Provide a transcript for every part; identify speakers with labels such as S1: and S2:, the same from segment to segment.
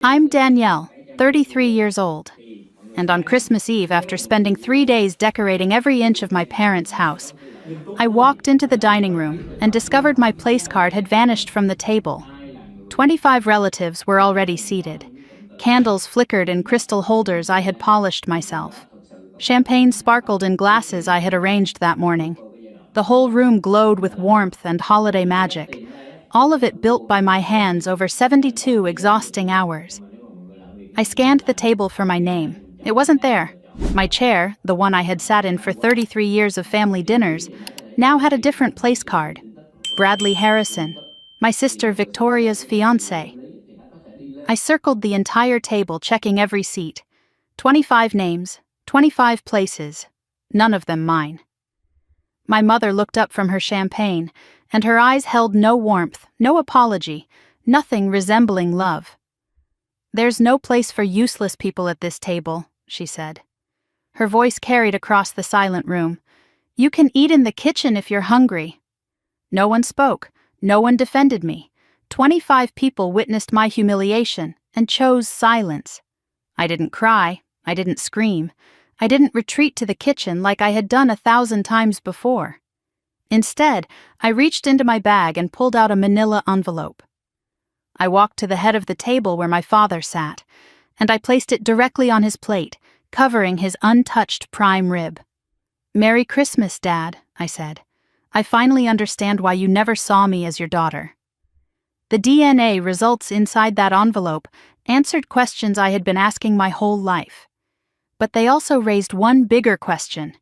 S1: I'm Danielle, 33 years old, and on Christmas Eve, after spending 3 days decorating every inch of my parents' house, I walked into the dining room and discovered my place card had vanished from the table. 25 relatives were already seated. Candles flickered in crystal holders I had polished myself. Champagne sparkled in glasses I had arranged that morning. The whole room glowed with warmth and holiday magic, all of it built by my hands over 72 exhausting hours. I scanned the table for my name. It wasn't there. My chair, the one I had sat in for 33 years of family dinners, now had a different place card. Bradley Harrison, my sister Victoria's fiancé. I circled the entire table, checking every seat. 25 names, 25 places, none of them mine. My mother looked up from her champagne, and her eyes held no warmth, no apology, nothing resembling love. "There's no place for useless people at this table," she said. Her voice carried across the silent room. "You can eat in the kitchen if you're hungry." No one spoke, no one defended me. 25 people witnessed my humiliation and chose silence. I didn't cry, I didn't scream, I didn't retreat to the kitchen like I had done 1,000 times before. Instead, I reached into my bag and pulled out a manila envelope. I walked to the head of the table where my father sat, and I placed it directly on his plate, covering his untouched prime rib. "Merry Christmas, Dad," I said. "I finally understand why you never saw me as your daughter." The DNA results inside that envelope answered questions I had been asking my whole life. But they also raised one bigger question,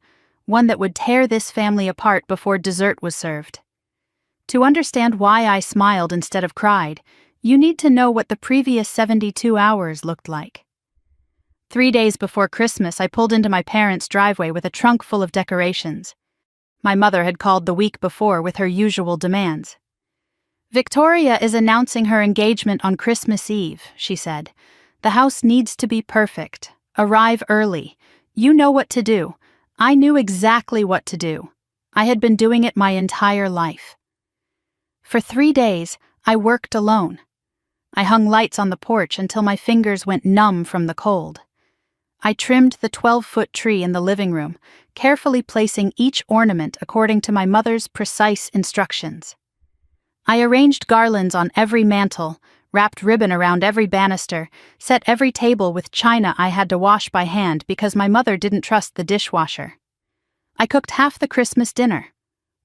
S1: one that would tear this family apart before dessert was served. To understand why I smiled instead of cried, you need to know what the previous 72 hours looked like. 3 days before Christmas, I pulled into my parents' driveway with a trunk full of decorations. My mother had called the week before with her usual demands. "Victoria is announcing her engagement on Christmas Eve," she said. "The house needs to be perfect. Arrive early. You know what to do." I knew exactly what to do. I had been doing it my entire life. For 3 days, I worked alone. I hung lights on the porch until my fingers went numb from the cold. I trimmed the 12-foot tree in the living room, carefully placing each ornament according to my mother's precise instructions. I arranged garlands on every mantel, wrapped ribbon around every banister, set every table with china I had to wash by hand because my mother didn't trust the dishwasher. I cooked half the Christmas dinner.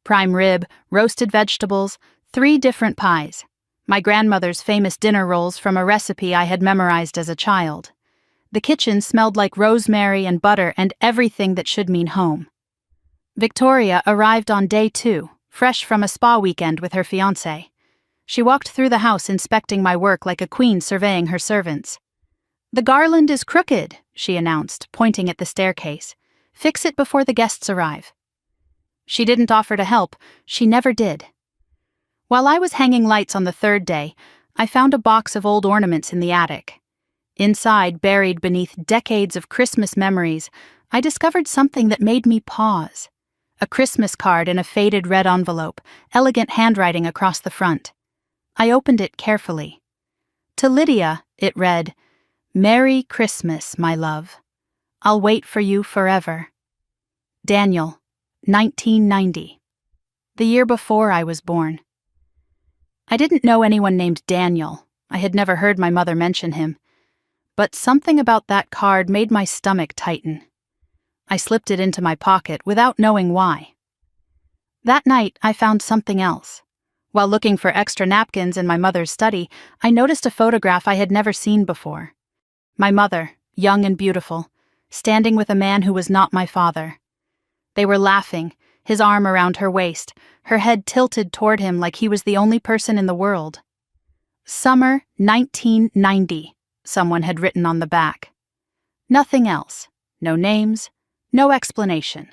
S1: Prime rib, roasted vegetables, 3 different pies. My grandmother's famous dinner rolls from a recipe I had memorized as a child. The kitchen smelled like rosemary and butter and everything that should mean home. Victoria arrived on day 2, fresh from a spa weekend with her fiancé. She walked through the house inspecting my work like a queen surveying her servants. "The garland is crooked," she announced, pointing at the staircase. "Fix it before the guests arrive." She didn't offer to help. She never did. While I was hanging lights on the 3rd day, I found a box of old ornaments in the attic. Inside, buried beneath decades of Christmas memories, I discovered something that made me pause. A Christmas card in a faded red envelope, elegant handwriting across the front. I opened it carefully. To Lydia, it read, "Merry Christmas, my love. I'll wait for you forever. Daniel, 1990. The year before I was born." I didn't know anyone named Daniel. I had never heard my mother mention him. But something about that card made my stomach tighten. I slipped it into my pocket without knowing why. That night, I found something else. While looking for extra napkins in my mother's study, I noticed a photograph I had never seen before. My mother, young and beautiful, standing with a man who was not my father. They were laughing, his arm around her waist, her head tilted toward him like he was the only person in the world. "Summer 1990, someone had written on the back. Nothing else. No names, no explanation.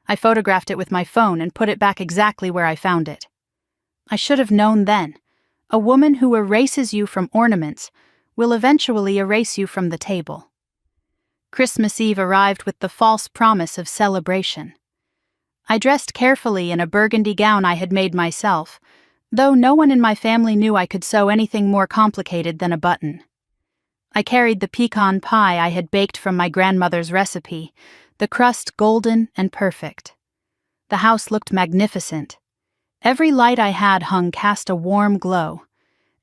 S1: I photographed it with my phone and put it back exactly where I found it. I should have known then. A woman who erases you from ornaments will eventually erase you from the table. Christmas Eve arrived with the false promise of celebration. I dressed carefully in a burgundy gown I had made myself, though no one in my family knew I could sew anything more complicated than a button. I carried the pecan pie I had baked from my grandmother's recipe, the crust golden and perfect. The house looked magnificent. Every light I had hung cast a warm glow.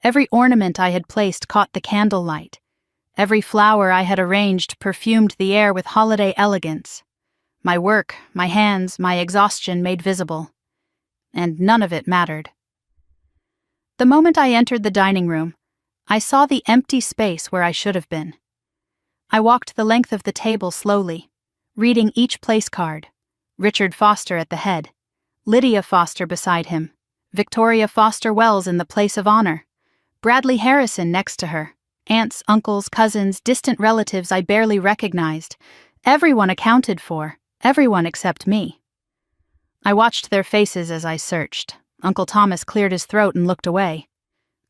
S1: Every ornament I had placed caught the candlelight. Every flower I had arranged perfumed the air with holiday elegance. My work, my hands, my exhaustion made visible. And none of it mattered. The moment I entered the dining room, I saw the empty space where I should have been. I walked the length of the table slowly, reading each place card. Richard Foster at the head, Lydia Foster beside him, Victoria Foster Wells in the place of honor, Bradley Harrison next to her, aunts, uncles, cousins, distant relatives I barely recognized, everyone accounted for, everyone except me. I watched their faces as I searched. Uncle Thomas cleared his throat and looked away.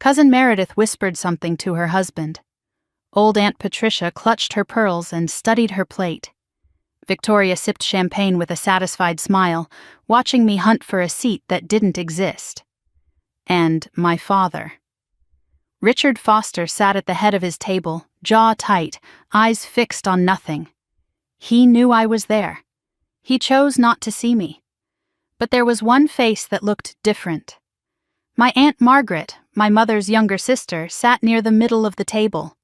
S1: Cousin Meredith whispered something to her husband. Old Aunt Patricia clutched her pearls and studied her plate. Victoria sipped champagne with a satisfied smile, watching me hunt for a seat that didn't exist. And my father. Richard Foster sat at the head of his table, jaw tight, eyes fixed on nothing. He knew I was there. He chose not to see me. But there was one face that looked different. My Aunt Margaret, my mother's younger sister, sat near the middle of the table.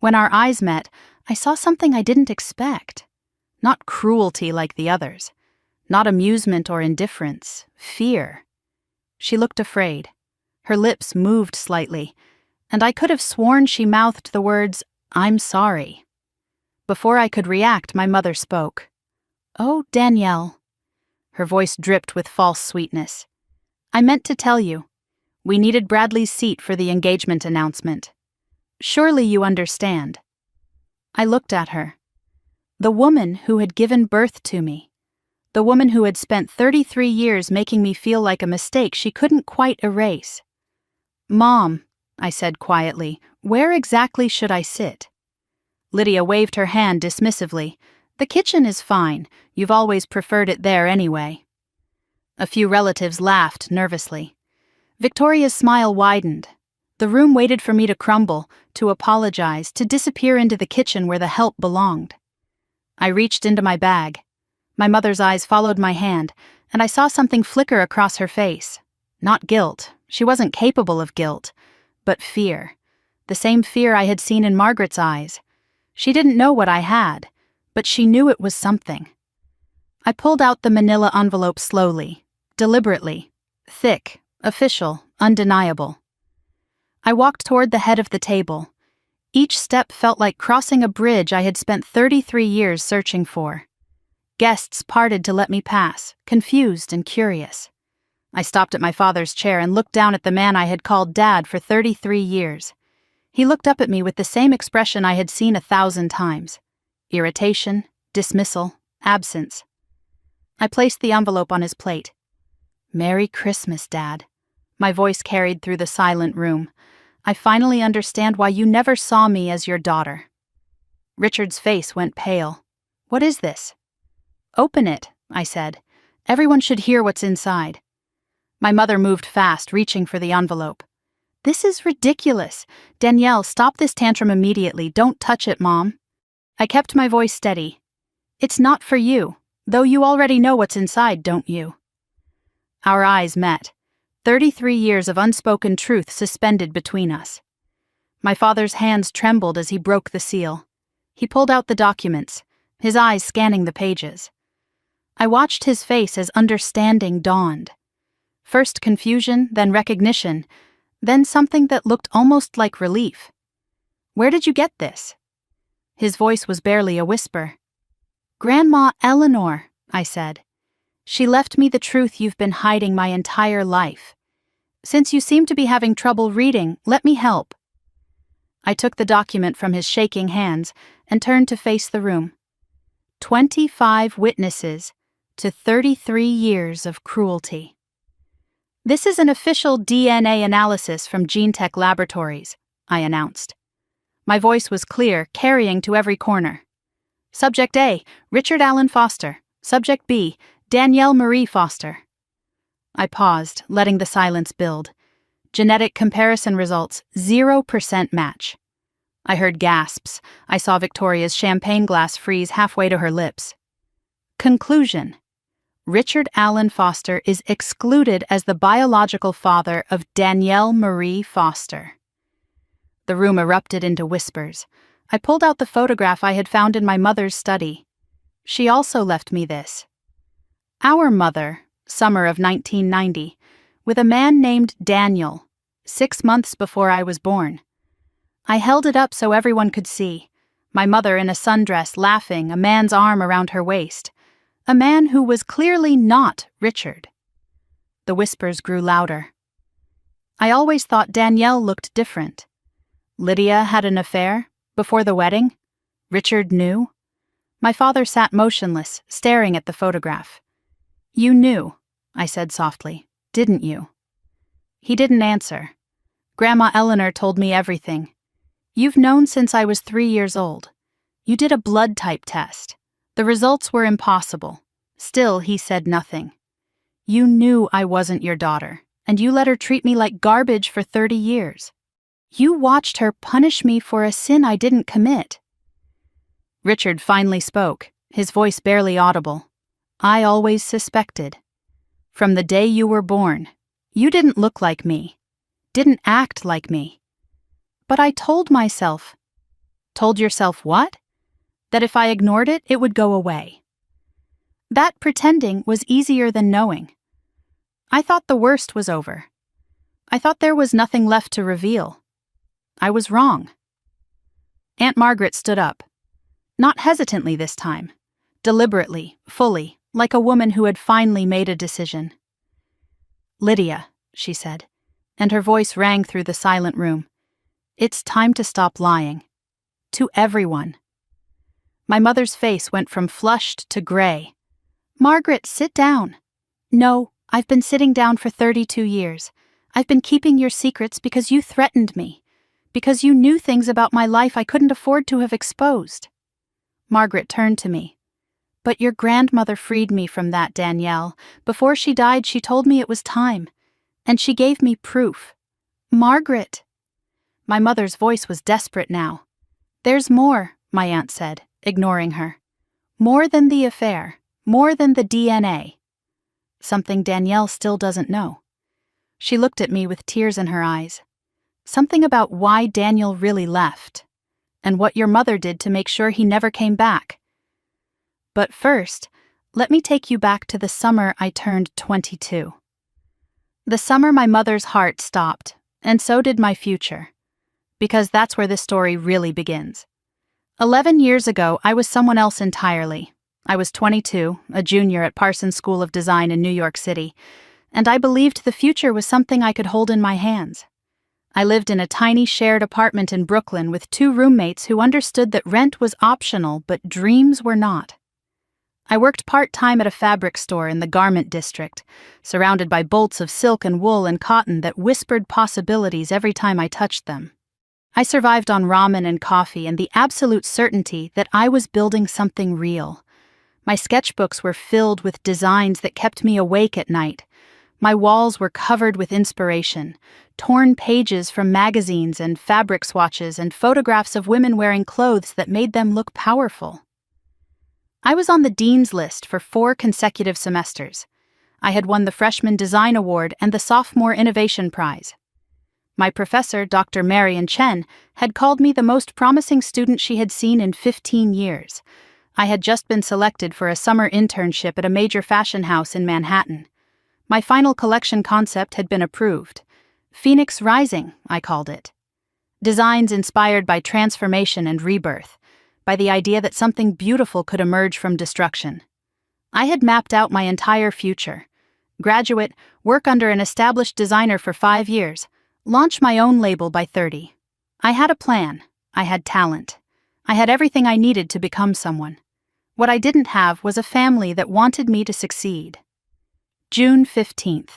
S1: When our eyes met, I saw something I didn't expect. Not cruelty like the others. Not amusement or indifference. Fear. She looked afraid. Her lips moved slightly, and I could have sworn she mouthed the words, "I'm sorry." Before I could react, my mother spoke. "Oh, Danielle." Her voice dripped with false sweetness. "I meant to tell you. We needed Bradley's seat for the engagement announcement. Surely you understand." I looked at her. The woman who had given birth to me. The woman who had spent 33 years making me feel like a mistake she couldn't quite erase. "Mom," I said quietly, "where exactly should I sit?" Lydia waved her hand dismissively. "The kitchen is fine. You've always preferred it there anyway." A few relatives laughed nervously. Victoria's smile widened. The room waited for me to crumble, to apologize, to disappear into the kitchen where the help belonged. I reached into my bag. My mother's eyes followed my hand, and I saw something flicker across her face. Not guilt. She wasn't capable of guilt. But fear. The same fear I had seen in Margaret's eyes. She didn't know what I had, but she knew it was something. I pulled out the manila envelope slowly, deliberately, thick, official, undeniable. I walked toward the head of the table. Each step felt like crossing a bridge I had spent 33 years searching for. Guests parted to let me pass, confused and curious. I stopped at my father's chair and looked down at the man I had called Dad for 33 years. He looked up at me with the same expression I had seen 1,000 times. Irritation, dismissal, absence. I placed the envelope on his plate. "Merry Christmas, Dad." My voice carried through the silent room. "I finally understand why you never saw me as your daughter." Richard's face went pale. "What is this?" "Open it," I said. "Everyone should hear what's inside." My mother moved fast, reaching for the envelope. "This is ridiculous. Danielle, stop this tantrum immediately. Don't touch it, Mom." I kept my voice steady. "It's not for you, though you already know what's inside, don't you?" Our eyes met. 33 years of unspoken truth suspended between us. My father's hands trembled as he broke the seal. He pulled out the documents, his eyes scanning the pages. I watched his face as understanding dawned. First confusion, then recognition, then something that looked almost like relief. "Where did you get this?" His voice was barely a whisper. "Grandma Eleanor," I said. "She left me the truth you've been hiding my entire life. Since you seem to be having trouble reading, let me help." I took the document from his shaking hands and turned to face the room. 25 witnesses to 33 years of cruelty. "This is an official DNA analysis from GeneTech Laboratories," I announced. My voice was clear, carrying to every corner. Subject A, Richard Allen Foster. Subject B, Danielle Marie Foster. I paused, letting the silence build. Genetic comparison results, 0% match. I heard gasps. I saw Victoria's champagne glass freeze halfway to her lips. Conclusion: Richard Allen Foster is excluded as the biological father of Danielle Marie Foster. The room erupted into whispers. I pulled out the photograph I had found in my mother's study. She also left me this. Our mother, summer of 1990, with a man named Daniel, 6 months before I was born. I held it up so everyone could see. My mother in a sundress laughing, a man's arm around her waist. A man who was clearly not Richard. The whispers grew louder. I always thought Danielle looked different. Lydia had an affair? Before the wedding? Richard knew? My father sat motionless, staring at the photograph. You knew, I said softly, didn't you? He didn't answer. Grandma Eleanor told me everything. You've known since I was 3 years old. You did a blood type test. The results were impossible. Still, he said nothing. You knew I wasn't your daughter, and you let her treat me like garbage for 30 years. You watched her punish me for a sin I didn't commit. Richard finally spoke, his voice barely audible. I always suspected. From the day you were born, you didn't look like me, didn't act like me. But I told myself. Told yourself what? That if I ignored it, it would go away. That pretending was easier than knowing. I thought the worst was over. I thought there was nothing left to reveal. I was wrong. Aunt Margaret stood up. Not hesitantly this time. Deliberately, fully, like a woman who had finally made a decision. Lydia, she said, and her voice rang through the silent room. It's time to stop lying. To everyone. My mother's face went from flushed to gray. Margaret, sit down. No, I've been sitting down for 32 years. I've been keeping your secrets because you threatened me. Because you knew things about my life I couldn't afford to have exposed. Margaret turned to me. But your grandmother freed me from that, Danielle. Before she died, she told me it was time. And she gave me proof. Margaret! My mother's voice was desperate now. There's more, my aunt said, ignoring her. More than the affair. More than the DNA. Something Danielle still doesn't know. She looked at me with tears in her eyes. Something about why Daniel really left. And what your mother did to make sure he never came back. But first, let me take you back to the summer I turned 22. The summer my mother's heart stopped, and so did my future. Because that's where this story really begins. 11 years ago, I was someone else entirely. I was 22, a junior at Parsons School of Design in New York City, and I believed the future was something I could hold in my hands. I lived in a tiny shared apartment in Brooklyn with 2 roommates who understood that rent was optional, but dreams were not. I worked part-time at a fabric store in the garment district, surrounded by bolts of silk and wool and cotton that whispered possibilities every time I touched them. I survived on ramen and coffee and the absolute certainty that I was building something real. My sketchbooks were filled with designs that kept me awake at night. My walls were covered with inspiration, torn pages from magazines and fabric swatches and photographs of women wearing clothes that made them look powerful. I was on the dean's list for 4 consecutive semesters. I had won the Freshman Design Award and the Sophomore Innovation Prize. My professor, Dr. Marion Chen, had called me the most promising student she had seen in 15 years. I had just been selected for a summer internship at a major fashion house in Manhattan. My final collection concept had been approved. Phoenix Rising, I called it. Designs inspired by transformation and rebirth, by the idea that something beautiful could emerge from destruction. I had mapped out my entire future. Graduate, work under an established designer for 5 years, launch my own label by 30. I had a plan. I had talent. I had everything I needed to become someone. What I didn't have was a family that wanted me to succeed. June 15th.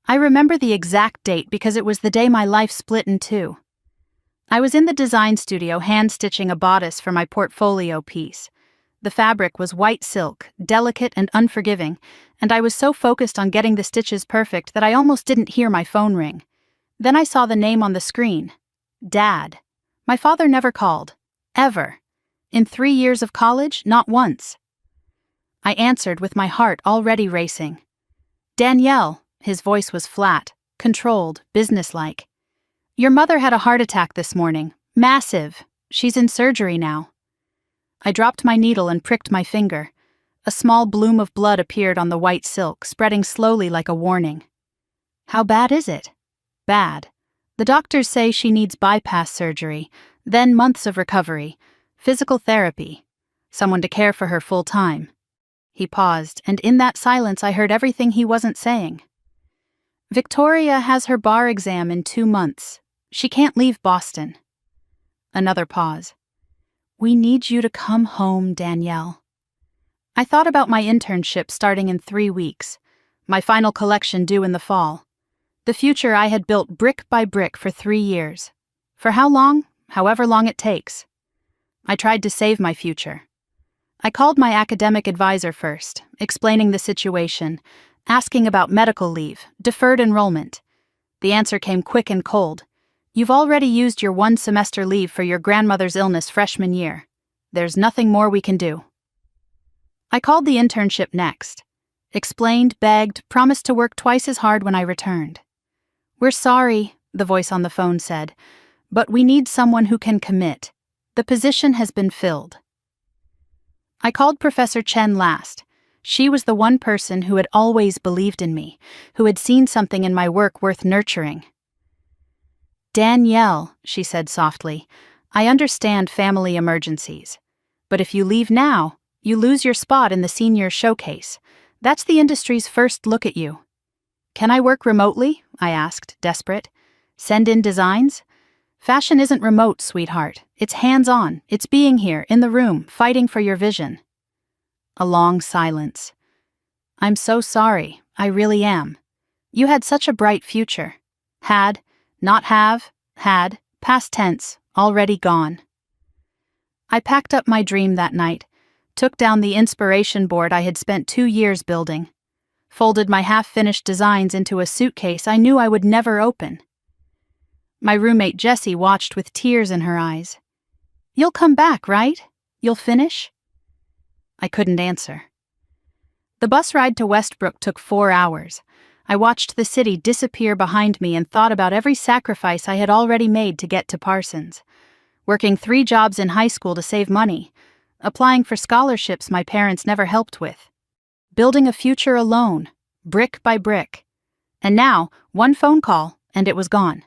S1: I remember the exact date because it was the day my life split in 2. I was in the design studio hand-stitching a bodice for my portfolio piece. The fabric was white silk, delicate and unforgiving, and I was so focused on getting the stitches perfect that I almost didn't hear my phone ring. Then I saw the name on the screen. Dad. My father never called. Ever. In 3 years of college, not once. I answered with my heart already racing. Danielle, his voice was flat, controlled, businesslike. Your mother had a heart attack this morning. Massive. She's in surgery now. I dropped my needle and pricked my finger. A small bloom of blood appeared on the white silk, spreading slowly like a warning. How bad is it? Bad. The doctors say she needs bypass surgery, then months of recovery, physical therapy, someone to care for her full time. He paused, and in that silence I heard everything he wasn't saying. Victoria has her bar exam in 2 months. She can't leave Boston. Another pause. We need you to come home, Danielle. I thought about my internship starting in 3 weeks, my final collection due in the fall. The future I had built brick by brick for 3 years. For how long? However long it takes. I tried to save my future. I called my academic advisor first, explaining the situation, asking about medical leave, deferred enrollment. The answer came quick and cold. You've already used your 1 semester leave for your grandmother's illness freshman year. There's nothing more we can do. I called the internship next. Explained, begged, promised to work twice as hard when I returned. We're sorry, the voice on the phone said, but we need someone who can commit. The position has been filled. I called Professor Chen last. She was the one person who had always believed in me, who had seen something in my work worth nurturing. Danielle, she said softly, I understand family emergencies. But if you leave now, you lose your spot in the senior showcase. That's the industry's first look at you. Can I work remotely? I asked, desperate. Send in designs? Fashion isn't remote, sweetheart. It's hands-on. It's being here, in the room, fighting for your vision. A long silence. I'm so sorry. I really am. You had such a bright future. Had, not have, had, past tense, already gone. I packed up my dream that night, took down the inspiration board I had spent 2 years building, folded my half-finished designs into a suitcase I knew I would never open. My roommate Jessie watched with tears in her eyes. You'll come back, right? You'll finish? I couldn't answer. The bus ride to Westbrook took 4 hours. I watched the city disappear behind me and thought about every sacrifice I had already made to get to Parsons. Working 3 jobs in high school to save money, applying for scholarships my parents never helped with, building a future alone, brick by brick. And now, 1 phone call, and it was gone.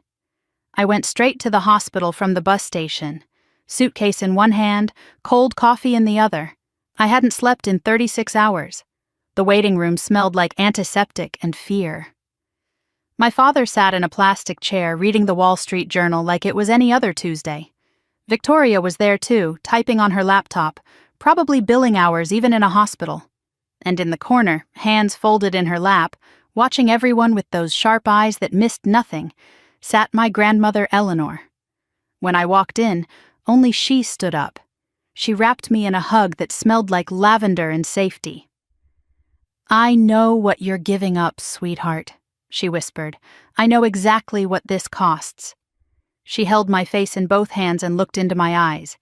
S1: I went straight to the hospital from the bus station, suitcase in one hand, cold coffee in the other. I hadn't slept in 36 hours. The waiting room smelled like antiseptic and fear. My father sat in a plastic chair reading the Wall Street Journal like it was any other Tuesday. Victoria was there too, typing on her laptop, probably billing hours even in a hospital. And in the corner, hands folded in her lap, watching everyone with those sharp eyes that missed nothing, sat my grandmother Eleanor. When I walked in, only she stood up. She wrapped me in a hug that smelled like lavender and safety. I know what you're giving up, sweetheart, she whispered. I know exactly what this costs. She held my face in both hands and looked into my eyes.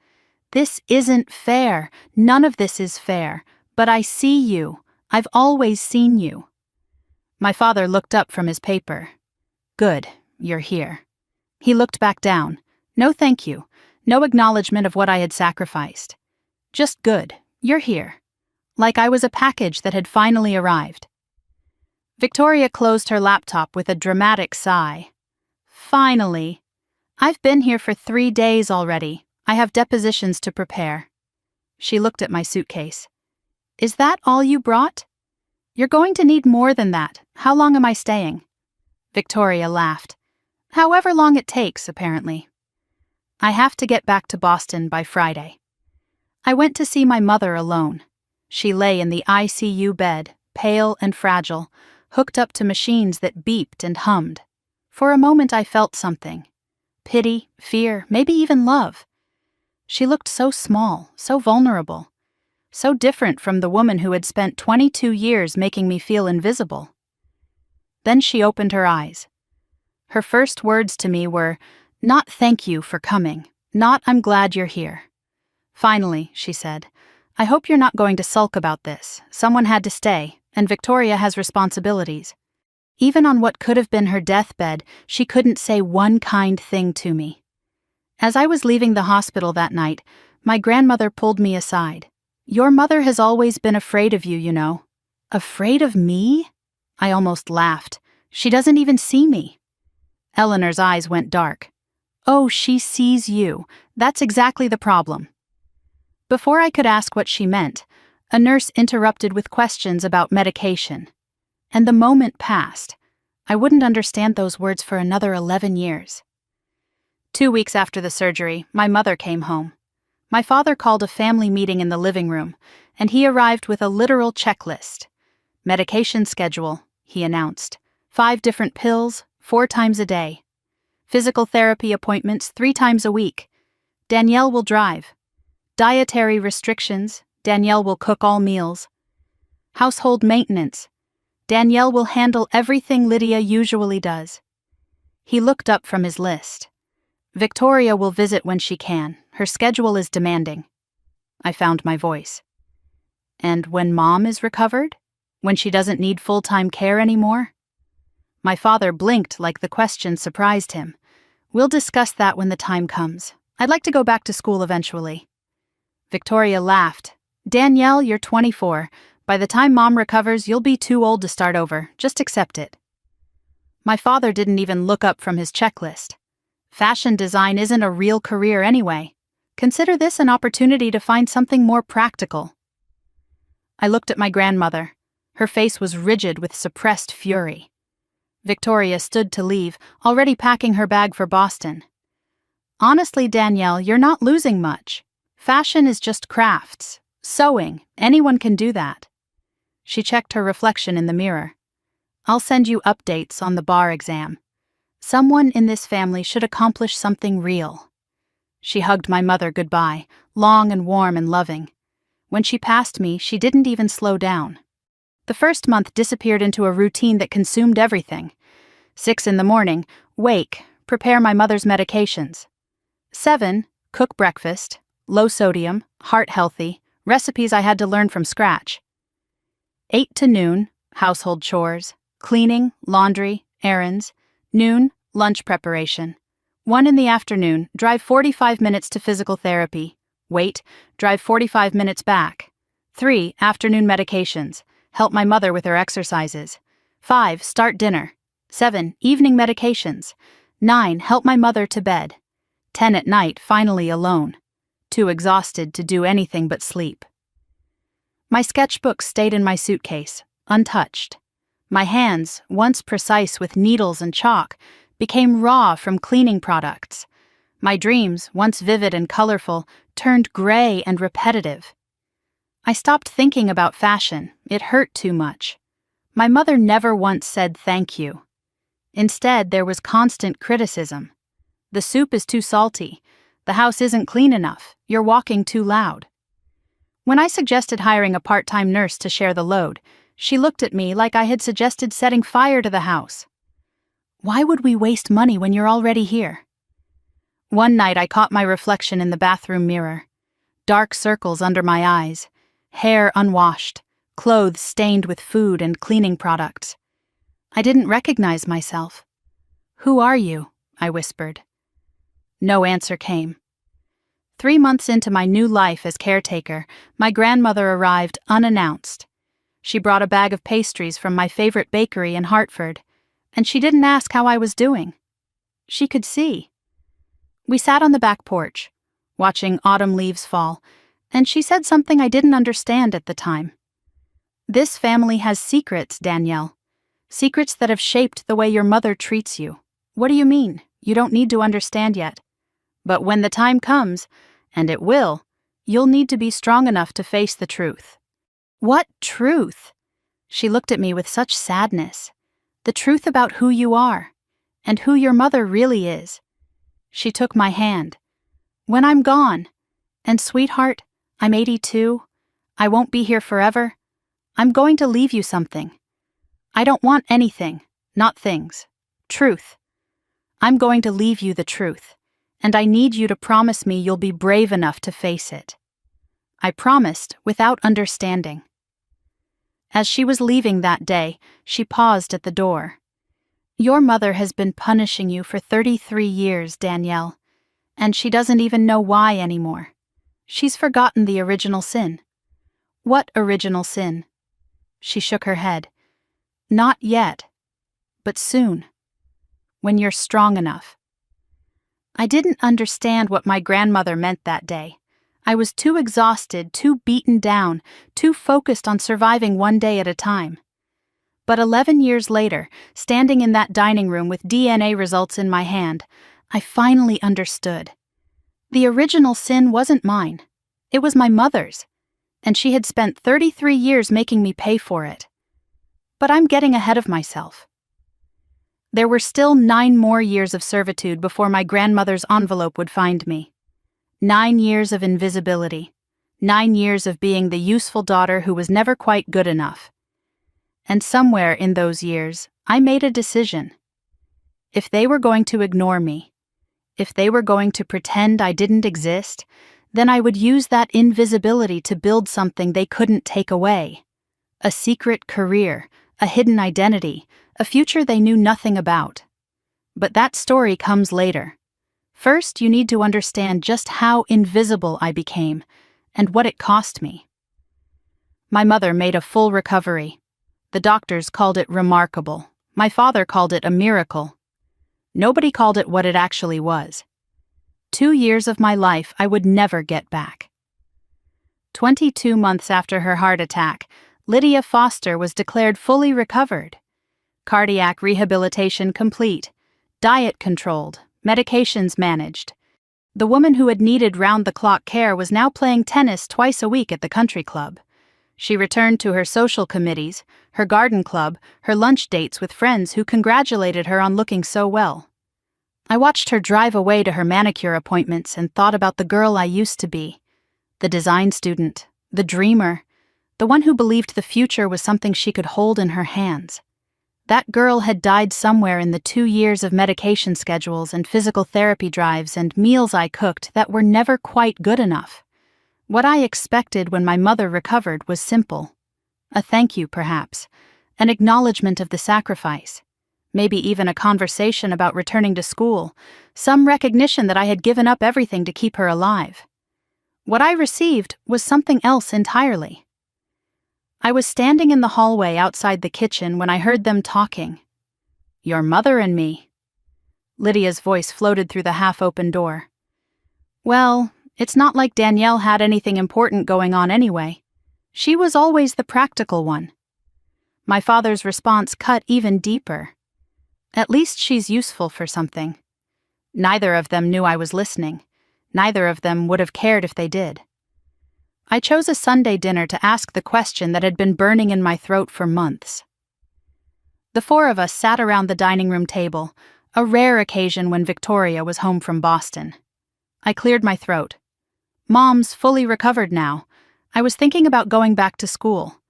S1: This isn't fair. None of this is fair. But I see you. I've always seen you. My father looked up from his paper. Good. You're here. He looked back down. No thank you. No acknowledgement of what I had sacrificed. Just good. You're here. Like I was a package that had finally arrived. Victoria closed her laptop with a dramatic sigh. Finally. I've been here for 3 days already. I have depositions to prepare. She looked at my suitcase. Is that all you brought? You're going to need more than that. How long am I staying? Victoria laughed. However long it takes, apparently. I have to get back to Boston by Friday. I went to see my mother alone. She lay in the ICU bed, pale and fragile, hooked up to machines that beeped and hummed. For a moment I felt something. Pity, fear, maybe even love. She looked so small, so vulnerable, so different from the woman who had spent 22 years making me feel invisible. Then she opened her eyes. Her first words to me were, "Not thank you for coming. Not, I'm glad you're here. Finally, she said. I hope you're not going to sulk about this. Someone had to stay, and Victoria has responsibilities. Even on what could have been her deathbed, she couldn't say one kind thing to me. As I was leaving the hospital that night, my grandmother pulled me aside. Your mother has always been afraid of you, you know. Afraid of me? I almost laughed. She doesn't even see me. Eleanor's eyes went dark. Oh, she sees you. That's exactly the problem. Before I could ask what she meant, a nurse interrupted with questions about medication. And the moment passed. I wouldn't understand those words for another 11 years. 2 weeks after the surgery, my mother came home. My father called a family meeting in the living room, and he arrived with a literal checklist. Medication schedule, he announced. 5 different pills, 4 times a day. Physical therapy appointments 3 times a week. Danielle will drive. Dietary restrictions, Danielle will cook all meals. Household maintenance, Danielle will handle everything Lydia usually does. He looked up from his list. Victoria will visit when she can. Her schedule is demanding. I found my voice. And when Mom is recovered? When she doesn't need full-time care anymore? My father blinked like the question surprised him. We'll discuss that when the time comes. I'd like to go back to school eventually. Victoria laughed. Danielle, you're 24. By the time Mom recovers, you'll be too old to start over. Just accept it. My father didn't even look up from his checklist. Fashion design isn't a real career anyway. Consider this an opportunity to find something more practical. I looked at my grandmother. Her face was rigid with suppressed fury. Victoria stood to leave, already packing her bag for Boston. Honestly, Danielle, you're not losing much. Fashion is just crafts. Sewing, anyone can do that. She checked her reflection in the mirror. I'll send you updates on the bar exam. Someone in this family should accomplish something real. She hugged my mother goodbye, long and warm and loving. When she passed me, she didn't even slow down. The first month disappeared into a routine that consumed everything. 6 a.m, wake, prepare my mother's medications. 7, cook breakfast, low sodium, heart healthy, recipes I had to learn from scratch. 8 to noon, household chores, cleaning, laundry, errands. Noon, lunch preparation. 1 in the afternoon, drive 45 minutes to physical therapy. Wait, drive 45 minutes back. 3, afternoon medications. Help my mother with her exercises. 5, start dinner. 7, evening medications. 9, help my mother to bed. 10 at night, finally alone. Too exhausted to do anything but sleep. My sketchbook stayed in my suitcase, untouched. My hands, once precise with needles and chalk, became raw from cleaning products. My dreams, once vivid and colorful, turned gray and repetitive. I stopped thinking about fashion. It hurt too much. My mother never once said thank you. Instead, there was constant criticism. The soup is too salty. The house isn't clean enough. You're walking too loud. When I suggested hiring a part-time nurse to share the load, she looked at me like I had suggested setting fire to the house. Why would we waste money when you're already here? One night I caught my reflection in the bathroom mirror. Dark circles under my eyes, hair unwashed, clothes stained with food and cleaning products. I didn't recognize myself. Who are you? I whispered. No answer came. 3 months into my new life as caretaker, my grandmother arrived unannounced. She brought a bag of pastries from my favorite bakery in Hartford, and she didn't ask how I was doing. She could see. We sat on the back porch, watching autumn leaves fall, and she said something I didn't understand at the time. This family has secrets, Danielle. Secrets that have shaped the way your mother treats you. What do you mean? You don't need to understand yet. But when the time comes, and it will, you'll need to be strong enough to face the truth. What truth? She looked at me with such sadness. The truth about who you are, and who your mother really is. She took my hand. When I'm gone, and sweetheart, I'm 82, I won't be here forever, I'm going to leave you something. I don't want anything, not things. Truth. I'm going to leave you the truth, and I need you to promise me you'll be brave enough to face it." I promised without understanding. As she was leaving that day, she paused at the door. "Your mother has been punishing you for 33 years, Danielle, and she doesn't even know why anymore. She's forgotten the original sin." "What original sin?" She shook her head. "Not yet, but soon. When you're strong enough." I didn't understand what my grandmother meant that day. I was too exhausted, too beaten down, too focused on surviving one day at a time. But 11 years later, standing in that dining room with DNA results in my hand, I finally understood. The original sin wasn't mine. It was my mother's, and she had spent 33 years making me pay for it. But I'm getting ahead of myself. There were still 9 more years of servitude before my grandmother's envelope would find me. 9 years of invisibility. 9 years of being the useful daughter who was never quite good enough. And somewhere in those years, I made a decision. If they were going to ignore me, if they were going to pretend I didn't exist, then I would use that invisibility to build something they couldn't take away. A secret career, a hidden identity, a future they knew nothing about. But that story comes later. First, you need to understand just how invisible I became, and what it cost me. My mother made a full recovery. The doctors called it remarkable. My father called it a miracle. Nobody called it what it actually was. 2 years of my life I would never get back. 22 months after her heart attack, Lydia Foster was declared fully recovered. Cardiac rehabilitation complete, diet controlled, medications managed. The woman who had needed round-the-clock care was now playing tennis twice a week at the country club. She returned to her social committees, her garden club, her lunch dates with friends who congratulated her on looking so well. I watched her drive away to her manicure appointments and thought about the girl I used to be. The design student, the dreamer, the one who believed the future was something she could hold in her hands. That girl had died somewhere in the 2 years of medication schedules and physical therapy drives and meals I cooked that were never quite good enough. What I expected when my mother recovered was simple. A thank you, perhaps. An acknowledgement of the sacrifice. Maybe even a conversation about returning to school. Some recognition that I had given up everything to keep her alive. What I received was something else entirely. I was standing in the hallway outside the kitchen when I heard them talking. "Your mother and me." Lydia's voice floated through the half-open door. "Well, it's not like Danielle had anything important going on anyway. She was always the practical one." My father's response cut even deeper. "At least she's useful for something." Neither of them knew I was listening. Neither of them would have cared if they did. I chose a Sunday dinner to ask the question that had been burning in my throat for months. The 4 of us sat around the dining room table, a rare occasion when Victoria was home from Boston. I cleared my throat. "Mom's fully recovered now. I was thinking about going back to school."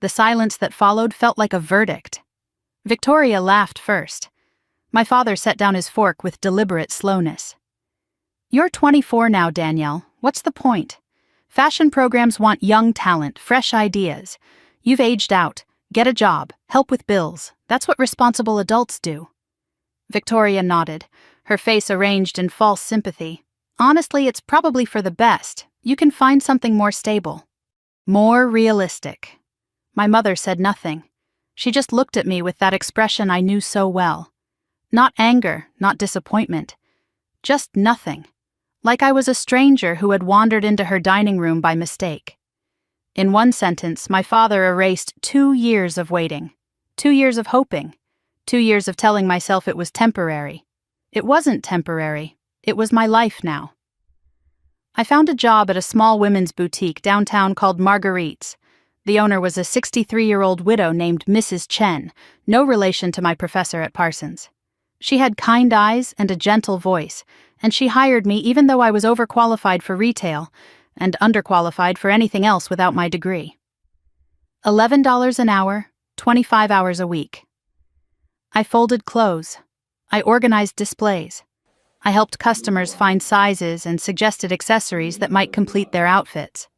S1: The silence that followed felt like a verdict. Victoria laughed first. My father set down his fork with deliberate slowness. "You're 24 now, Danielle. What's the point? Fashion programs want young talent, fresh ideas. You've aged out. Get a job. Help with bills. That's what responsible adults do." Victoria nodded, her face arranged in false sympathy. "Honestly, it's probably for the best. You can find something more stable. More realistic." My mother said nothing. She just looked at me with that expression I knew so well. Not anger, not disappointment. Just nothing. Like I was a stranger who had wandered into her dining room by mistake. In one sentence, my father erased 2 years of waiting, 2 years of hoping, 2 years of telling myself it was temporary. It wasn't temporary. It was my life now. I found a job at a small women's boutique downtown called Marguerite's. The owner was a 63-year-old widow named Mrs. Chen, no relation to my professor at Parsons. She had kind eyes and a gentle voice, and she hired me even though I was overqualified for retail and underqualified for anything else without my degree. $11 an hour, 25 hours a week. I folded clothes. I organized displays. I helped customers find sizes and suggested accessories that might complete their outfits.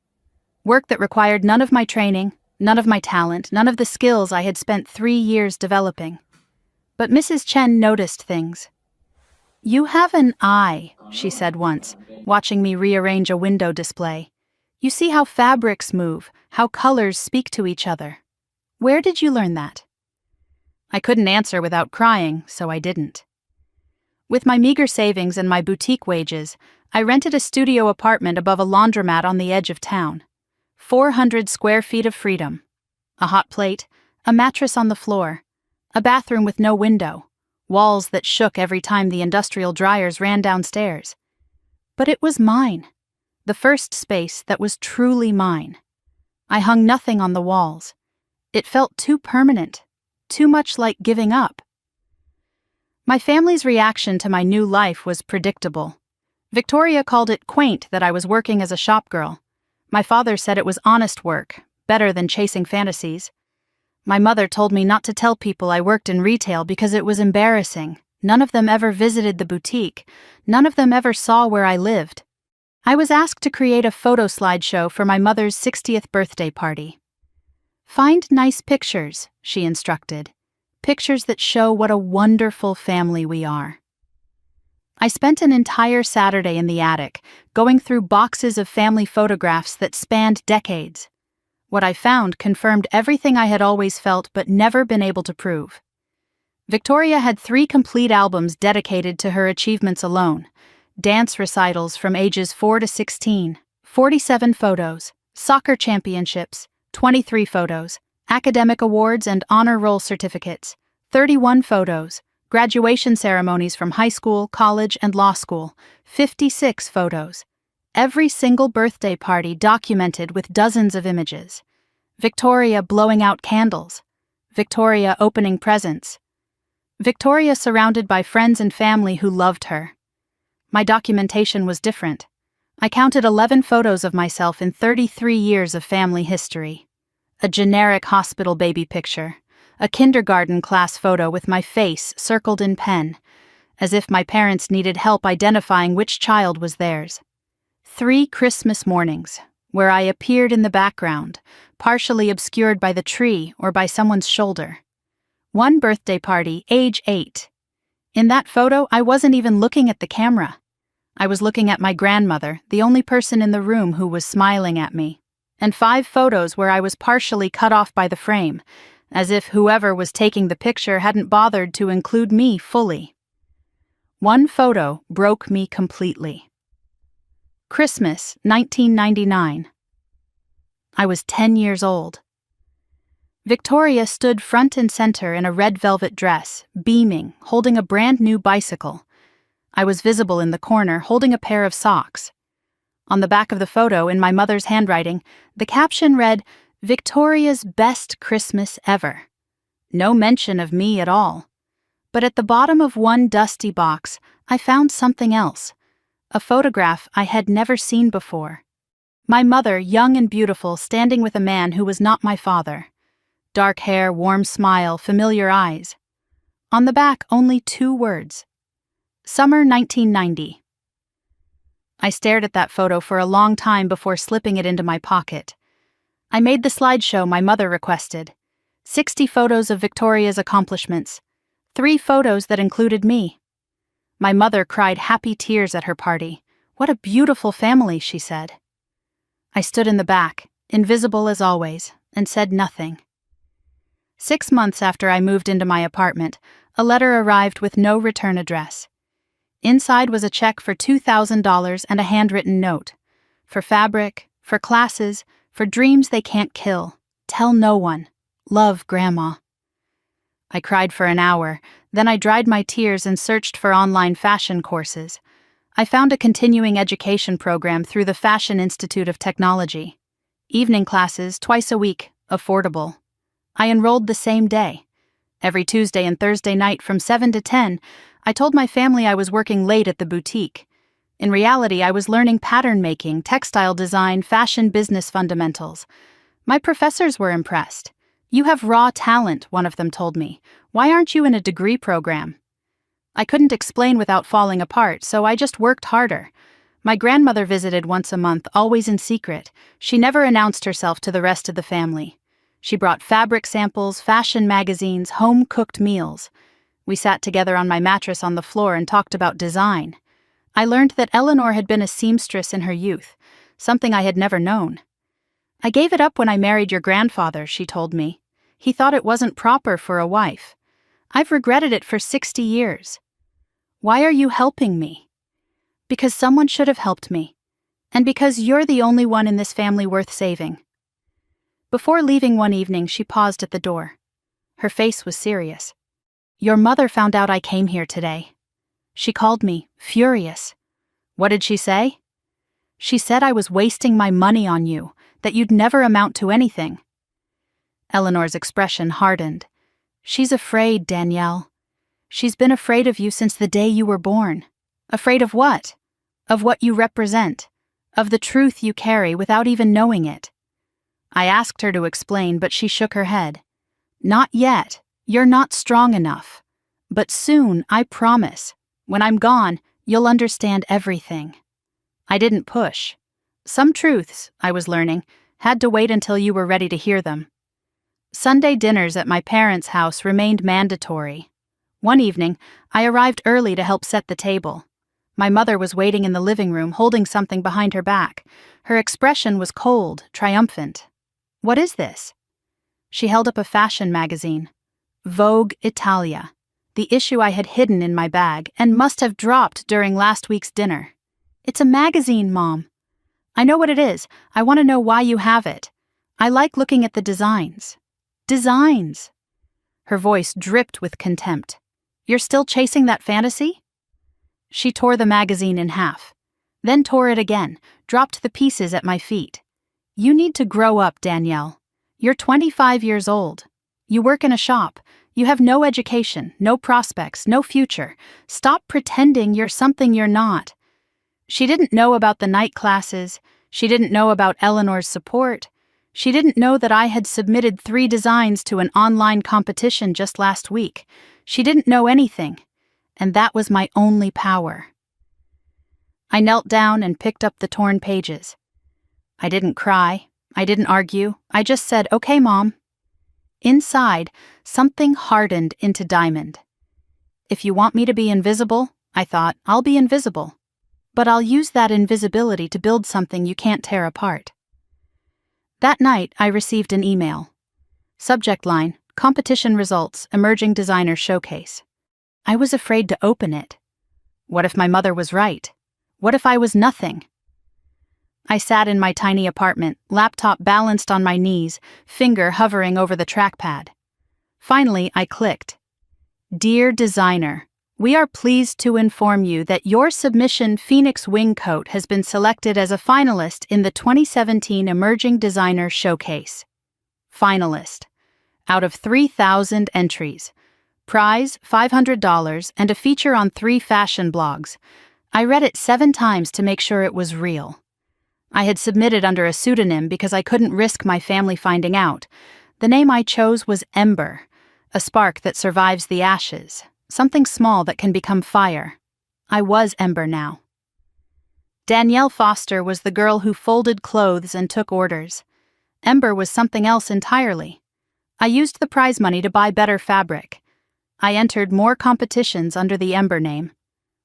S1: Work that required none of my training, none of my talent, none of the skills I had spent 3 years developing. But Mrs. Chen noticed things. "You have an eye," she said once, watching me rearrange a window display. "You see how fabrics move, how colors speak to each other. Where did you learn that?" I couldn't answer without crying, so I didn't. With my meager savings and my boutique wages, I rented a studio apartment above a laundromat on the edge of town. 400 square feet of freedom. A hot plate, a mattress on the floor, a bathroom with no window, walls that shook every time the industrial dryers ran downstairs. But it was mine. The first space that was truly mine. I hung nothing on the walls. It felt too permanent, too much like giving up. My family's reaction to my new life was predictable. Victoria called it quaint that I was working as a shop girl. My father said it was honest work, better than chasing fantasies. My mother told me not to tell people I worked in retail because it was embarrassing. None of them ever visited the boutique. None of them ever saw where I lived. I was asked to create a photo slideshow for my mother's 60th birthday party. "Find nice pictures," she instructed. "Pictures that show what a wonderful family we are." I spent an entire Saturday in the attic, going through boxes of family photographs that spanned decades. What I found confirmed everything I had always felt but never been able to prove. Victoria had 3 complete albums dedicated to her achievements alone. Dance recitals from ages 4 to 16, 47 photos, soccer championships, 23 photos, academic awards and honor roll certificates, 31 photos, graduation ceremonies from high school, college, and law school, 56 photos. Every single birthday party documented with dozens of images. Victoria blowing out candles. Victoria opening presents. Victoria surrounded by friends and family who loved her. My documentation was different. I counted 11 photos of myself in 33 years of family history. A generic hospital baby picture. A kindergarten class photo with my face circled in pen, as if my parents needed help identifying which child was theirs. 3 Christmas mornings, where I appeared in the background, partially obscured by the tree or by someone's shoulder. 1 birthday party, age 8. In that photo, I wasn't even looking at the camera. I was looking at my grandmother, the only person in the room who was smiling at me. And 5 photos where I was partially cut off by the frame, as if whoever was taking the picture hadn't bothered to include me fully. 1 photo broke me completely. Christmas, 1999. I was 10 years old. Victoria stood front and center in a red velvet dress, beaming, holding a brand new bicycle. I was visible in the corner, holding a pair of socks. On the back of the photo, in my mother's handwriting, the caption read, "Victoria's best Christmas ever." No mention of me at all. But at the bottom of one dusty box, I found something else. A photograph I had never seen before. My mother, young and beautiful, standing with a man who was not my father. Dark hair, warm smile, familiar eyes. On the back, only 2 words. Summer 1990. I stared at that photo for a long time before slipping it into my pocket. I made the slideshow my mother requested. 60 photos of Victoria's accomplishments. 3 photos that included me. My mother cried happy tears at her party. "What a beautiful family," she said. I stood in the back, invisible as always, and said nothing. 6 months after I moved into my apartment, a letter arrived with no return address. Inside was a check for $2,000 and a handwritten note. For fabric, for classes, for dreams they can't kill. Tell no one. Love, Grandma. I cried for an hour, then I dried my tears and searched for online fashion courses. I found a continuing education program through the Fashion Institute of Technology. Evening classes, twice a week, affordable. I enrolled the same day. Every Tuesday and Thursday night from 7 to 10, I told my family I was working late at the boutique. In reality, I was learning pattern making, textile design, fashion business fundamentals. My professors were impressed. "You have raw talent," one of them told me. "Why aren't you in a degree program?" I couldn't explain without falling apart, so I just worked harder. My grandmother visited once a month, always in secret. She never announced herself to the rest of the family. She brought fabric samples, fashion magazines, home-cooked meals. We sat together on my mattress on the floor and talked about design. I learned that Eleanor had been a seamstress in her youth, something I had never known. I gave it up when I married your grandfather, she told me. He thought it wasn't proper for a wife. I've regretted it for 60 years. Why are you helping me? Because someone should have helped me. And because you're the only one in this family worth saving. Before leaving one evening, she paused at the door. Her face was serious. Your mother found out I came here today. She called me, furious. What did she say? She said I was wasting my money on you, that you'd never amount to anything. Eleanor's expression hardened. She's afraid, Danielle. She's been afraid of you since the day you were born. Afraid of what? Of what you represent. Of the truth you carry without even knowing it. I asked her to explain, but she shook her head. Not yet. You're not strong enough. But soon, I promise. When I'm gone, you'll understand everything. I didn't push. Some truths, I was learning, had to wait until you were ready to hear them. Sunday dinners at my parents' house remained mandatory. One evening, I arrived early to help set the table. My mother was waiting in the living room, holding something behind her back. Her expression was cold, triumphant. What is this? She held up a fashion magazine. Vogue Italia, the issue I had hidden in my bag and must have dropped during last week's dinner. It's a magazine, Mom. I know what it is. I want to know why you have it. I like looking at the designs. Designs! Her voice dripped with contempt. You're still chasing that fantasy? She tore the magazine in half, then tore it again, dropped the pieces at my feet. You need to grow up, Danielle. You're 25 years old. You work in a shop. You have no education, no prospects, no future. Stop pretending you're something you're not. She didn't know about the night classes. She didn't know about Eleanor's support. She didn't know that I had submitted 3 designs to an online competition just last week. She didn't know anything, and that was my only power. I knelt down and picked up the torn pages. I didn't cry. I didn't argue. I just said, "Okay, Mom." Inside, something hardened into diamond. If you want me to be invisible, I thought, I'll be invisible. But I'll use that invisibility to build something you can't tear apart. That night, I received an email. Subject line, Competition Results, Emerging Designer Showcase. I was afraid to open it. What if my mother was right? What if I was nothing? I sat in my tiny apartment, laptop balanced on my knees, finger hovering over the trackpad. Finally, I clicked. Dear designer, we are pleased to inform you that your submission Phoenix Wing Coat has been selected as a finalist in the 2017 Emerging Designer Showcase. Finalist. Out of 3,000 entries. Prize, $500, and a feature on 3 fashion blogs. I read it 7 times to make sure it was real. I had submitted under a pseudonym because I couldn't risk my family finding out. The name I chose was Ember, a spark that survives the ashes, something small that can become fire. I was Ember now. Danielle Foster was the girl who folded clothes and took orders. Ember was something else entirely. I used the prize money to buy better fabric. I entered more competitions under the Ember name.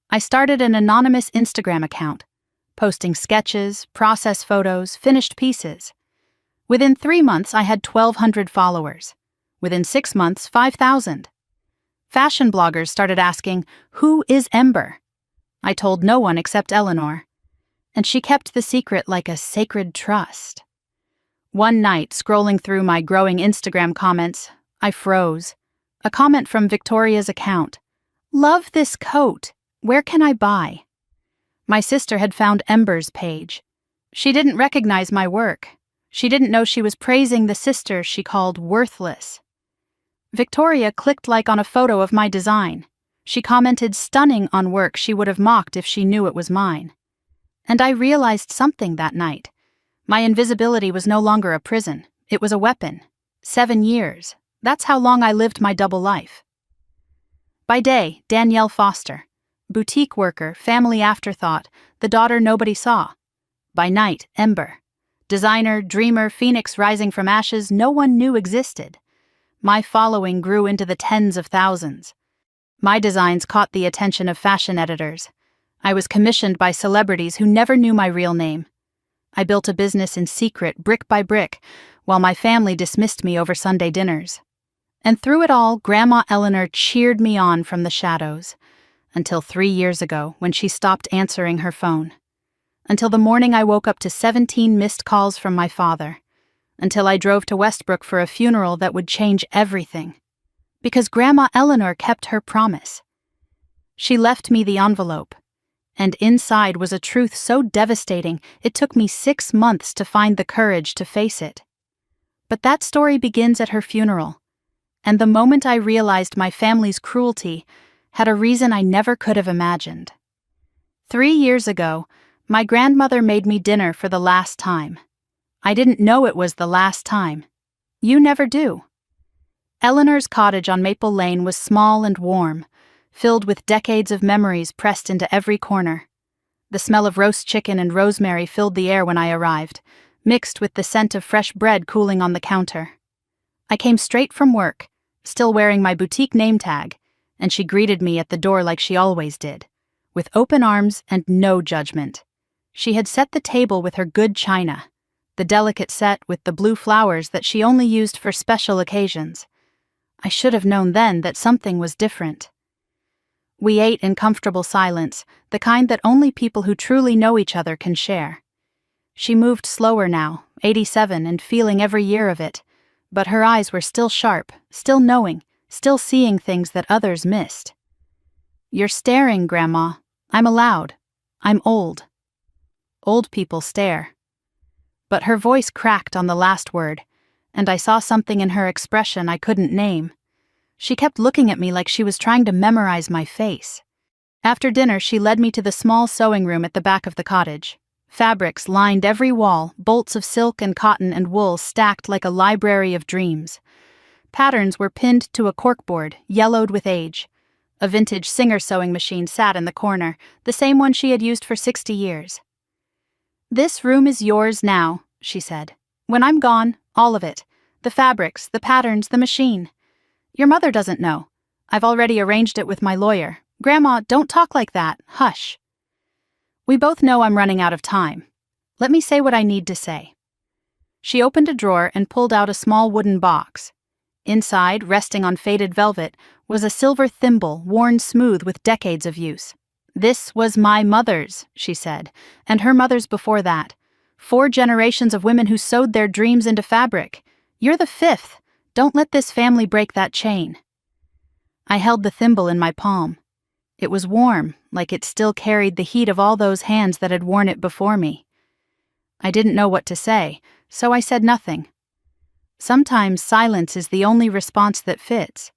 S1: I started an anonymous Instagram account, posting sketches, process photos, finished pieces. Within 3 months, I had 1,200 followers. Within 6 months, 5,000. Fashion bloggers started asking, "Who is Ember?" I told no one except Eleanor. And she kept the secret like a sacred trust. One night, scrolling through my growing Instagram comments, I froze. A comment from Victoria's account. "Love this coat. Where can I buy?" My sister had found Ember's page. She didn't recognize my work. She didn't know she was praising the sister she called worthless. Victoria clicked like on a photo of my design. She commented stunning on work she would have mocked if she knew it was mine. And I realized something that night. My invisibility was no longer a prison. It was a weapon. 7 years. That's how long I lived my double life. By day, Danielle Foster. Boutique worker, family afterthought, the daughter nobody saw. By night, Ember. Designer, dreamer, phoenix rising from ashes no one knew existed. My following grew into the tens of thousands. My designs caught the attention of fashion editors. I was commissioned by celebrities who never knew my real name. I built a business in secret, brick by brick, while my family dismissed me over Sunday dinners. And through it all, Grandma Eleanor cheered me on from the shadows. Until 3 years ago, when she stopped answering her phone. Until the morning I woke up to 17 missed calls from my father. Until I drove to Westbrook for a funeral that would change everything. Because Grandma Eleanor kept her promise. She left me the envelope. And inside was a truth so devastating it took me 6 months to find the courage to face it. But that story begins at her funeral. And the moment I realized my family's cruelty had a reason I never could have imagined. 3 years ago, my grandmother made me dinner for the last time. I didn't know it was the last time. You never do. Eleanor's cottage on Maple Lane was small and warm, filled with decades of memories pressed into every corner. The smell of roast chicken and rosemary filled the air when I arrived, mixed with the scent of fresh bread cooling on the counter. I came straight from work, still wearing my boutique name tag, and she greeted me at the door like she always did, with open arms and no judgment. She had set the table with her good china, the delicate set with the blue flowers that she only used for special occasions. I should have known then that something was different. We ate in comfortable silence, the kind that only people who truly know each other can share. She moved slower now, 87 and feeling every year of it, but her eyes were still sharp, still knowing, still seeing things that others missed. You're staring, Grandma. I'm allowed. I'm old. Old people stare. But her voice cracked on the last word, and I saw something in her expression I couldn't name. She kept looking at me like she was trying to memorize my face. After dinner, she led me to the small sewing room at the back of the cottage. Fabrics lined every wall, bolts of silk and cotton and wool stacked like a library of dreams. Patterns were pinned to a corkboard, yellowed with age. A vintage Singer sewing machine sat in the corner, the same one she had used for 60 years. "This room is yours now," she said. "When I'm gone, all of it. The fabrics, the patterns, the machine. Your mother doesn't know. I've already arranged it with my lawyer. Grandma, don't talk like that. Hush. We both know I'm running out of time. Let me say what I need to say." She opened a drawer and pulled out a small wooden box. Inside, resting on faded velvet, was a silver thimble worn smooth with decades of use. "This was my mother's," she said, "and her mother's before that. 4 generations of women who sewed their dreams into fabric. You're the 5th. Don't let this family break that chain." I held the thimble in my palm. It was warm, like it still carried the heat of all those hands that had worn it before me. I didn't know what to say, so I said nothing. Sometimes silence is the only response that fits.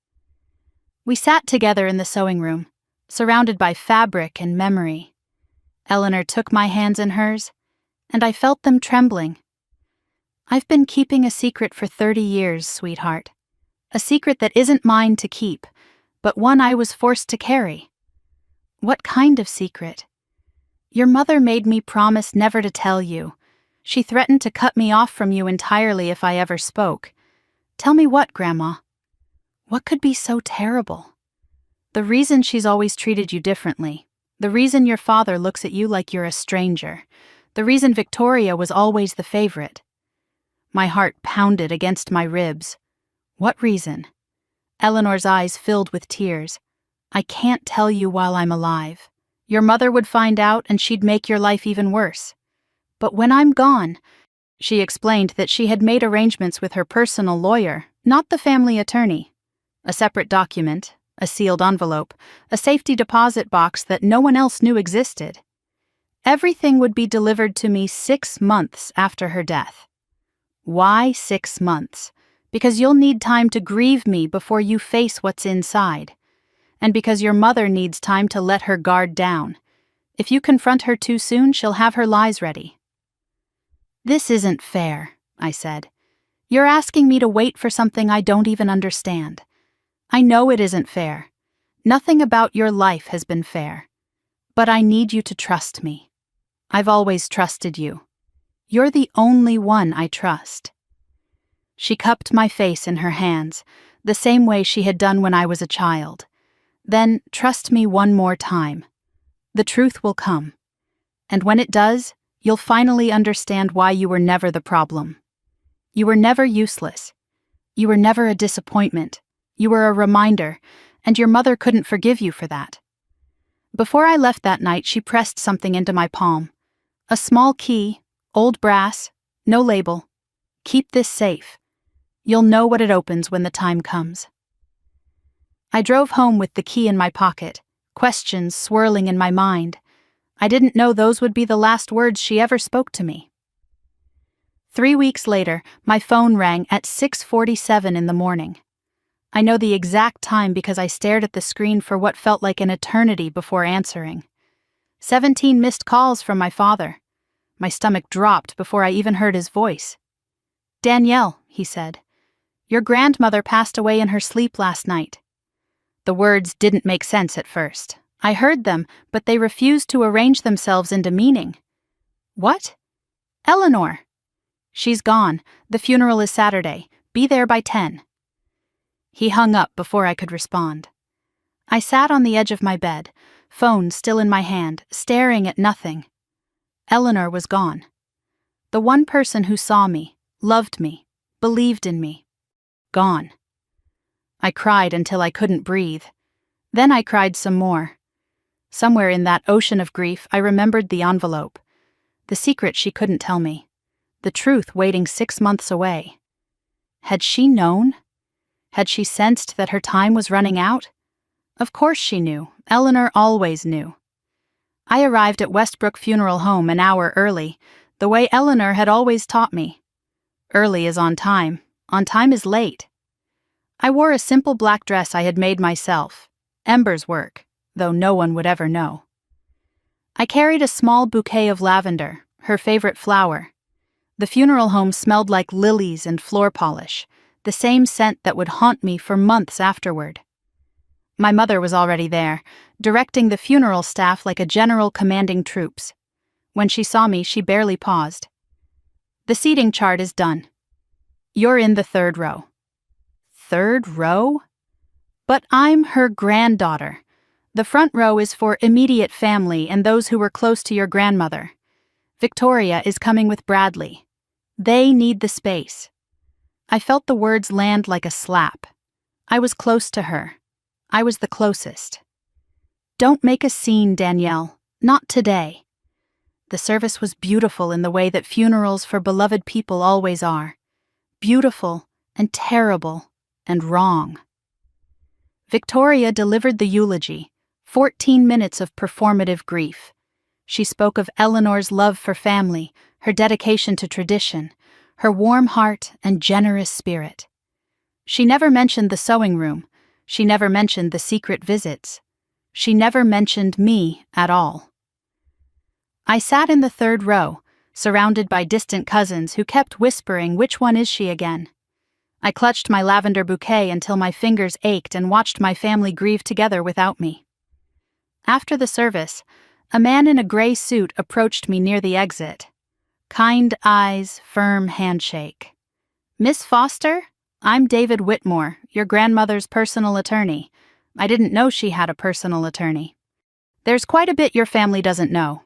S1: We sat together in the sewing room, surrounded by fabric and memory. Eleanor took my hands in hers, and I felt them trembling. "I've been keeping a secret for 30 years, sweetheart. A secret that isn't mine to keep, but one I was forced to carry." "What kind of secret?" "Your mother made me promise never to tell you. She threatened to cut me off from you entirely if I ever spoke." "Tell me what, Grandma?" "What could be so terrible?" "The reason she's always treated you differently. The reason your father looks at you like you're a stranger. The reason Victoria was always the favorite." My heart pounded against my ribs. "What reason?" Eleanor's eyes filled with tears. "I can't tell you while I'm alive. Your mother would find out and she'd make your life even worse. But when I'm gone," she explained that she had made arrangements with her personal lawyer, not the family attorney. A separate document, a sealed envelope, a safety deposit box that no one else knew existed. Everything would be delivered to me 6 months after her death. Why 6 months? Because you'll need time to grieve me before you face what's inside. And because your mother needs time to let her guard down. If you confront her too soon, she'll have her lies ready. "This isn't fair," I said. "You're asking me to wait for something I don't even understand. I know it isn't fair. Nothing about your life has been fair. But I need you to trust me. I've always trusted you. You're the only one I trust." She cupped my face in her hands, the same way she had done when I was a child. "Then trust me one more time. The truth will come. And when it does, you'll finally understand why you were never the problem. You were never useless. You were never a disappointment. You were a reminder, and your mother couldn't forgive you for that." Before I left that night, she pressed something into my palm. A small key, old brass, no label. "Keep this safe. You'll know what it opens when the time comes." I drove home with the key in my pocket, questions swirling in my mind. I didn't know those would be the last words she ever spoke to me. 3 weeks later, my phone rang at 6:47 in the morning. I know the exact time because I stared at the screen for what felt like an eternity before answering. 17 missed calls from my father. My stomach dropped before I even heard his voice. "Danielle," he said, "your grandmother passed away in her sleep last night." The words didn't make sense at first. I heard them, but they refused to arrange themselves into meaning. "What?" "Eleanor." "She's gone. The funeral is Saturday. Be there by 10. He hung up before I could respond. I sat on the edge of my bed, phone still in my hand, staring at nothing. Eleanor was gone. The one person who saw me, loved me, believed in me. Gone. I cried until I couldn't breathe. Then I cried some more. Somewhere in that ocean of grief, I remembered the envelope. The secret she couldn't tell me. The truth waiting 6 months away. Had she known? Had she sensed that her time was running out? Of course she knew. Eleanor always knew. I arrived at Westbrook Funeral Home an hour early, the way Eleanor had always taught me. Early is on time is late. I wore a simple black dress I had made myself, Ember's work, though no one would ever know. I carried a small bouquet of lavender, her favorite flower. The funeral home smelled like lilies and floor polish, the same scent that would haunt me for months afterward. My mother was already there, directing the funeral staff like a general commanding troops. When she saw me, she barely paused. "The seating chart is done. You're in the 3rd row." 3rd row? But I'm her granddaughter. The front row is for immediate family and those who were close to your grandmother. Victoria is coming with Bradley. They need the space. I felt the words land like a slap. I was close to her. I was the closest. "Don't make a scene, Danielle. Not today." The service was beautiful in the way that funerals for beloved people always are. Beautiful and terrible and wrong. Victoria delivered the eulogy, 14 minutes of performative grief. She spoke of Eleanor's love for family, her dedication to tradition, her warm heart and generous spirit. She never mentioned the sewing room. She never mentioned the secret visits. She never mentioned me at all. I sat in the 3rd row, surrounded by distant cousins who kept whispering, "Which one is she again?" I clutched my lavender bouquet until my fingers ached and watched my family grieve together without me. After the service, a man in a gray suit approached me near the exit. Kind eyes, firm handshake. "Miss Foster? I'm David Whitmore, your grandmother's personal attorney. I didn't know she had a personal attorney. There's quite a bit your family doesn't know.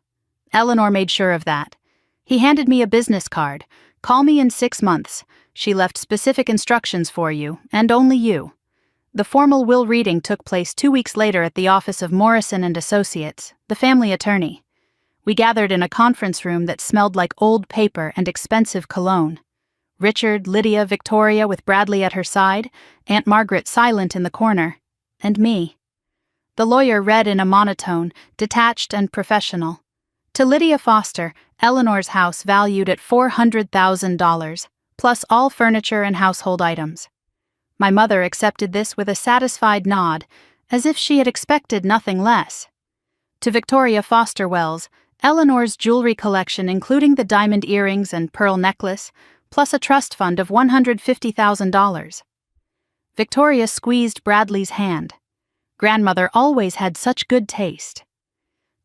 S1: Eleanor made sure of that. He handed me a business card. Call me in 6 months. She left specific instructions for you, and only you." The formal will reading took place 2 weeks later at the office of Morrison and Associates, the family attorney. We gathered in a conference room that smelled like old paper and expensive cologne. Richard, Lydia, Victoria with Bradley at her side, Aunt Margaret silent in the corner, and me. The lawyer read in a monotone, detached and professional. To Lydia Foster, Eleanor's house valued at $400,000, plus all furniture and household items. My mother accepted this with a satisfied nod, as if she had expected nothing less. To Victoria Foster Wells, Eleanor's jewelry collection, including the diamond earrings and pearl necklace, plus a trust fund of $150,000. Victoria squeezed Bradley's hand. Grandmother always had such good taste.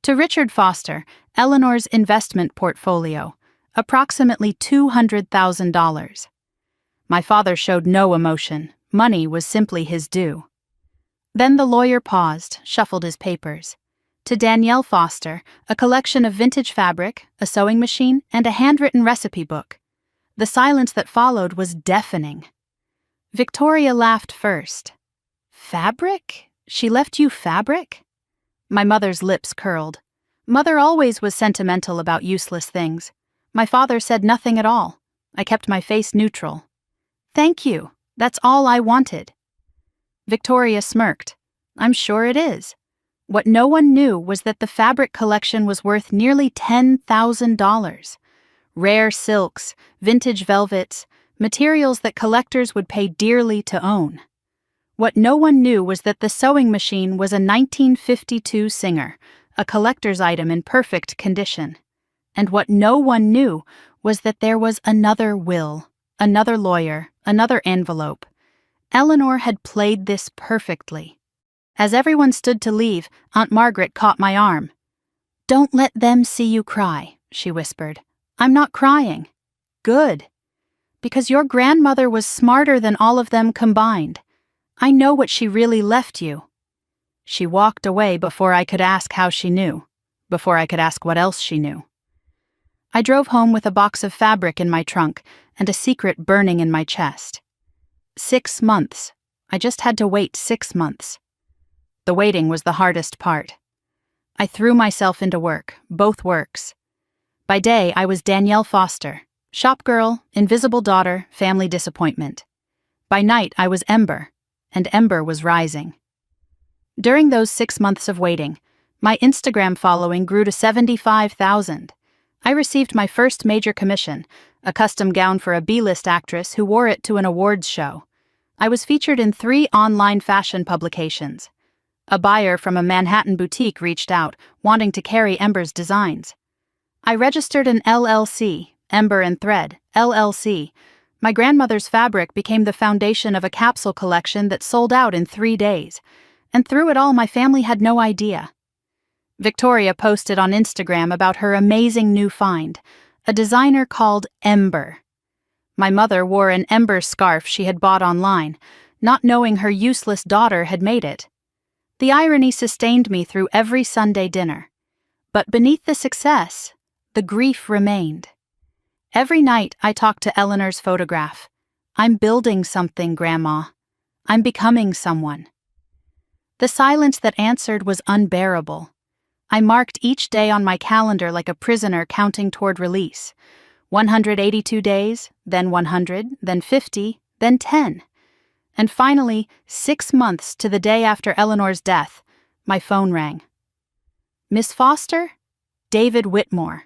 S1: To Richard Foster, Eleanor's investment portfolio, approximately $200,000. My father showed no emotion. Money was simply his due. Then the lawyer paused, shuffled his papers. To Danielle Foster, a collection of vintage fabric, a sewing machine, and a handwritten recipe book. The silence that followed was deafening. Victoria laughed first. Fabric? She left you fabric? My mother's lips curled. Mother always was sentimental about useless things. My father said nothing at all. I kept my face neutral. Thank you. That's all I wanted. Victoria smirked. I'm sure it is. What no one knew was that the fabric collection was worth nearly $10,000. Rare silks, vintage velvets, materials that collectors would pay dearly to own. What no one knew was that the sewing machine was a 1952 Singer, a collector's item in perfect condition. And what no one knew was that there was another will, another lawyer, another envelope. Eleanor had played this perfectly. As everyone stood to leave, Aunt Margaret caught my arm. Don't let them see you cry, she whispered. I'm not crying. Good. Because your grandmother was smarter than all of them combined. I know what she really left you. She walked away before I could ask how she knew, before I could ask what else she knew. I drove home with a box of fabric in my trunk and a secret burning in my chest. 6 months. I just had to wait 6 months. The waiting was the hardest part. I threw myself into work, both works. By day, I was Danielle Foster, shop girl, invisible daughter, family disappointment. By night, I was Ember, and Ember was rising. During those 6 months of waiting, my Instagram following grew to 75,000. I received my first major commission, a custom gown for a B-list actress who wore it to an awards show. I was featured in 3 online fashion publications. A buyer from a Manhattan boutique reached out, wanting to carry Ember's designs. I registered an LLC, Ember and Thread, LLC. My grandmother's fabric became the foundation of a capsule collection that sold out in 3 days. And through it all, my family had no idea. Victoria posted on Instagram about her amazing new find, a designer called Ember. My mother wore an Ember scarf she had bought online, not knowing her useless daughter had made it. The irony sustained me through every Sunday dinner. But beneath the success, the grief remained. Every night I talked to Eleanor's photograph. I'm building something, Grandma. I'm becoming someone. The silence that answered was unbearable. I marked each day on my calendar like a prisoner counting toward release. 182 days, then 100, then 50, then 10. And finally, 6 months to the day after Eleanor's death, my phone rang. Miss Foster? David Whitmore.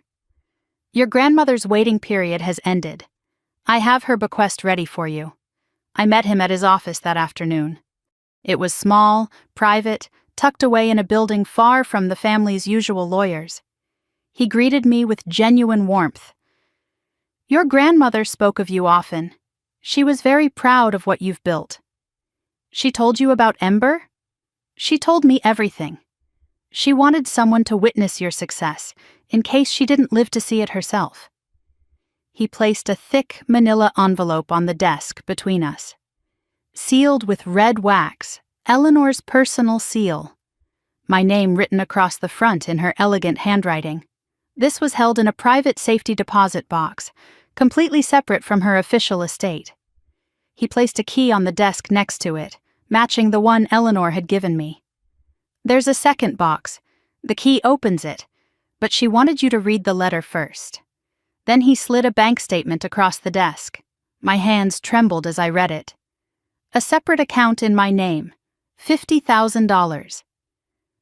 S1: Your grandmother's waiting period has ended. I have her bequest ready for you. I met him at his office that afternoon. It was small, private, tucked away in a building far from the family's usual lawyers. He greeted me with genuine warmth. Your grandmother spoke of you often. She was very proud of what you've built. She told you about Ember? She told me everything. She wanted someone to witness your success, in case she didn't live to see it herself. He placed a thick manila envelope on the desk between us. Sealed with red wax, Eleanor's personal seal. My name written across the front in her elegant handwriting. This was held in a private safety deposit box, completely separate from her official estate. He placed a key on the desk next to it, matching the one Eleanor had given me. There's a second box. The key opens it, but she wanted you to read the letter first. Then he slid a bank statement across the desk. My hands trembled as I read it. A separate account in my name, $50,000.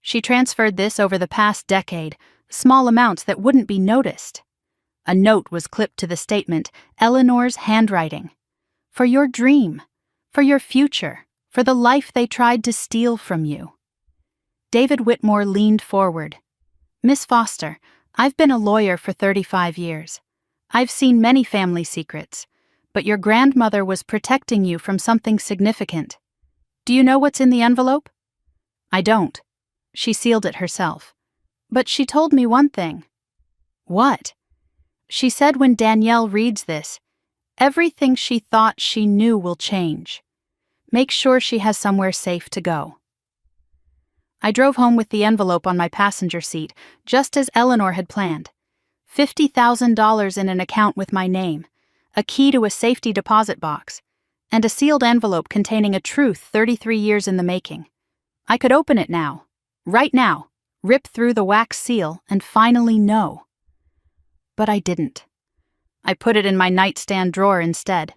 S1: She transferred this over the past decade, small amounts that wouldn't be noticed. A note was clipped to the statement, Eleanor's handwriting. For your dream, for your future, for the life they tried to steal from you. David Whitmore leaned forward. Miss Foster, I've been a lawyer for 35 years. I've seen many family secrets, but your grandmother was protecting you from something significant. Do you know what's in the envelope? I don't. She sealed it herself. But she told me one thing. What? She said when Danielle reads this, everything she thought she knew will change. Make sure she has somewhere safe to go. I drove home with the envelope on my passenger seat, just as Eleanor had planned. $50,000 in an account with my name, a key to a safety deposit box, and a sealed envelope containing a truth 33 years in the making. I could open it now, right now, rip through the wax seal, and finally know. But I didn't. I put it in my nightstand drawer instead.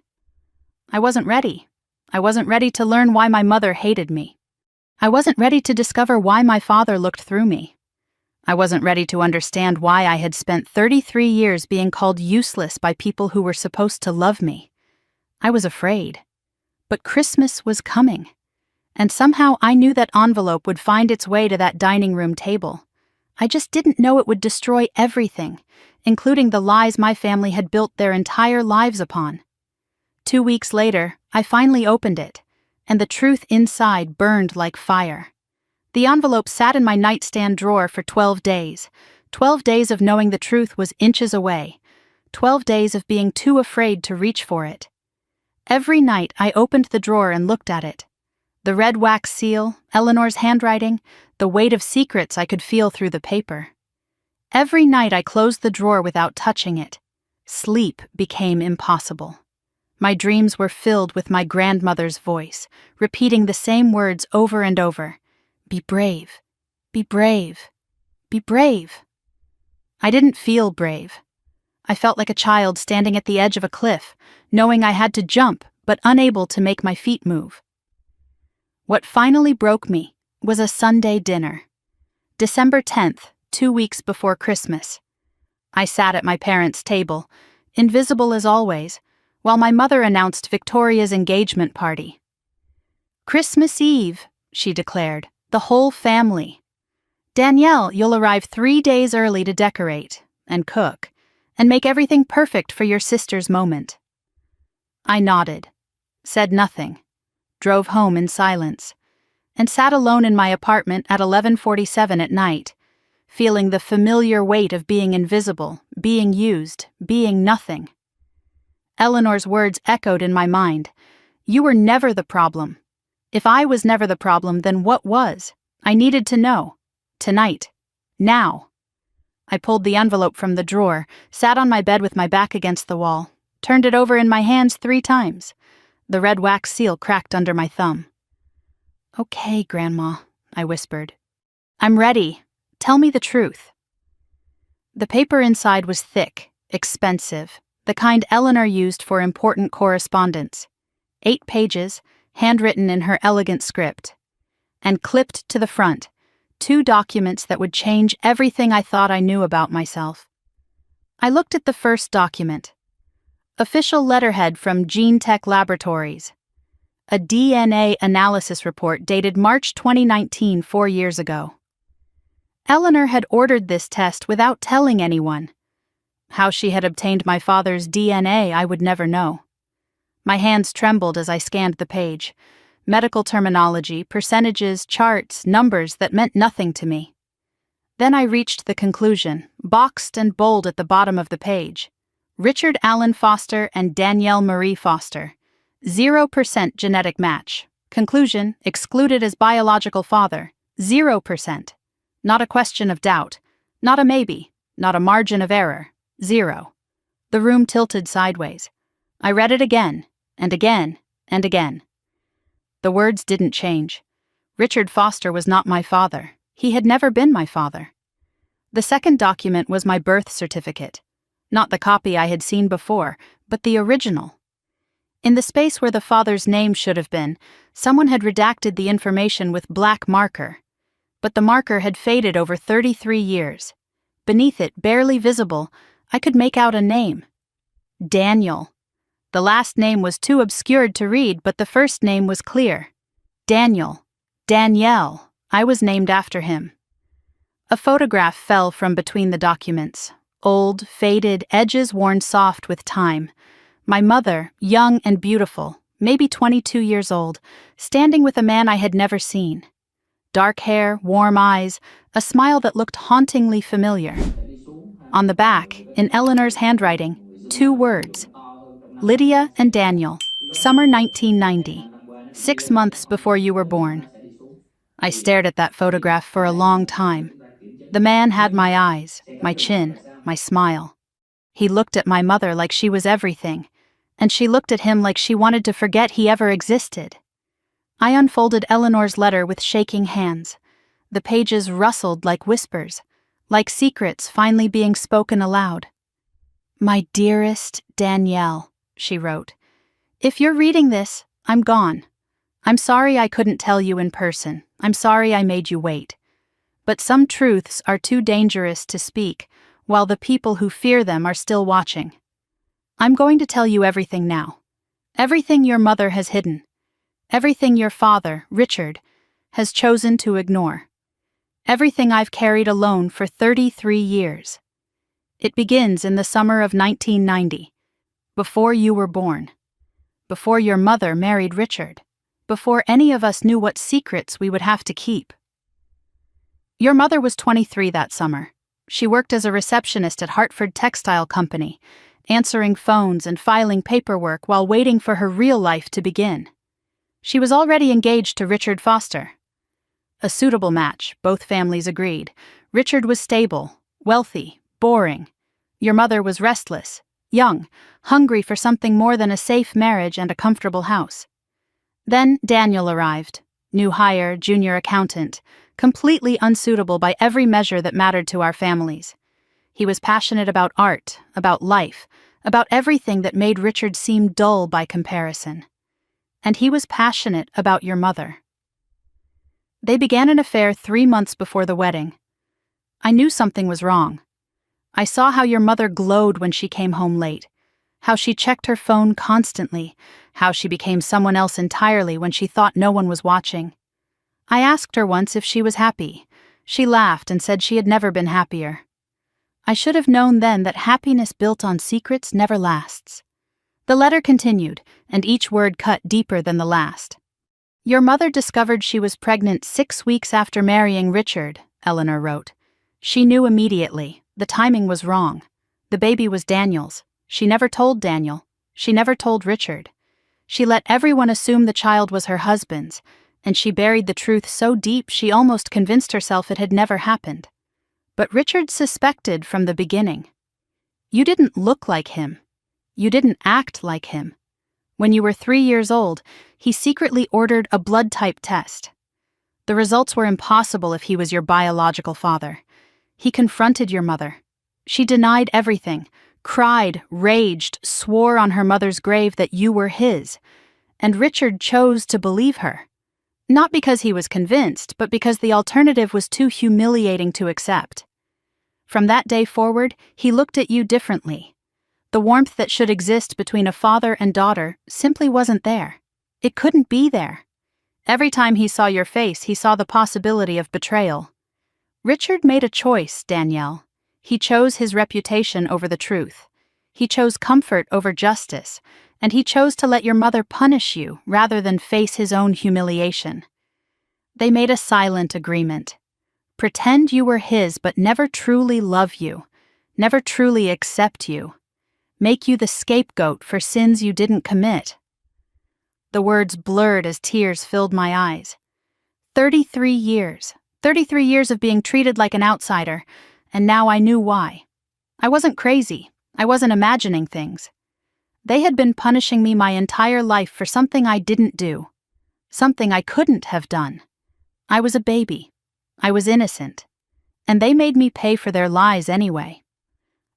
S1: I wasn't ready. I wasn't ready to learn why my mother hated me. I wasn't ready to discover why my father looked through me. I wasn't ready to understand why I had spent 33 years being called useless by people who were supposed to love me. I was afraid. But Christmas was coming. And somehow I knew that envelope would find its way to that dining room table. I just didn't know it would destroy everything, including the lies my family had built their entire lives upon. 2 weeks later, I finally opened it, and the truth inside burned like fire. The envelope sat in my nightstand drawer for 12 days. 12 days of knowing the truth was inches away. 12 days of being too afraid to reach for it. Every night I opened the drawer and looked at it. The red wax seal, Eleanor's handwriting, the weight of secrets I could feel through the paper. Every night I closed the drawer without touching it. Sleep became impossible. My dreams were filled with my grandmother's voice, repeating the same words over and over. Be brave. Be brave. Be brave. I didn't feel brave. I felt like a child standing at the edge of a cliff, knowing I had to jump, but unable to make my feet move. What finally broke me was a Sunday dinner. December 10th, 2 weeks before Christmas. I sat at my parents' table, invisible as always, while my mother announced Victoria's engagement party. Christmas Eve, she declared, the whole family. Danielle, you'll arrive 3 days early to decorate, and cook, and make everything perfect for your sister's moment. I nodded, said nothing, drove home in silence, and sat alone in my apartment at 11:47 at night, feeling the familiar weight of being invisible, being used, being nothing. Eleanor's words echoed in my mind. You were never the problem. If I was never the problem, then what was? I needed to know. Tonight. Now. I pulled the envelope from the drawer, sat on my bed with my back against the wall, turned it over in my hands 3 times. The red wax seal cracked under my thumb. Okay, Grandma, I whispered. I'm ready. Tell me the truth. The paper inside was thick, expensive, the kind Eleanor used for important correspondence. 8 pages, handwritten in her elegant script. And clipped to the front, 2 documents that would change everything I thought I knew about myself. I looked at the first document. Official letterhead from Gene Tech Laboratories. A DNA analysis report dated March 2019, 4 years ago. Eleanor had ordered this test without telling anyone. How she had obtained my father's DNA, I would never know. My hands trembled as I scanned the page. Medical terminology, percentages, charts, numbers that meant nothing to me. Then I reached the conclusion, boxed and bold at the bottom of the page. Richard Allen Foster and Danielle Marie Foster. 0% genetic match. Conclusion, excluded as biological father. 0%. Not a question of doubt. Not a maybe. Not a margin of error. 0. The room tilted sideways. I read it again, and again, and again. The words didn't change. Richard Foster was not my father. He had never been my father. The second document was my birth certificate. Not the copy I had seen before, but the original. In the space where the father's name should have been, someone had redacted the information with black marker. But the marker had faded over 33 years. Beneath it, barely visible, I could make out a name. Daniel. The last name was too obscured to read, but the first name was clear. Daniel. Danielle. I was named after him. A photograph fell from between the documents. Old, faded, edges worn soft with time. My mother, young and beautiful, maybe 22 years old, standing with a man I had never seen. dark hair, warm eyes, a smile that looked hauntingly familiar. On the back, in Eleanor's handwriting, 2 words: Lydia and Daniel, summer 1990, 6 months before you were born. I stared at that photograph for a long time. The man had my eyes, my chin, my smile. He looked at my mother like she was everything, and she looked at him like she wanted to forget he ever existed. I unfolded Eleanor's letter with shaking hands. The pages rustled like whispers, like secrets finally being spoken aloud. "My dearest Danielle," she wrote, "if you're reading this, I'm gone. I'm sorry I couldn't tell you in person. I'm sorry I made you wait. But some truths are too dangerous to speak, while the people who fear them are still watching. I'm going to tell you everything now. Everything your mother has hidden. Everything your father, Richard, has chosen to ignore. Everything I've carried alone for 33 years. It begins in the summer of 1990, before you were born. Before your mother married Richard. Before any of us knew what secrets we would have to keep. Your mother was 23 that summer. She worked as a receptionist at Hartford Textile Company, answering phones and filing paperwork while waiting for her real life to begin. She was already engaged to Richard Foster. A suitable match, both families agreed. Richard was stable, wealthy, boring. Your mother was restless, young, hungry for something more than a safe marriage and a comfortable house. Then Daniel arrived, new hire, junior accountant, completely unsuitable by every measure that mattered to our families. He was passionate about art, about life, about everything that made Richard seem dull by comparison. And he was passionate about your mother. They began an affair 3 months before the wedding. I knew something was wrong. I saw how your mother glowed when she came home late, how she checked her phone constantly, how she became someone else entirely when she thought no one was watching. I asked her once if she was happy. She laughed and said she had never been happier. I should have known then that happiness built on secrets never lasts. The letter continued, and each word cut deeper than the last. Your mother discovered she was pregnant 6 weeks after marrying Richard, Eleanor wrote. She knew immediately. The timing was wrong. The baby was Daniel's. She never told Daniel. She never told Richard. She let everyone assume the child was her husband's, and she buried the truth so deep she almost convinced herself it had never happened. But Richard suspected from the beginning. You didn't look like him. You didn't act like him. When you were 3 years old, he secretly ordered a blood type test. The results were impossible if he was your biological father. He confronted your mother. She denied everything, cried, raged, swore on her mother's grave that you were his. And Richard chose to believe her. Not because he was convinced, but because the alternative was too humiliating to accept. From that day forward, he looked at you differently. The warmth that should exist between a father and daughter simply wasn't there. It couldn't be there. Every time he saw your face, he saw the possibility of betrayal. Richard made a choice, Danielle. He chose his reputation over the truth. He chose comfort over justice, and he chose to let your mother punish you rather than face his own humiliation. They made a silent agreement. Pretend you were his but never truly love you, never truly accept you. Make you the scapegoat for sins you didn't commit. The words blurred as tears filled my eyes. 33 years. 33 years of being treated like an outsider, and now I knew why. I wasn't crazy. I wasn't imagining things. They had been punishing me my entire life for something I didn't do. Something I couldn't have done. I was a baby. I was innocent. And they made me pay for their lies anyway.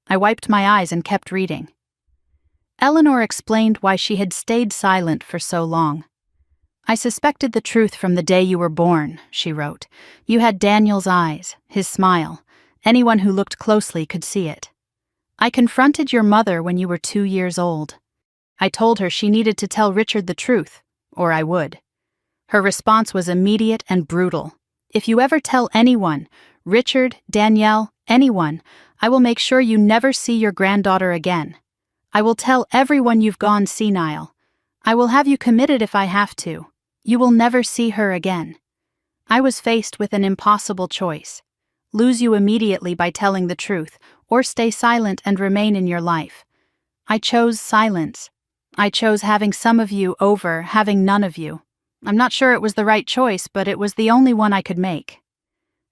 S1: I wiped my eyes and kept reading. Eleanor explained why she had stayed silent for so long. I suspected the truth from the day you were born, she wrote. You had Daniel's eyes, his smile. Anyone who looked closely could see it. I confronted your mother when you were 2 years old. I told her she needed to tell Richard the truth, or I would. Her response was immediate and brutal. If you ever tell anyone, Richard, Danielle, anyone, I will make sure you never see your granddaughter again. I will tell everyone you've gone senile. I will have you committed if I have to. You will never see her again. I was faced with an impossible choice. Lose you immediately by telling the truth, or stay silent and remain in your life. I chose silence. I chose having some of you over having none of you. I'm not sure it was the right choice, but it was the only one I could make.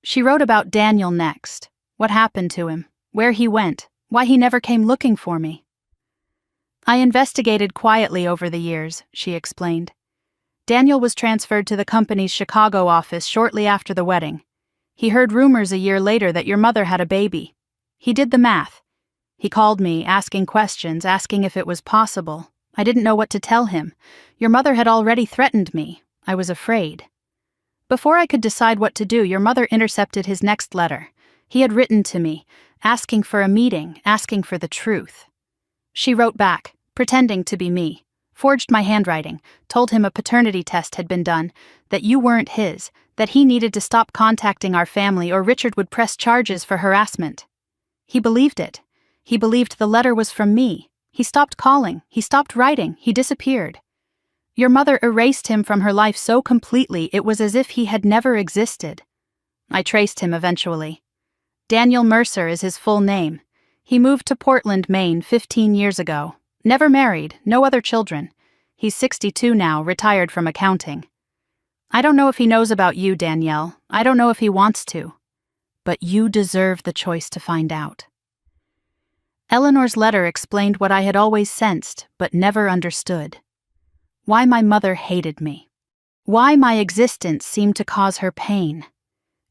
S1: She wrote about Daniel next. What happened to him, where he went, why he never came looking for me. I investigated quietly over the years, she explained. Daniel was transferred to the company's Chicago office shortly after the wedding. He heard rumors a year later that your mother had a baby. He did the math. He called me, asking questions, asking if it was possible. I didn't know what to tell him. Your mother had already threatened me. I was afraid. Before I could decide what to do, your mother intercepted his next letter. He had written to me, asking for a meeting, asking for the truth. She wrote back, pretending to be me, forged my handwriting, told him a paternity test had been done, that you weren't his, that he needed to stop contacting our family or Richard would press charges for harassment. He believed it. He believed the letter was from me. He stopped calling, he stopped writing, he disappeared. Your mother erased him from her life so completely it was as if he had never existed. I traced him eventually. Daniel Mercer is his full name. He moved to Portland, Maine 15 years ago. Never married, no other children. He's 62 now, retired from accounting. I don't know if he knows about you, Danielle. I don't know if he wants to. But you deserve the choice to find out. Eleanor's letter explained what I had always sensed, but never understood. Why my mother hated me. Why my existence seemed to cause her pain.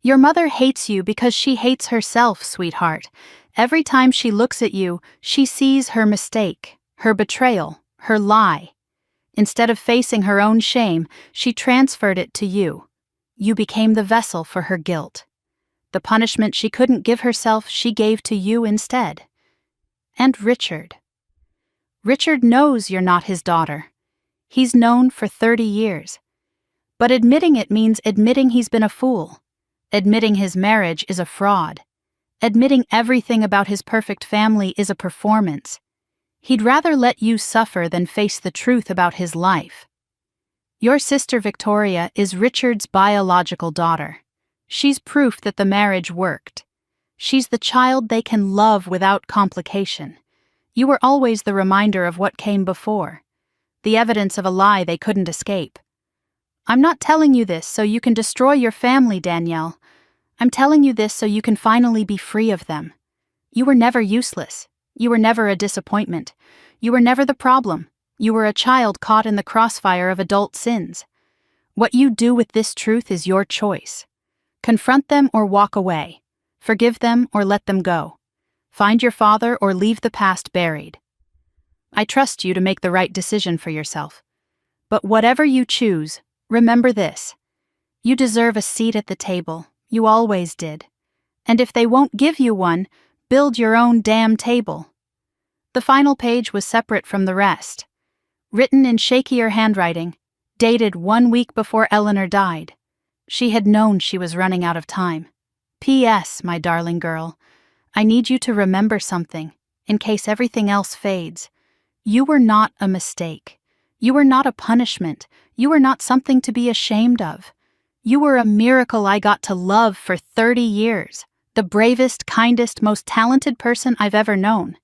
S1: Your mother hates you because she hates herself, sweetheart. Every time she looks at you, she sees her mistake, her betrayal, her lie. Instead of facing her own shame, she transferred it to you. You became the vessel for her guilt. The punishment she couldn't give herself, she gave to you instead. And Richard. Richard knows you're not his daughter. He's known for 30 years. But admitting it means admitting he's been a fool. Admitting his marriage is a fraud. Admitting everything about his perfect family is a performance. He'd rather let you suffer than face the truth about his life. Your sister Victoria is Richard's biological daughter. She's proof that the marriage worked. She's the child they can love without complication. You were always the reminder of what came before. The evidence of a lie they couldn't escape. I'm not telling you this so you can destroy your family, Danielle. I'm telling you this so you can finally be free of them. You were never useless. You were never a disappointment. You were never the problem. You were a child caught in the crossfire of adult sins. What you do with this truth is your choice. Confront them or walk away. Forgive them or let them go. Find your father or leave the past buried. I trust you to make the right decision for yourself. But whatever you choose, remember this. You deserve a seat at the table. You always did. And if they won't give you one, build your own damn table. The final page was separate from the rest. Written in shakier handwriting, dated 1 week before Eleanor died. She had known she was running out of time. P.S., my darling girl, I need you to remember something, in case everything else fades. You were not a mistake. You were not a punishment. You were not something to be ashamed of. You were a miracle I got to love for 30 years. The bravest, kindest, most talented person I've ever known.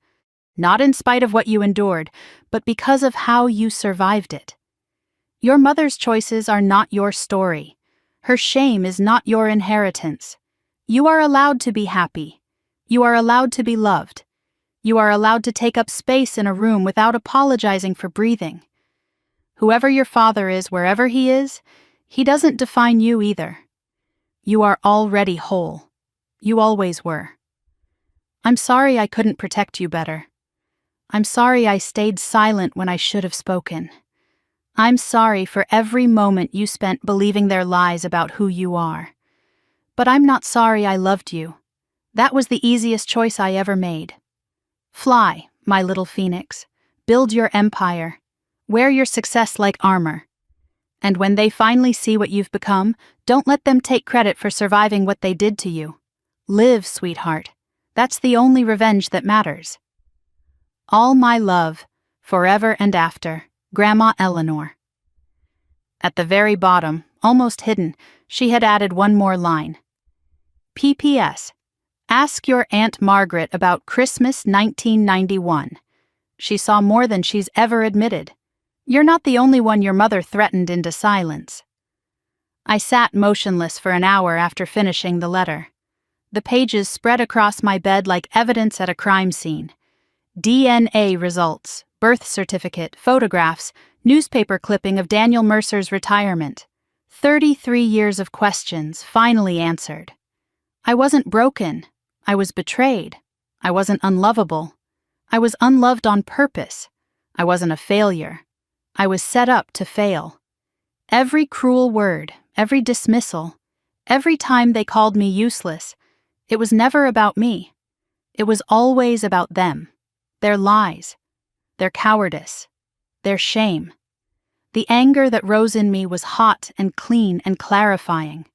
S1: Not in spite of what you endured, but because of how you survived it. Your mother's choices are not your story. Her shame is not your inheritance. You are allowed to be happy. You are allowed to be loved. You are allowed to take up space in a room without apologizing for breathing. Whoever your father is, wherever he is, he doesn't define you either. You are already whole. You always were. I'm sorry I couldn't protect you better. I'm sorry I stayed silent when I should have spoken. I'm sorry for every moment you spent believing their lies about who you are. But I'm not sorry I loved you. That was the easiest choice I ever made. Fly, my little phoenix. Build your empire. Wear your success like armor. And when they finally see what you've become, don't let them take credit for surviving what they did to you. Live, sweetheart. That's the only revenge that matters. All my love, forever and after, Grandma Eleanor. At the very bottom, almost hidden, She had added one more line. P.P.S. Ask your Aunt Margaret about Christmas 1991. She saw more than she's ever admitted. You're not the only one your mother threatened into silence. I sat motionless for an hour after finishing the letter. The pages spread across my bed like evidence at a crime scene. DNA results, birth certificate, photographs, newspaper clipping of Daniel Mercer's retirement. 33 years of questions finally answered. I wasn't broken. I was betrayed. I wasn't unlovable. I was unloved on purpose. I wasn't a failure. I was set up to fail. Every cruel word, every dismissal, every time they called me useless, it was never about me. It was always about them, their lies, their cowardice, their shame. The anger that rose in me was hot and clean and clarifying.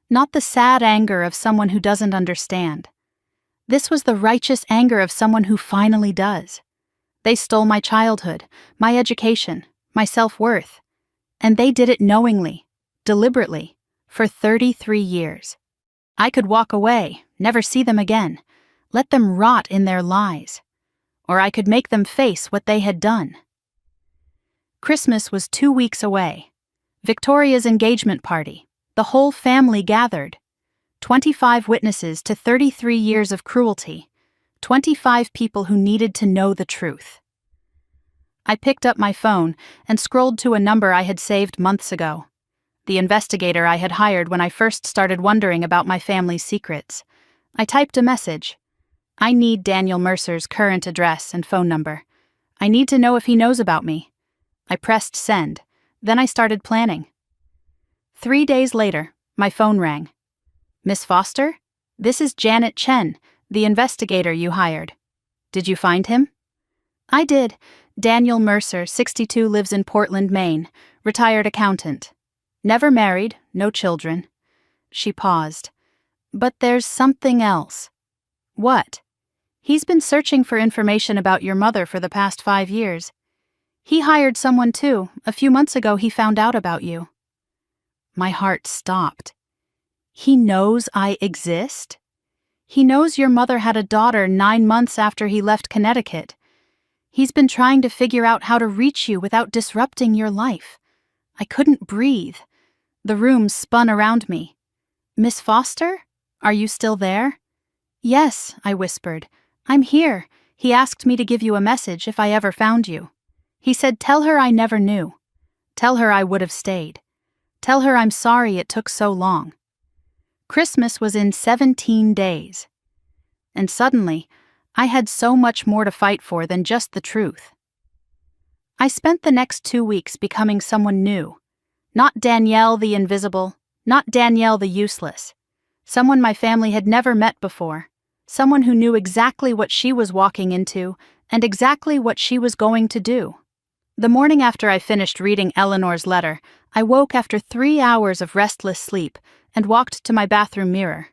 S1: Not the sad anger of someone who doesn't understand. This was the righteous anger of someone who finally does. They stole my childhood, my education, my self-worth, and they did it knowingly, deliberately, for 33 years. I could walk away, never see them again, let them rot in their lies. Or I could make them face what they had done. Christmas was 2 weeks away. Victoria's engagement party. The whole family gathered. 25 witnesses to 33 years of cruelty. 25 people who needed to know the truth. I picked up my phone and scrolled to a number I had saved months ago. The investigator I had hired when I first started wondering about my family's secrets. I typed a message. I need Daniel Mercer's current address and phone number. I need to know if he knows about me. I pressed send. Then I started planning. 3 days later, my phone rang. Miss Foster? This is Janet Chen, the investigator you hired. Did you find him? I did. Daniel Mercer, 62, lives in Portland, Maine, retired accountant. Never married, no children. She paused. But there's something else. What? He's been searching for information about your mother for the past 5 years. He hired someone too. A few months ago he found out about you. My heart stopped. He knows I exist? He knows your mother had a daughter 9 months after he left Connecticut. He's been trying to figure out how to reach you without disrupting your life. I couldn't breathe. The room spun around me. Miss Foster? Are you still there? Yes, I whispered. I'm here. He asked me to give you a message if I ever found you. He said, tell her I never knew. Tell her I would have stayed. Tell her I'm sorry it took so long. Christmas was in 17 days. And suddenly, I had so much more to fight for than just the truth. I spent the next 2 weeks becoming someone new. Not Danielle the invisible, not Danielle the useless. Someone my family had never met before. Someone who knew exactly what she was walking into and exactly what she was going to do. The morning after I finished reading Eleanor's letter, I woke after 3 hours of restless sleep and walked to my bathroom mirror.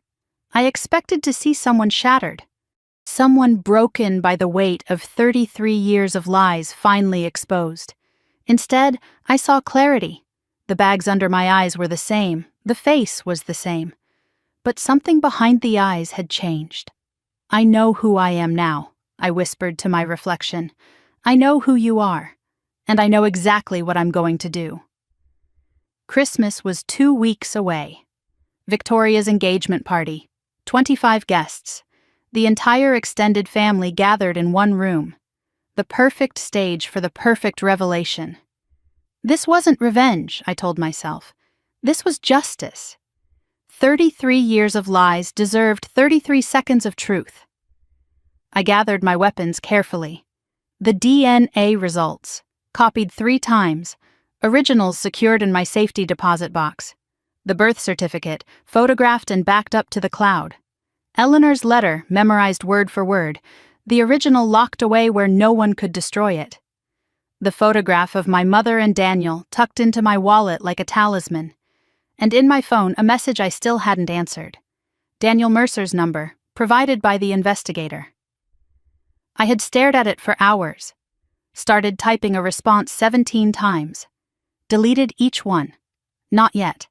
S1: I expected to see someone shattered. Someone broken by the weight of 33 years of lies finally exposed. Instead, I saw clarity. The bags under my eyes were the same. The face was the same. But something behind the eyes had changed. I know who I am now, I whispered to my reflection. I know who you are. And I know exactly what I'm going to do. Christmas was 2 weeks away. Victoria's engagement party. 25 guests. The entire extended family gathered in one room. The perfect stage for the perfect revelation. This wasn't revenge, I told myself. This was justice. 33 years of lies deserved 33 seconds of truth. I gathered my weapons carefully. The DNA results, copied 3 times, originals secured in my safety deposit box. The birth certificate, photographed and backed up to the cloud. Eleanor's letter, memorized word for word, the original locked away where no one could destroy it. The photograph of my mother and Daniel tucked into my wallet like a talisman. And in my phone, a message I still hadn't answered. Daniel Mercer's number, provided by the investigator. I had stared at it for hours. Started typing a response 17 times. Deleted each one. Not yet.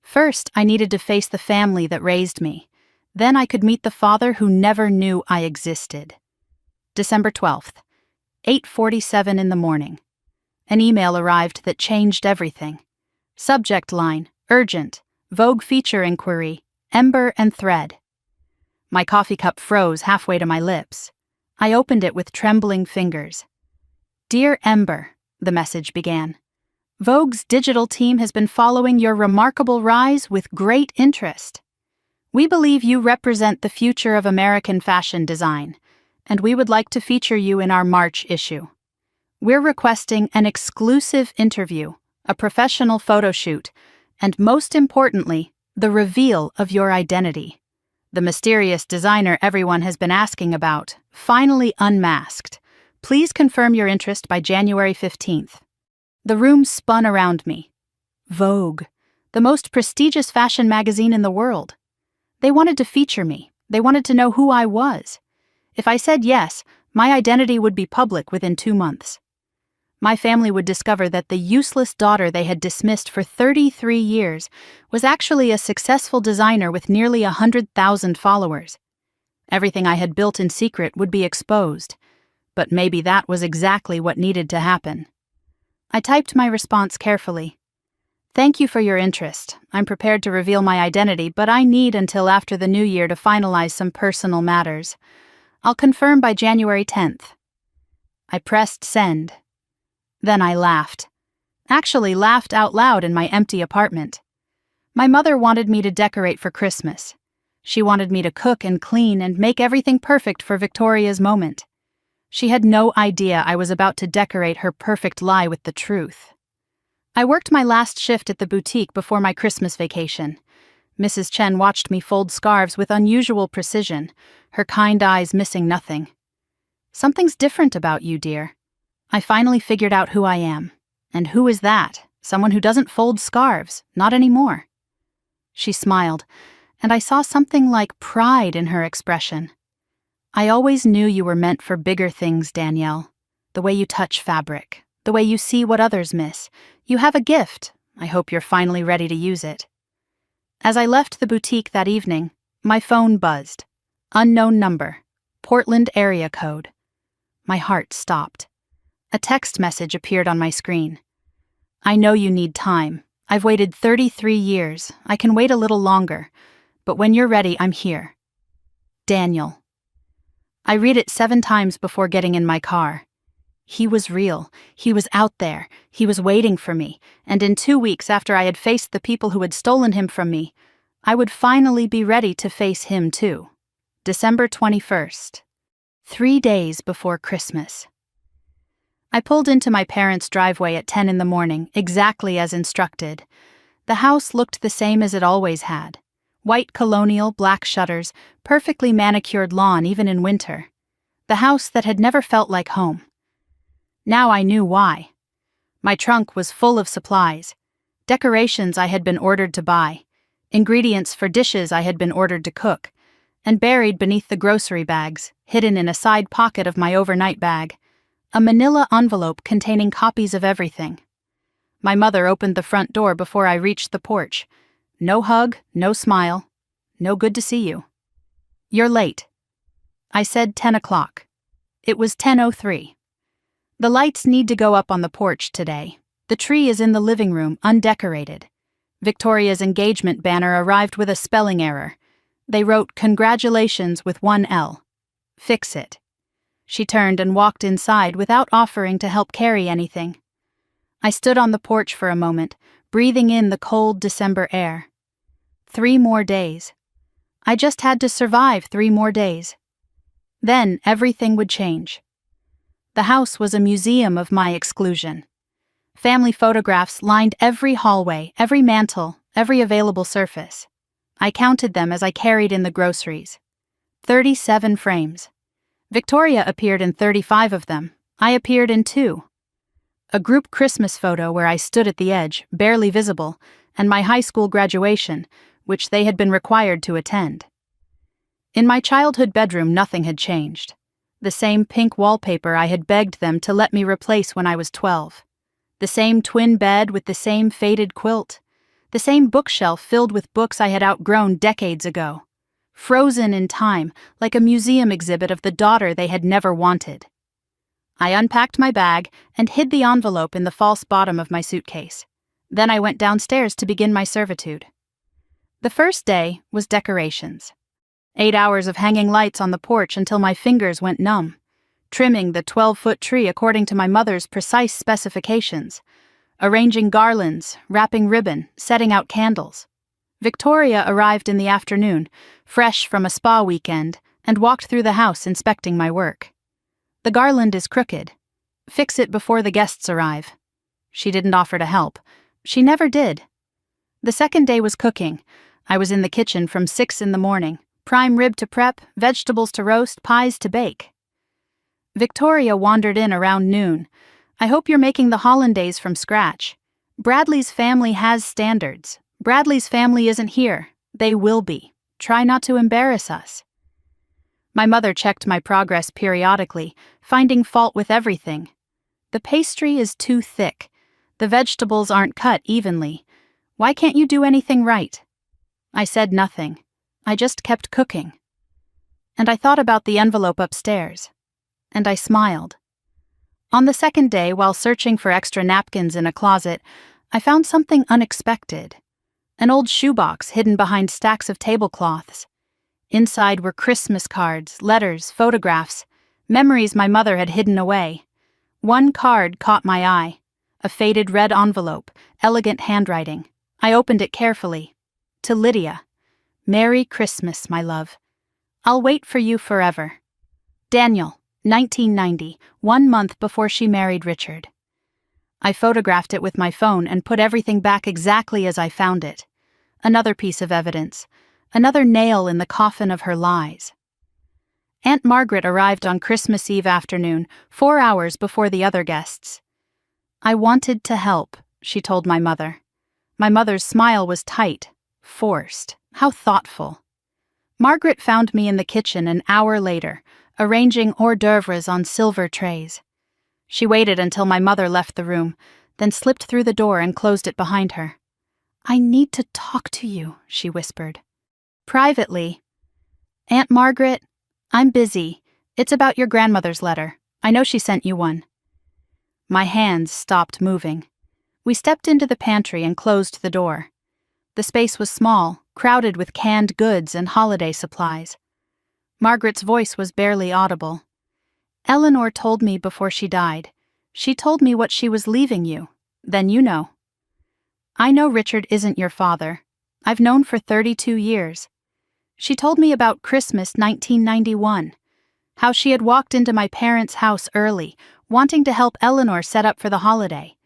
S1: First, I needed to face the family that raised me. Then I could meet the father who never knew I existed. December 12th, 8:47 in the morning. An email arrived that changed everything. Subject line, urgent, Vogue feature inquiry, Ember and Thread. My coffee cup froze halfway to my lips. I opened it with trembling fingers. Dear Ember, the message began. Vogue's digital team has been following your remarkable rise with great interest. We believe you represent the future of American fashion design, and we would like to feature you in our March issue. We're requesting an exclusive interview, a professional photo shoot, and most importantly, the reveal of your identity. The mysterious designer everyone has been asking about, finally unmasked. Please confirm your interest by January 15th. The room spun around me. Vogue, the most prestigious fashion magazine in the world. They wanted to feature me. They wanted to know who I was. If I said yes, my identity would be public within 2 months. My family would discover that the useless daughter they had dismissed for 33 years was actually a successful designer with nearly 100,000 followers. Everything I had built in secret would be exposed, but maybe that was exactly what needed to happen. I typed my response carefully. Thank you for your interest. I'm prepared to reveal my identity, but I need until after the new year to finalize some personal matters. I'll confirm by January 10th. I pressed send. Then I laughed. Actually laughed out loud in my empty apartment. My mother wanted me to decorate for Christmas. She wanted me to cook and clean and make everything perfect for Victoria's moment. She had no idea I was about to decorate her perfect lie with the truth. I worked my last shift at the boutique before my Christmas vacation. Mrs. Chen watched me fold scarves with unusual precision, her kind eyes missing nothing. Something's different about you, dear. I finally figured out who I am. And who is that? Someone who doesn't fold scarves, not anymore. She smiled, and I saw something like pride in her expression. I always knew you were meant for bigger things, Danielle. The way you touch fabric, the way you see what others miss. You have a gift. I hope you're finally ready to use it. As I left the boutique that evening, my phone buzzed. Unknown number. Portland area code. My heart stopped. A text message appeared on my screen. I know you need time. I've waited 33 years. I can wait a little longer. But when you're ready, I'm here. Daniel. I read it 7 times before getting in my car. He was real. He was out there. He was waiting for me. And in 2 weeks after I had faced the people who had stolen him from me, I would finally be ready to face him too. December 21st. 3 days before Christmas. I pulled into my parents' driveway at 10 in the morning, exactly as instructed. The house looked the same as it always had. White colonial, black shutters, perfectly manicured lawn even in winter. The house that had never felt like home. Now I knew why. My trunk was full of supplies. Decorations I had been ordered to buy. Ingredients for dishes I had been ordered to cook. And buried beneath the grocery bags, hidden in a side pocket of my overnight bag, a manila envelope containing copies of everything. My mother opened the front door before I reached the porch. No hug, no smile, no good to see you. You're late. I said 10 o'clock. It was 10:03. The lights need to go up on the porch today. The tree is in the living room, undecorated. Victoria's engagement banner arrived with a spelling error. They wrote congratulations with 1 L. Fix it. She turned and walked inside without offering to help carry anything. I stood on the porch for a moment, breathing in the cold December air. 3 more days. I just had to survive 3 more days. Then everything would change. The house was a museum of my exclusion. Family photographs lined every hallway, every mantel, every available surface. I counted them as I carried in the groceries. 37 frames. Victoria appeared in 35 of them. I appeared in 2. A group Christmas photo where I stood at the edge, barely visible, and my high school graduation, which they had been required to attend. In my childhood bedroom, nothing had changed. The same pink wallpaper I had begged them to let me replace when I was 12. The same twin bed with the same faded quilt. The same bookshelf filled with books I had outgrown decades ago. Frozen in time, like a museum exhibit of the daughter they had never wanted. I unpacked my bag and hid the envelope in the false bottom of my suitcase. Then I went downstairs to begin my servitude. The first day was decorations. 8 hours of hanging lights on the porch until my fingers went numb, trimming the 12-foot tree according to my mother's precise specifications, arranging garlands, wrapping ribbon, setting out candles. Victoria arrived in the afternoon, fresh from a spa weekend, and walked through the house inspecting my work. The garland is crooked. Fix it before the guests arrive. She didn't offer to help. She never did. The second day was cooking. I was in the kitchen from 6 a.m, prime rib to prep, vegetables to roast, pies to bake. Victoria wandered in around noon. I hope you're making the hollandaise from scratch. Bradley's family has standards. Bradley's family isn't here. They will be. Try not to embarrass us. My mother checked my progress periodically, finding fault with everything. The pastry is too thick. The vegetables aren't cut evenly. Why can't you do anything right? I said nothing. I just kept cooking. And I thought about the envelope upstairs. And I smiled. On the second day, while searching for extra napkins in a closet, I found something unexpected. An old shoebox hidden behind stacks of tablecloths. Inside were Christmas cards, letters, photographs, memories my mother had hidden away. One card caught my eye. A faded red envelope, elegant handwriting. I opened it carefully. To Lydia. Merry Christmas, my love. I'll wait for you forever. Daniel, 1990, 1 month before she married Richard. I photographed it with my phone and put everything back exactly as I found it. Another piece of evidence. Another nail in the coffin of her lies. Aunt Margaret arrived on Christmas Eve afternoon, 4 hours before the other guests. I wanted to help, she told my mother. My mother's smile was tight, forced. How thoughtful. Margaret found me in the kitchen an hour later, arranging hors d'oeuvres on silver trays. She waited until my mother left the room, then slipped through the door and closed it behind her. I need to talk to you, she whispered. Privately. Aunt Margaret, I'm busy. It's about your grandmother's letter. I know she sent you one. My hands stopped moving. We stepped into the pantry and closed the door. The space was small, crowded with canned goods and holiday supplies. Margaret's voice was barely audible. Eleanor told me before she died. She told me what she was leaving you. Then you know. I know Richard isn't your father. I've known for 32 years. She told me about Christmas 1991, how she had walked into my parents' house early, wanting to help Eleanor set up for the holiday,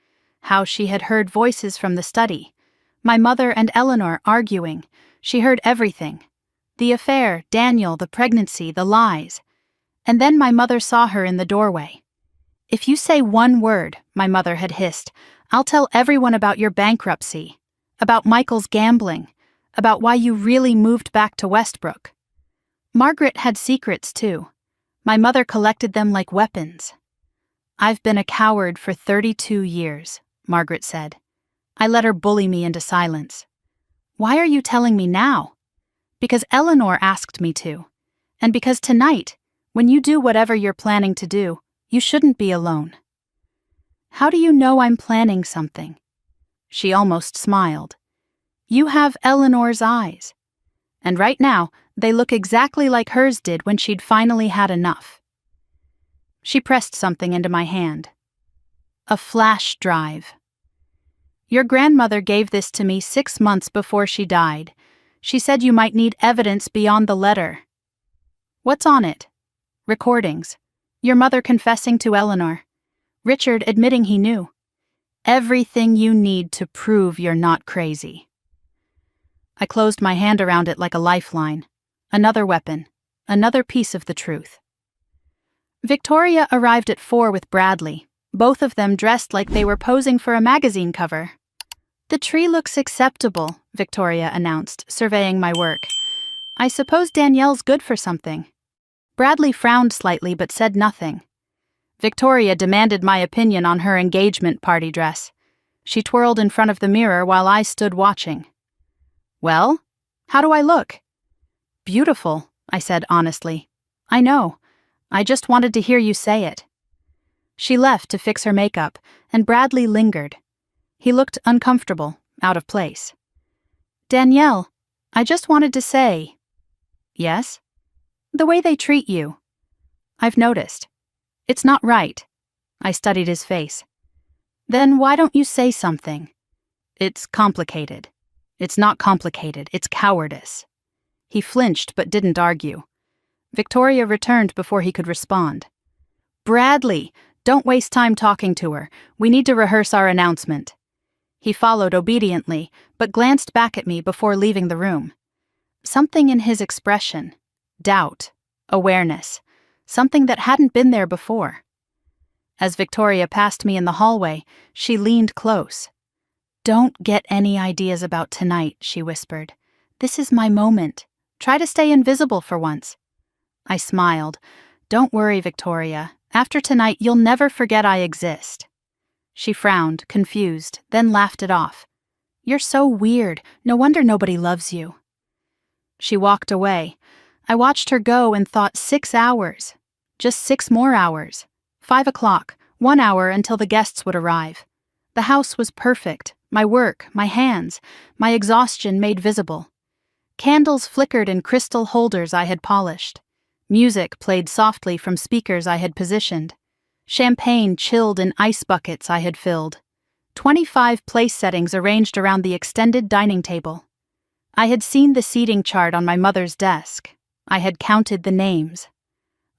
S1: how she had heard voices from the study, my mother and Eleanor arguing. She heard everything. The affair, Daniel, the pregnancy, the lies. And then my mother saw her in the doorway. If you say one word, my mother had hissed, I'll tell everyone about your bankruptcy, about Michael's gambling, about why you really moved back to Westbrook. Margaret had secrets, too. My mother collected them like weapons. I've been a coward for 32 years, Margaret said. I let her bully me into silence. Why are you telling me now? Because Eleanor asked me to. And because tonight, when you do whatever you're planning to do, you shouldn't be alone. How do you know I'm planning something? She almost smiled. You have Eleanor's eyes. And right now, they look exactly like hers did when she'd finally had enough. She pressed something into my hand. A flash drive. Your grandmother gave this to me 6 months before she died. She said you might need evidence beyond the letter. What's on it? Recordings. Your mother confessing to Eleanor. Richard admitting he knew. Everything you need to prove you're not crazy. I closed my hand around it like a lifeline. Another weapon. Another piece of the truth. Victoria arrived at 4 with Bradley, both of them dressed like they were posing for a magazine cover. The tree looks acceptable, Victoria announced, surveying my work. I suppose Danielle's good for something. Bradley frowned slightly but said nothing. Victoria demanded my opinion on her engagement party dress. She twirled in front of the mirror while I stood watching. "Well, how do I look?" "Beautiful," I said honestly. "I know. I just wanted to hear you say it." She left to fix her makeup, and Bradley lingered. He looked uncomfortable, out of place. "Danielle, I just wanted to say..." "Yes?" "The way they treat you. I've noticed. It's not right." I studied his face. "Then why don't you say something?" "It's complicated." "It's not complicated, it's cowardice." He flinched but didn't argue. Victoria returned before he could respond. "Bradley, don't waste time talking to her. We need to rehearse our announcement." He followed obediently, but glanced back at me before leaving the room. Something in his expression, doubt, awareness, something that hadn't been there before. As Victoria passed me in the hallway, she leaned close. "Don't get any ideas about tonight," she whispered. "This is my moment. Try to stay invisible for once." I smiled. "Don't worry, Victoria. After tonight, you'll never forget I exist." She frowned, confused, then laughed it off. "You're so weird. No wonder nobody loves you." She walked away. I watched her go and thought 6 hours. Just 6 more hours. 5 o'clock, 1 hour until the guests would arrive. The house was perfect. My work, my hands, my exhaustion made visible. Candles flickered in crystal holders I had polished. Music played softly from speakers I had positioned. Champagne chilled in ice buckets I had filled. 25 place settings arranged around the extended dining table. I had seen the seating chart on my mother's desk. I had counted the names.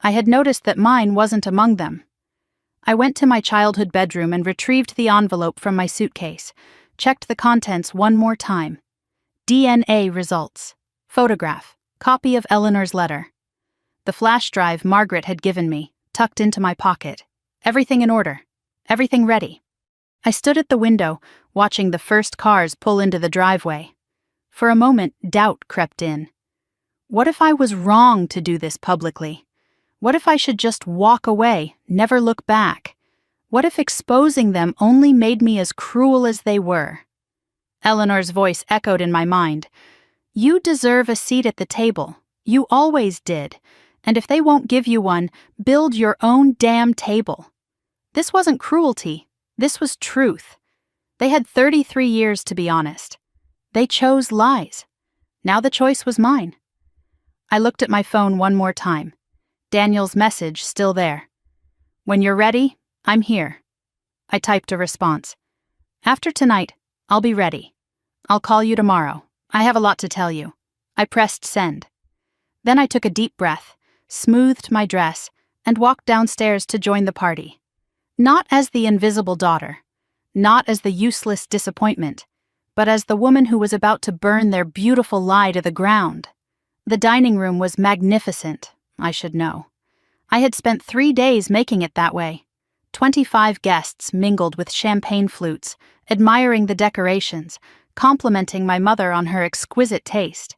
S1: I had noticed that mine wasn't among them. I went to my childhood bedroom and retrieved the envelope from my suitcase, checked the contents one more time. DNA results. Photograph. Copy of Eleanor's letter. The flash drive Margaret had given me, tucked into my pocket. Everything in order. Everything ready. I stood at the window, watching the first cars pull into the driveway. For a moment, doubt crept in. What if I was wrong to do this publicly? What if I should just walk away, never look back? What if exposing them only made me as cruel as they were? Eleanor's voice echoed in my mind. "You deserve a seat at the table. You always did. And if they won't give you one, build your own damn table." This wasn't cruelty. This was truth. They had 33 years to be honest. They chose lies. Now the choice was mine. I looked at my phone one more time. Daniel's message still there. "When you're ready, I'm here." I typed a response. "After tonight, I'll be ready. I'll call you tomorrow. I have a lot to tell you." I pressed send. Then I took a deep breath, smoothed my dress, and walked downstairs to join the party. Not as the invisible daughter, not as the useless disappointment, but as the woman who was about to burn their beautiful lie to the ground. The dining room was magnificent, I should know. I had spent 3 days making it that way. 25 guests mingled with champagne flutes, admiring the decorations, complimenting my mother on her exquisite taste.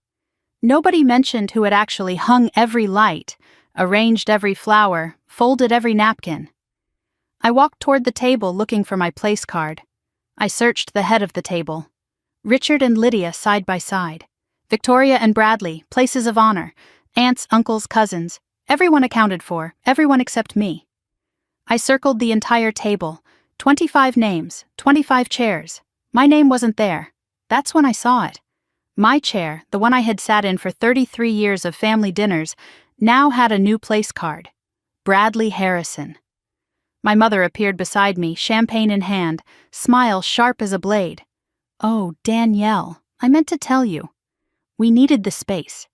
S1: Nobody mentioned who had actually hung every light, arranged every flower, folded every napkin. I walked toward the table looking for my place card. I searched the head of the table. Richard and Lydia side by side. Victoria and Bradley, places of honor. Aunts, uncles, cousins. Everyone accounted for, everyone except me. I circled the entire table. 25 names, 25 chairs. My name wasn't there. That's when I saw it. My chair, the one I had sat in for 33 years of family dinners, now had a new place card. Bradley Harrison. My mother appeared beside me, champagne in hand, smile sharp as a blade. "Oh, Danielle, I meant to tell you. We needed the space."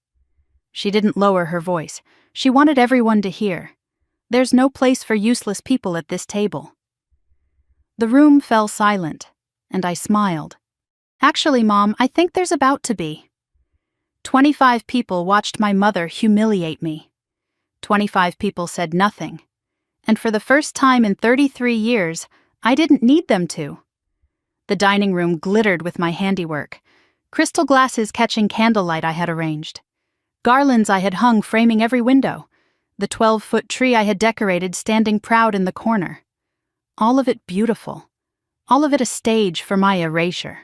S1: She didn't lower her voice. She wanted everyone to hear. "There's no place for useless people at this table." The room fell silent, and I smiled. "Actually, Mom, I think there's about to be." 25 people watched my mother humiliate me. 25 people said nothing. And for the first time in 33 years, I didn't need them to. The dining room glittered with my handiwork. Crystal glasses catching candlelight I had arranged. Garlands I had hung framing every window. The 12-foot tree I had decorated standing proud in the corner. All of it beautiful. all of it a stage for my erasure.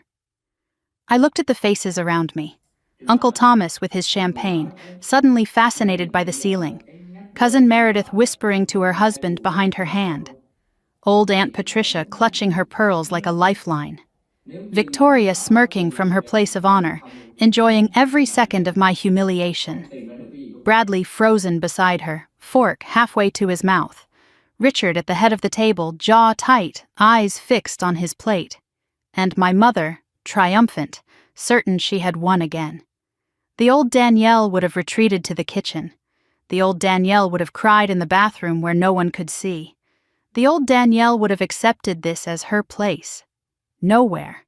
S1: I looked at the faces around me. Uncle Thomas with his champagne, suddenly fascinated by the ceiling. Cousin Meredith whispering to her husband behind her hand. Old Aunt Patricia clutching her pearls like a lifeline. Victoria smirking from her place of honor, enjoying every second of my humiliation. Bradley frozen beside her, fork halfway to his mouth. Richard at the head of the table, jaw tight, eyes fixed on his plate. And my mother, triumphant, certain she had won again. The old Danielle would have retreated to the kitchen. The old Danielle would have cried in the bathroom where no one could see. The old Danielle would have accepted this as her place. Nowhere.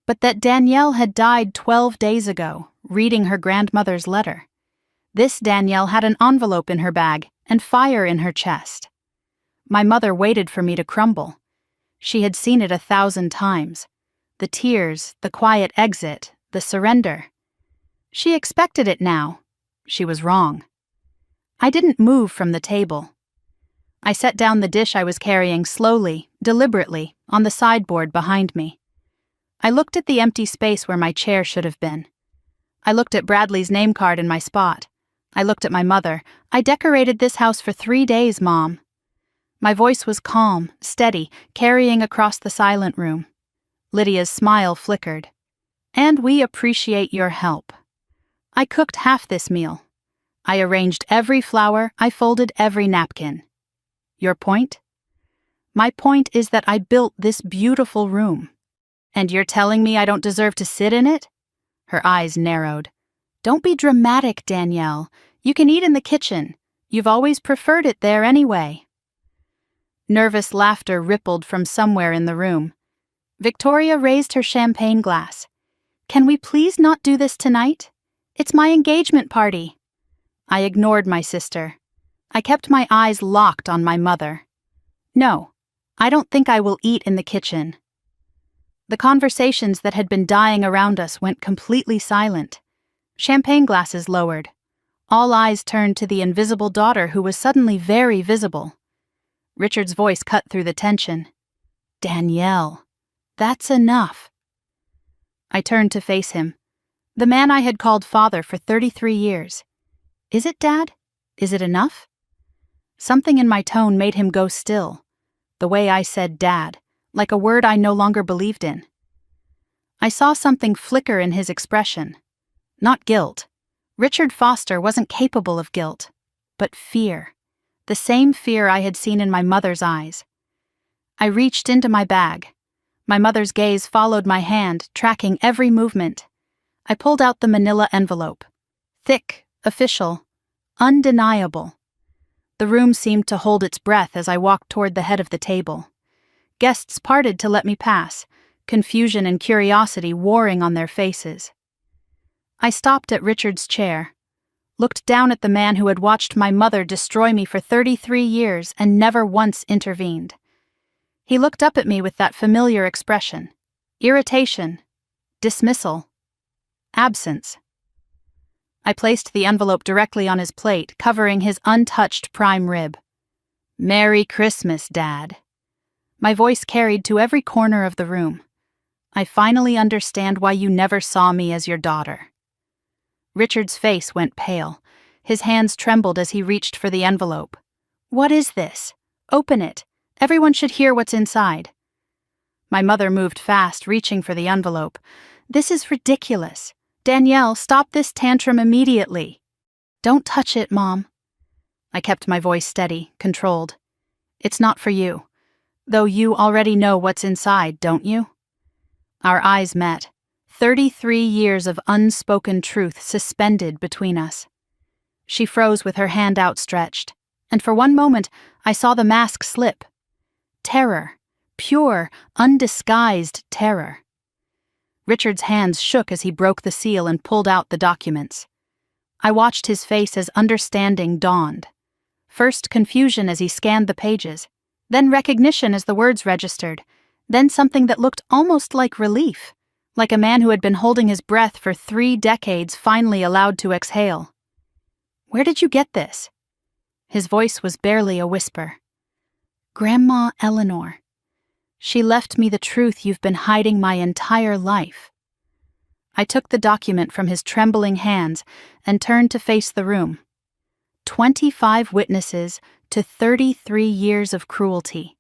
S1: But that Danielle had died 12 days ago, reading her grandmother's letter. This Danielle had an envelope in her bag and fire in her chest. My mother waited for me to crumble. She had seen it 1,000 times. The tears, the quiet exit, the surrender. She expected it now. She was wrong. I didn't move from the table. I set down the dish I was carrying slowly, deliberately, on the sideboard behind me. I looked at the empty space where my chair should have been. I looked at Bradley's name card in my spot. I looked at my mother. I decorated this house for 3 days, Mom. My voice was calm, steady, carrying across the silent room. Lydia's smile flickered. And we appreciate your help. I cooked half this meal. I arranged every flower, I folded every napkin. Your point? My point is that I built this beautiful room. And you're telling me I don't deserve to sit in it? Her eyes narrowed. Don't be dramatic, Danielle. You can eat in the kitchen. You've always preferred it there anyway. Nervous laughter rippled from somewhere in the room. Victoria raised her champagne glass. Can we please not do this tonight? It's my engagement party. I ignored my sister. I kept my eyes locked on my mother. No, I don't think I will eat in the kitchen. The conversations that had been dying around us went completely silent. Champagne glasses lowered. All eyes turned to the invisible daughter who was suddenly very visible. Richard's voice cut through the tension. Danielle, that's enough. I turned to face him. The man I had called father for 33 years. Is it, Dad? Is it enough? Something in my tone made him go still. The way I said Dad, like a word I no longer believed in. I saw something flicker in his expression. Not guilt. Richard Foster wasn't capable of guilt. But fear. The same fear I had seen in my mother's eyes. I reached into my bag. My mother's gaze followed my hand, tracking every movement. I pulled out the manila envelope. Thick, official, undeniable. The room seemed to hold its breath as I walked toward the head of the table. Guests parted to let me pass, confusion and curiosity warring on their faces. I stopped at Richard's chair, looked down at the man who had watched my mother destroy me for 33 years and never once intervened. He looked up at me with that familiar expression. Irritation. Dismissal. Absence. I placed the envelope directly on his plate, covering his untouched prime rib. Merry Christmas, Dad. My voice carried to every corner of the room. I finally understand why you never saw me as your daughter. Richard's face went pale. His hands trembled as he reached for the envelope. What is this? Open it. Everyone should hear what's inside. My mother moved fast, reaching for the envelope. This is ridiculous. Danielle, stop this tantrum immediately. Don't touch it, Mom. I kept my voice steady, controlled. It's not for you. Though you already know what's inside, don't you? Our eyes met. 33 years of unspoken truth suspended between us. She froze with her hand outstretched, and for one moment I saw the mask slip. Terror. Pure, undisguised terror. Richard's hands shook as he broke the seal and pulled out the documents. I watched his face as understanding dawned. First confusion as he scanned the pages, then recognition as the words registered, then something that looked almost like relief, like a man who had been holding his breath for 3 decades finally allowed to exhale. Where did you get this? His voice was barely a whisper. Grandma Eleanor. She left me the truth you've been hiding my entire life." I took the document from his trembling hands and turned to face the room. 25 witnesses to 33 years of cruelty.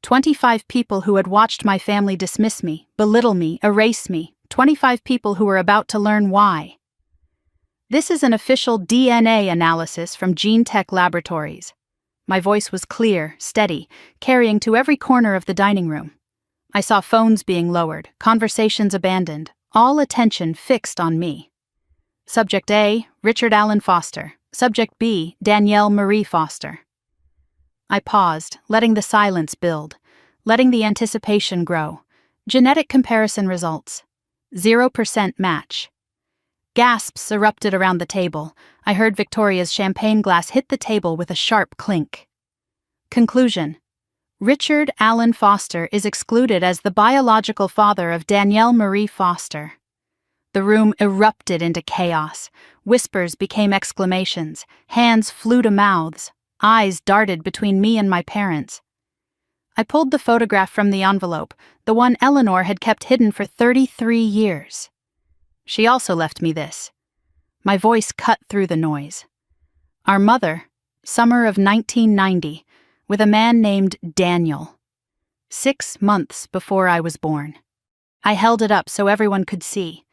S1: 25 people who had watched my family dismiss me, belittle me, erase me. 25 people who were about to learn why. "This is an official DNA analysis from Gene Tech Laboratories." My voice was clear, steady, carrying to every corner of the dining room. I saw phones being lowered, conversations abandoned, all attention fixed on me. Subject A, Richard Allen Foster. Subject B, Danielle Marie Foster. I paused, letting the silence build, letting the anticipation grow. Genetic comparison results. 0% match. Gasps erupted around the table. I heard Victoria's champagne glass hit the table with a sharp clink. Conclusion: Richard Allen Foster is excluded as the biological father of Danielle Marie Foster. The room erupted into chaos. Whispers became exclamations. Hands flew to mouths. Eyes darted between me and my parents. I pulled the photograph from the envelope, the one Eleanor had kept hidden for 33 years. She also left me this. My voice cut through the noise. Our mother, summer of 1990, with a man named Daniel. 6 months before I was born. I held it up so everyone could see.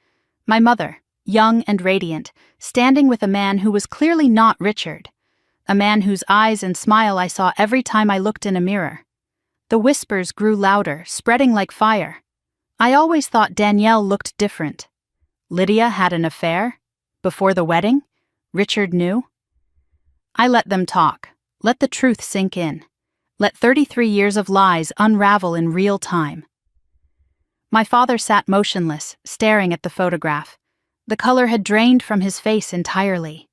S1: My mother, young and radiant, standing with a man who was clearly not Richard. A man whose eyes and smile I saw every time I looked in a mirror. The whispers grew louder, spreading like fire. I always thought Danielle looked different. Lydia had an affair? Before the wedding? Richard knew? I let them talk. Let the truth sink in. Let 33 years of lies unravel in real time. My father sat motionless, staring at the photograph. The color had drained from his face entirely.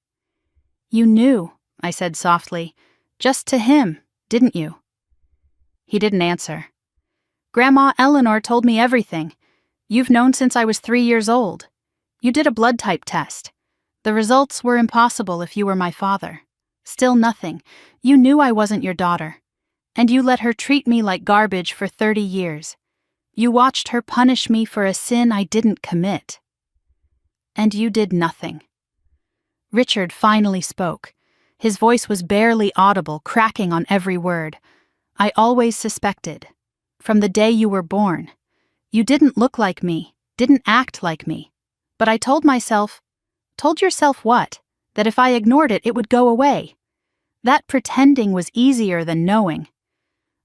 S1: "You knew," I said softly, "just to him, didn't you?" He didn't answer. "Grandma Eleanor told me everything. You've known since I was 3 years old. You did a blood type test. The results were impossible if you were my father. Still nothing. You knew I wasn't your daughter. And you let her treat me like garbage for 30 years. You watched her punish me for a sin I didn't commit. And you did nothing." Richard finally spoke. His voice was barely audible, cracking on every word. "I always suspected. From the day you were born. You didn't look like me, didn't act like me. But I told myself..." "Told yourself what? That if I ignored it, it would go away. That pretending was easier than knowing."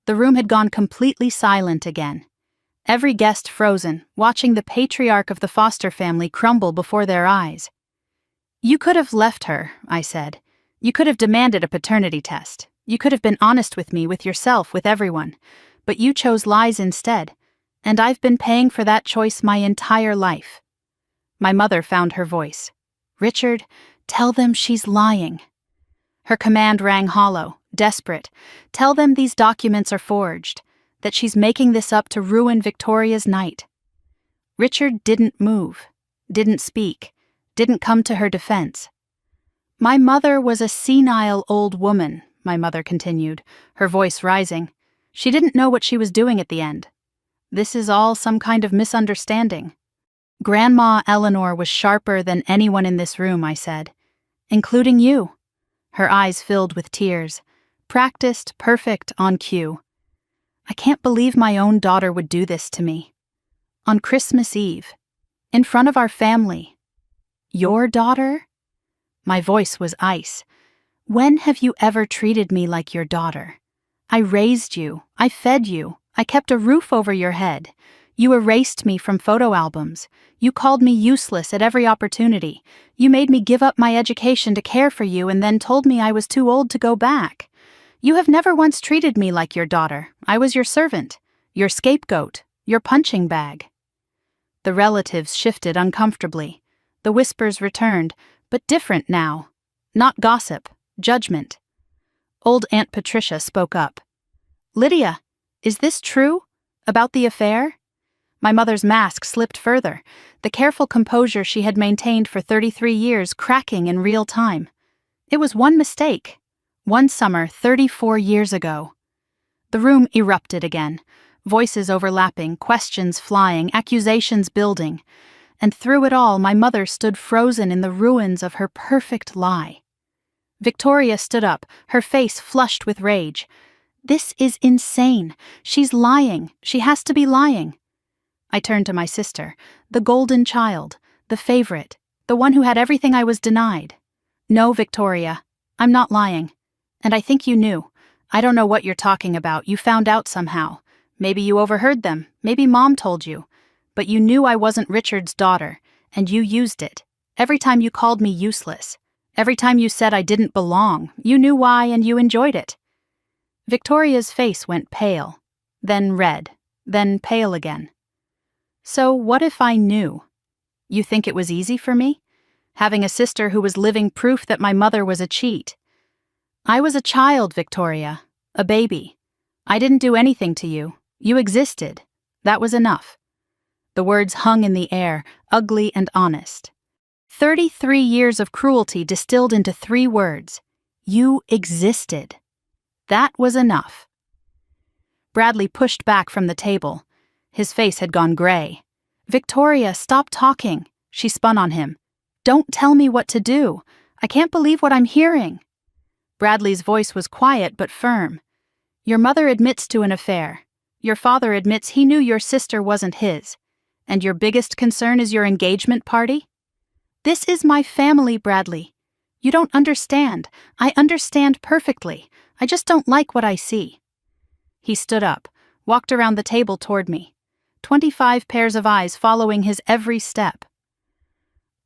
S1: The room had gone completely silent again. Every guest frozen, watching the patriarch of the Foster family crumble before their eyes. "You could have left her," I said. "You could have demanded a paternity test. You could have been honest with me, with yourself, with everyone. But you chose lies instead, and I've been paying for that choice my entire life." My mother found her voice. "Richard, tell them she's lying." Her command rang hollow, desperate. "Tell them these documents are forged, that she's making this up to ruin Victoria's night." Richard didn't move, didn't speak, didn't come to her defense. "My mother was a senile old woman," my mother continued, her voice rising. "She didn't know what she was doing at the end. This is all some kind of misunderstanding." "Grandma Eleanor was sharper than anyone in this room," I said. "Including you." Her eyes filled with tears. Practiced, perfect, on cue. "I can't believe my own daughter would do this to me. On Christmas Eve. In front of our family. Your daughter?" My voice was ice. "When have you ever treated me like your daughter? I raised you. I fed you. I kept a roof over your head. You erased me from photo albums. You called me useless at every opportunity. You made me give up my education to care for you and then told me I was too old to go back. You have never once treated me like your daughter. I was your servant, your scapegoat, your punching bag." The relatives shifted uncomfortably. The whispers returned, but different now. Not gossip, judgment. Old Aunt Patricia spoke up. "Lydia, is this true? About the affair?" My mother's mask slipped further, the careful composure she had maintained for 33 years cracking in real time. It was one mistake. One summer 34 years ago. The room erupted again. Voices overlapping, questions flying, accusations building. And through it all, my mother stood frozen in the ruins of her perfect lie. Victoria stood up, her face flushed with rage. "This is insane. She's lying. She has to be lying." I turned to my sister, the golden child, the favorite, the one who had everything I was denied. "No, Victoria, I'm not lying. And I think you knew. I don't know what you're talking about. You found out somehow. Maybe you overheard them. Maybe Mom told you. But you knew I wasn't Richard's daughter, and you used it. Every time you called me useless. Every time you said I didn't belong, you knew why and you enjoyed it." Victoria's face went pale, then red, then pale again. "So what if I knew? You think it was easy for me? Having a sister who was living proof that my mother was a cheat. I was a child, Victoria, a baby. I didn't do anything to you. You existed. That was enough." The words hung in the air, ugly and honest. 33 years of cruelty distilled into 3 words. You existed. That was enough. Bradley pushed back from the table. His face had gone gray. "Victoria, stop talking," she spun on him. "Don't tell me what to do. I can't believe what I'm hearing." Bradley's voice was quiet but firm. "Your mother admits to an affair. Your father admits he knew your sister wasn't his. And your biggest concern is your engagement party? This is my family, Bradley. You don't understand. I understand perfectly. I just don't like what I see." He stood up, walked around the table toward me, 25 pairs of eyes following his every step.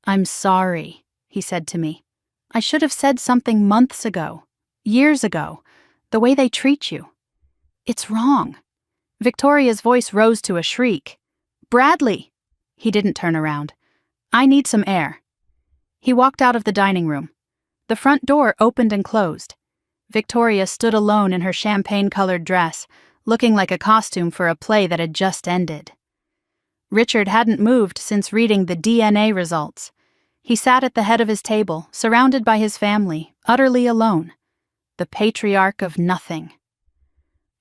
S1: "I'm sorry," he said to me. "I should have said something months ago, years ago, the way they treat you. It's wrong." Victoria's voice rose to a shriek. "Bradley!" He didn't turn around. "I need some air." He walked out of the dining room. The front door opened and closed. Victoria stood alone in her champagne-colored dress, looking like a costume for a play that had just ended. Richard hadn't moved since reading the DNA results. He sat at the head of his table, surrounded by his family, utterly alone. The patriarch of nothing.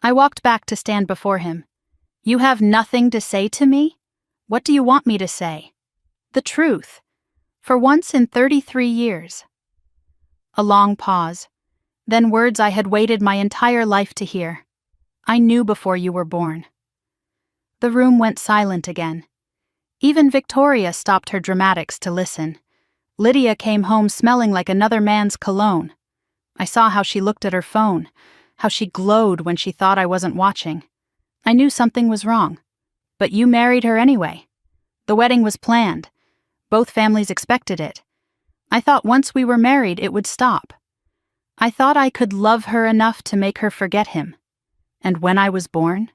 S1: I walked back to stand before him. "You have nothing to say to me? What do you want me to say?" "The truth. For once in 33 years. A long pause. Then words I had waited my entire life to hear. "I knew before you were born." The room went silent again. Even Victoria stopped her dramatics to listen. Lydia came home smelling like another man's cologne. I saw how she looked at her phone, how she glowed when she thought I wasn't watching. I knew something was wrong. But you married her anyway. The wedding was planned. Both families expected it. I thought once we were married it would stop. I thought I could love her enough to make her forget him. And when I was born,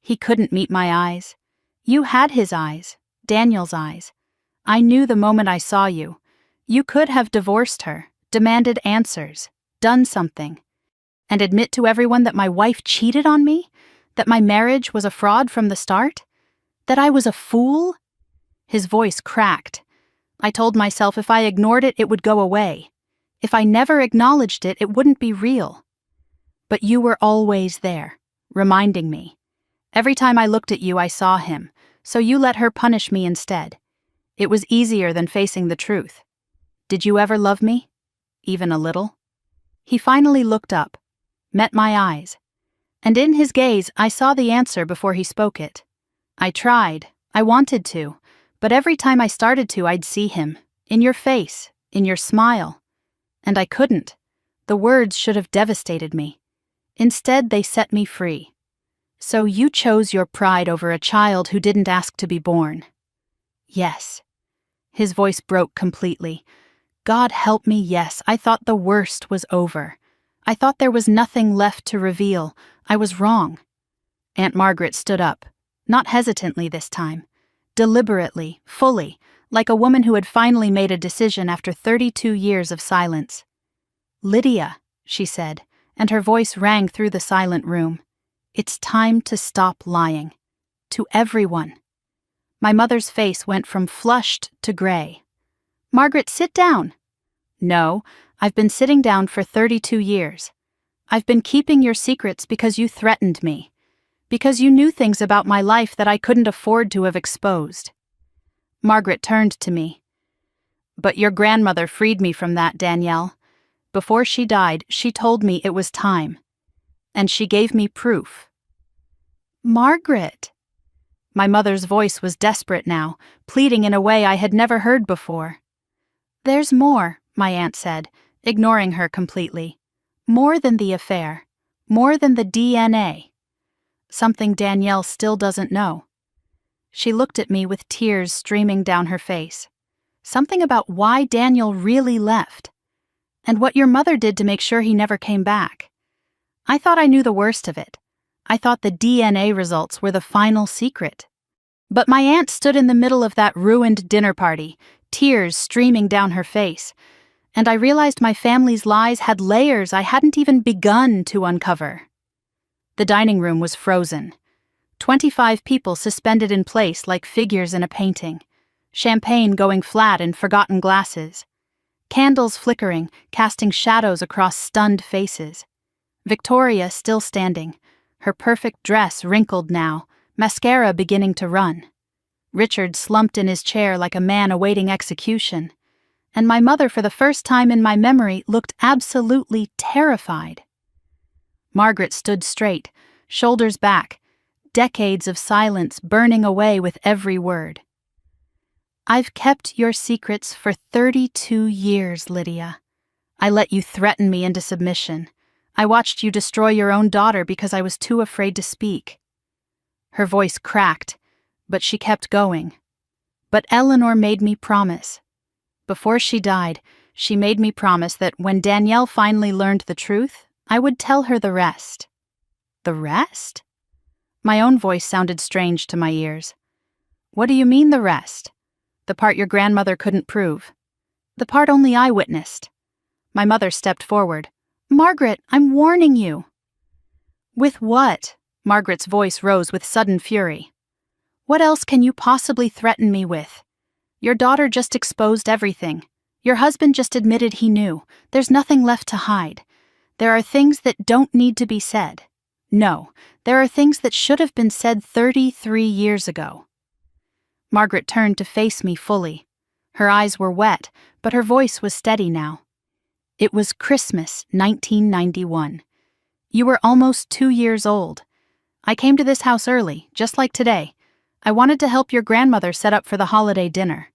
S1: he couldn't meet my eyes. You had his eyes, Daniel's eyes. I knew the moment I saw you. You could have divorced her, demanded answers, done something, and admit to everyone that my wife cheated on me, that my marriage was a fraud from the start, that I was a fool. His voice cracked. I told myself if I ignored it, it would go away. If I never acknowledged it, it wouldn't be real. But you were always there, reminding me. Every time I looked at you, I saw him, so you let her punish me instead. It was easier than facing the truth. Did you ever love me? Even a little? He finally looked up, met my eyes, and in his gaze I saw the answer before he spoke it. I tried, I wanted to, but every time I started to, I'd see him, in your face, in your smile. And I couldn't. The words should have devastated me. Instead, they set me free. So you chose your pride over a child who didn't ask to be born. Yes. His voice broke completely. God help me, yes, I thought the worst was over. I thought there was nothing left to reveal. I was wrong. Aunt Margaret stood up, not hesitantly this time, deliberately, fully, like a woman who had finally made a decision after 32 years of silence. "Lydia," she said, and her voice rang through the silent room. "It's time to stop lying. To everyone." My mother's face went from flushed to gray. "Margaret, sit down." "No, I've been sitting down for 32 years. I've been keeping your secrets because you threatened me. because you knew things about my life that I couldn't afford to have exposed. Margaret turned to me. But your grandmother freed me from that, Danielle. Before she died, she told me it was time. And she gave me proof. Margaret! My mother's voice was desperate now, pleading in a way I had never heard before. There's more, my aunt said, ignoring her completely. More than the affair. More than the DNA. Something Danielle still doesn't know. She looked at me with tears streaming down her face. Something about why Daniel really left. And what your mother did to make sure he never came back. I thought I knew the worst of it. I thought the DNA results were the final secret. But my aunt stood in the middle of that ruined dinner party, tears streaming down her face, and I realized my family's lies had layers I hadn't even begun to uncover. The dining room was frozen. 25 people suspended in place like figures in a painting. Champagne going flat in forgotten glasses. Candles flickering, casting shadows across stunned faces. Victoria still standing, her perfect dress wrinkled now, mascara beginning to run. Richard slumped in his chair like a man awaiting execution. And my mother, for the first time in my memory, looked absolutely terrified. Margaret stood straight, shoulders back, decades of silence burning away with every word. I've kept your secrets for 32 years, Lydia. I let you threaten me into submission. I watched you destroy your own daughter because I was too afraid to speak. Her voice cracked, but she kept going. But Eleanor made me promise. Before she died, she made me promise that when Danielle finally learned the truth, I would tell her the rest. The rest? My own voice sounded strange to my ears. What do you mean, the rest? The part your grandmother couldn't prove. The part only I witnessed. My mother stepped forward. Margaret, I'm warning you. With what? Margaret's voice rose with sudden fury. What else can you possibly threaten me with? Your daughter just exposed everything. Your husband just admitted he knew. There's nothing left to hide. There are things that don't need to be said. No, there are things that should have been said 33 years ago. Margaret turned to face me fully. Her eyes were wet, but her voice was steady now. It was Christmas, 1991. You were almost 2 years old. I came to this house early, just like today. I wanted to help your grandmother set up for the holiday dinner.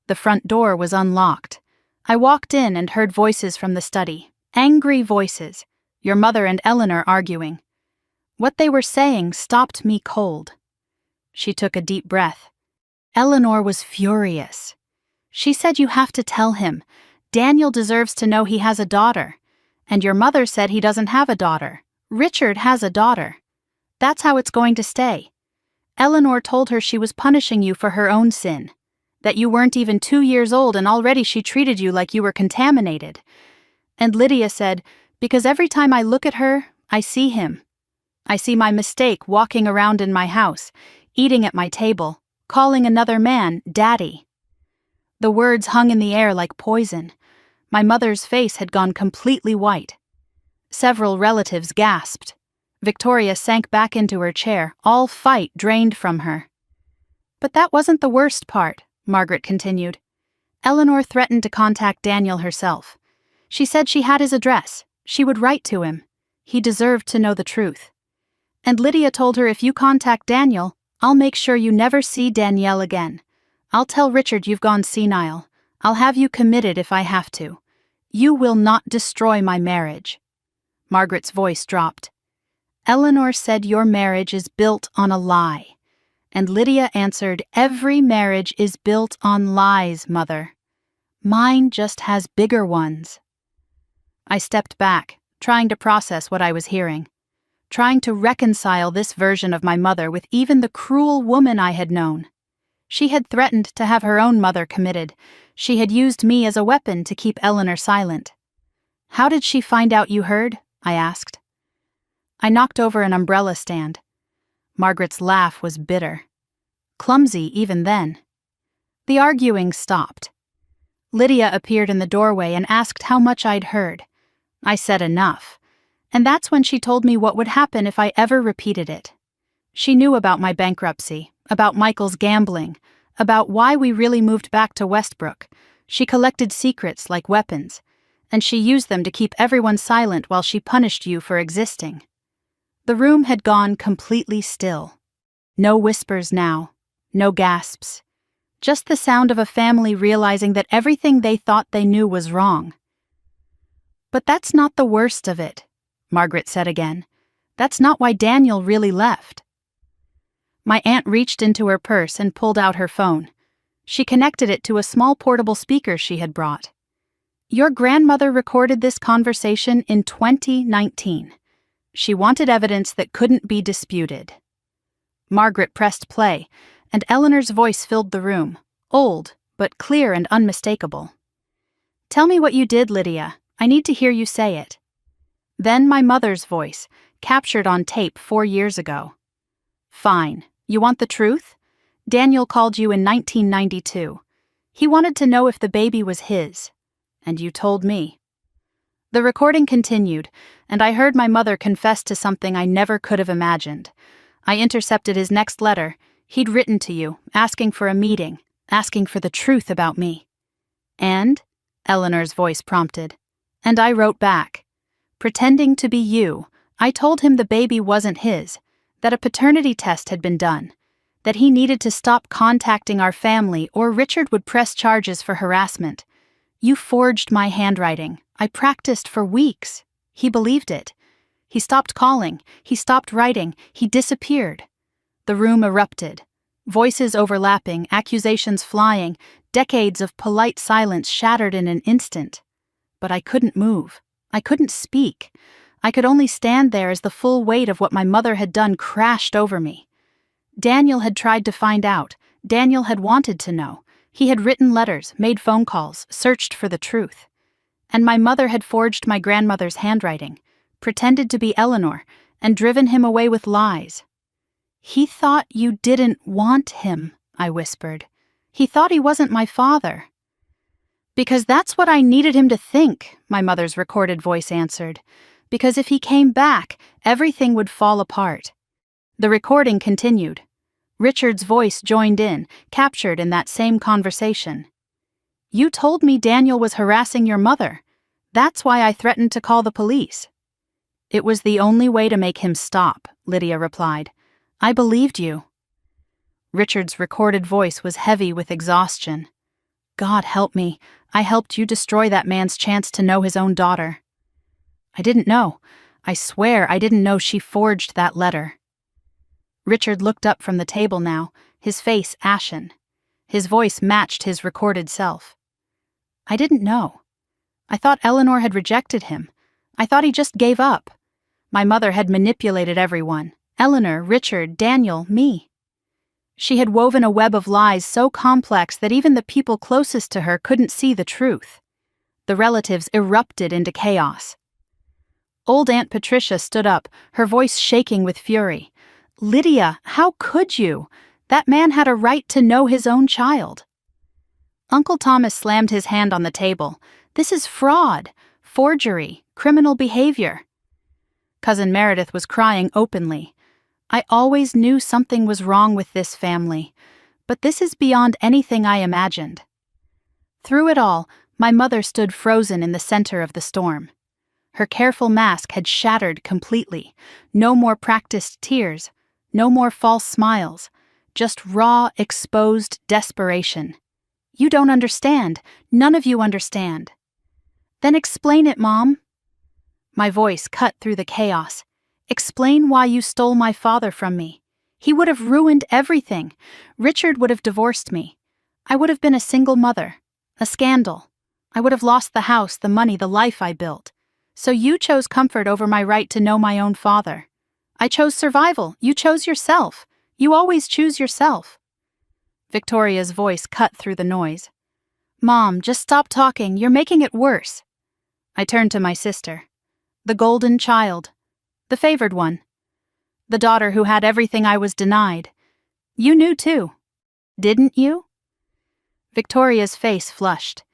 S1: The front door was unlocked. I walked in and heard voices from the study, angry voices, your mother and Eleanor arguing. What they were saying stopped me cold. She took a deep breath. Eleanor was furious. She said you have to tell him. Daniel deserves to know he has a daughter. And your mother said he doesn't have a daughter. Richard has a daughter. That's how it's going to stay. Eleanor told her she was punishing you for her own sin. That you weren't even 2 years old and already she treated you like you were contaminated. And Lydia said, because every time I look at her, I see him. I see my mistake walking around in my house, eating at my table, calling another man Daddy. The words hung in the air like poison. My mother's face had gone completely white. Several relatives gasped. Victoria sank back into her chair, all fight drained from her. But that wasn't the worst part, Margaret continued. Eleanor threatened to contact Daniel herself. She said she had his address. She would write to him. He deserved to know the truth. And Lydia told her if you contact Daniel, I'll make sure you never see Danielle again. I'll tell Richard you've gone senile. I'll have you committed if I have to. You will not destroy my marriage. Margaret's voice dropped. Eleanor said your marriage is built on a lie. And Lydia answered, every marriage is built on lies, Mother. Mine just has bigger ones. I stepped back, trying to process what I was hearing. Trying to reconcile this version of my mother with even the cruel woman I had known. She had threatened to have her own mother committed. She had used me as a weapon to keep Eleanor silent. How did she find out you heard? I asked. I knocked over an umbrella stand. Margaret's laugh was bitter. Clumsy even then. The arguing stopped. Lydia appeared in the doorway and asked how much I'd heard. I said enough. And that's when she told me what would happen if I ever repeated it. She knew about my bankruptcy, about Michael's gambling, about why we really moved back to Westbrook. She collected secrets like weapons, and she used them to keep everyone silent while she punished you for existing. The room had gone completely still. No whispers now, no gasps. Just the sound of a family realizing that everything they thought they knew was wrong. "But that's not the worst of it," Margaret said again. "That's not why Daniel really left." My aunt reached into her purse and pulled out her phone. She connected it to a small portable speaker she had brought. "Your grandmother recorded this conversation in 2019. She wanted evidence that couldn't be disputed." Margaret pressed play, and Eleanor's voice filled the room, old, but clear and unmistakable. "Tell me what you did, Lydia. I need to hear you say it." Then my mother's voice, captured on tape 4 years ago. "Fine. You want the truth? Daniel called you in 1992. He wanted to know if the baby was his. And you told me." The recording continued, and I heard my mother confess to something I never could have imagined. I intercepted his next letter. He'd written to you, asking for a meeting, asking for the truth about me. "And?" Eleanor's voice prompted. And I wrote back. Pretending to be you, I told him the baby wasn't his, that a paternity test had been done, that he needed to stop contacting our family or Richard would press charges for harassment. You forged my handwriting. I practiced for weeks. He believed it. He stopped calling. He stopped writing. He disappeared. The room erupted. Voices overlapping, accusations flying, decades of polite silence shattered in an instant. But I couldn't move. I couldn't speak. I could only stand there as the full weight of what my mother had done crashed over me. Daniel had tried to find out. Daniel had wanted to know. He had written letters, made phone calls, searched for the truth. And my mother had forged my grandmother's handwriting, pretended to be Eleanor, and driven him away with lies. "He thought you didn't want him," I whispered. "He thought he wasn't my father." "Because that's what I needed him to think," my mother's recorded voice answered. "Because if he came back, everything would fall apart." The recording continued. Richard's voice joined in, captured in that same conversation. "You told me Daniel was harassing your mother. That's why I threatened to call the police." "It was the only way to make him stop," Lydia replied. "I believed you." Richard's recorded voice was heavy with exhaustion. "God help me. I helped you destroy that man's chance to know his own daughter." "I didn't know. I swear I didn't know she forged that letter." Richard looked up from the table now, his face ashen. His voice matched his recorded self. "I didn't know. I thought Eleanor had rejected him. I thought he just gave up. My mother had manipulated everyone. Eleanor, Richard, Daniel, me. She had woven a web of lies so complex that even the people closest to her couldn't see the truth. The relatives erupted into chaos. Old Aunt Patricia stood up, her voice shaking with fury. "Lydia, how could you? That man had a right to know his own child." Uncle Thomas slammed his hand on the table. "This is fraud, forgery, criminal behavior." Cousin Meredith was crying openly. "I always knew something was wrong with this family, but this is beyond anything I imagined." Through it all, my mother stood frozen in the center of the storm. Her careful mask had shattered completely. No more practiced tears, no more false smiles, just raw, exposed desperation. "You don't understand. None of you understand." "Then explain it, Mom." My voice cut through the chaos. "Explain why you stole my father from me. He would have ruined everything. Richard would have divorced me. I would have been a single mother. A scandal. I would have lost the house, the money, the life I built. So you chose comfort over my right to know my own father. I chose survival. You chose yourself. You always choose yourself." Victoria's voice cut through the noise. "Mom, just stop talking. You're making it worse." I turned to my sister. The golden child. The favored one. The daughter who had everything I was denied. "You knew too. Didn't you?" Victoria's face flushed.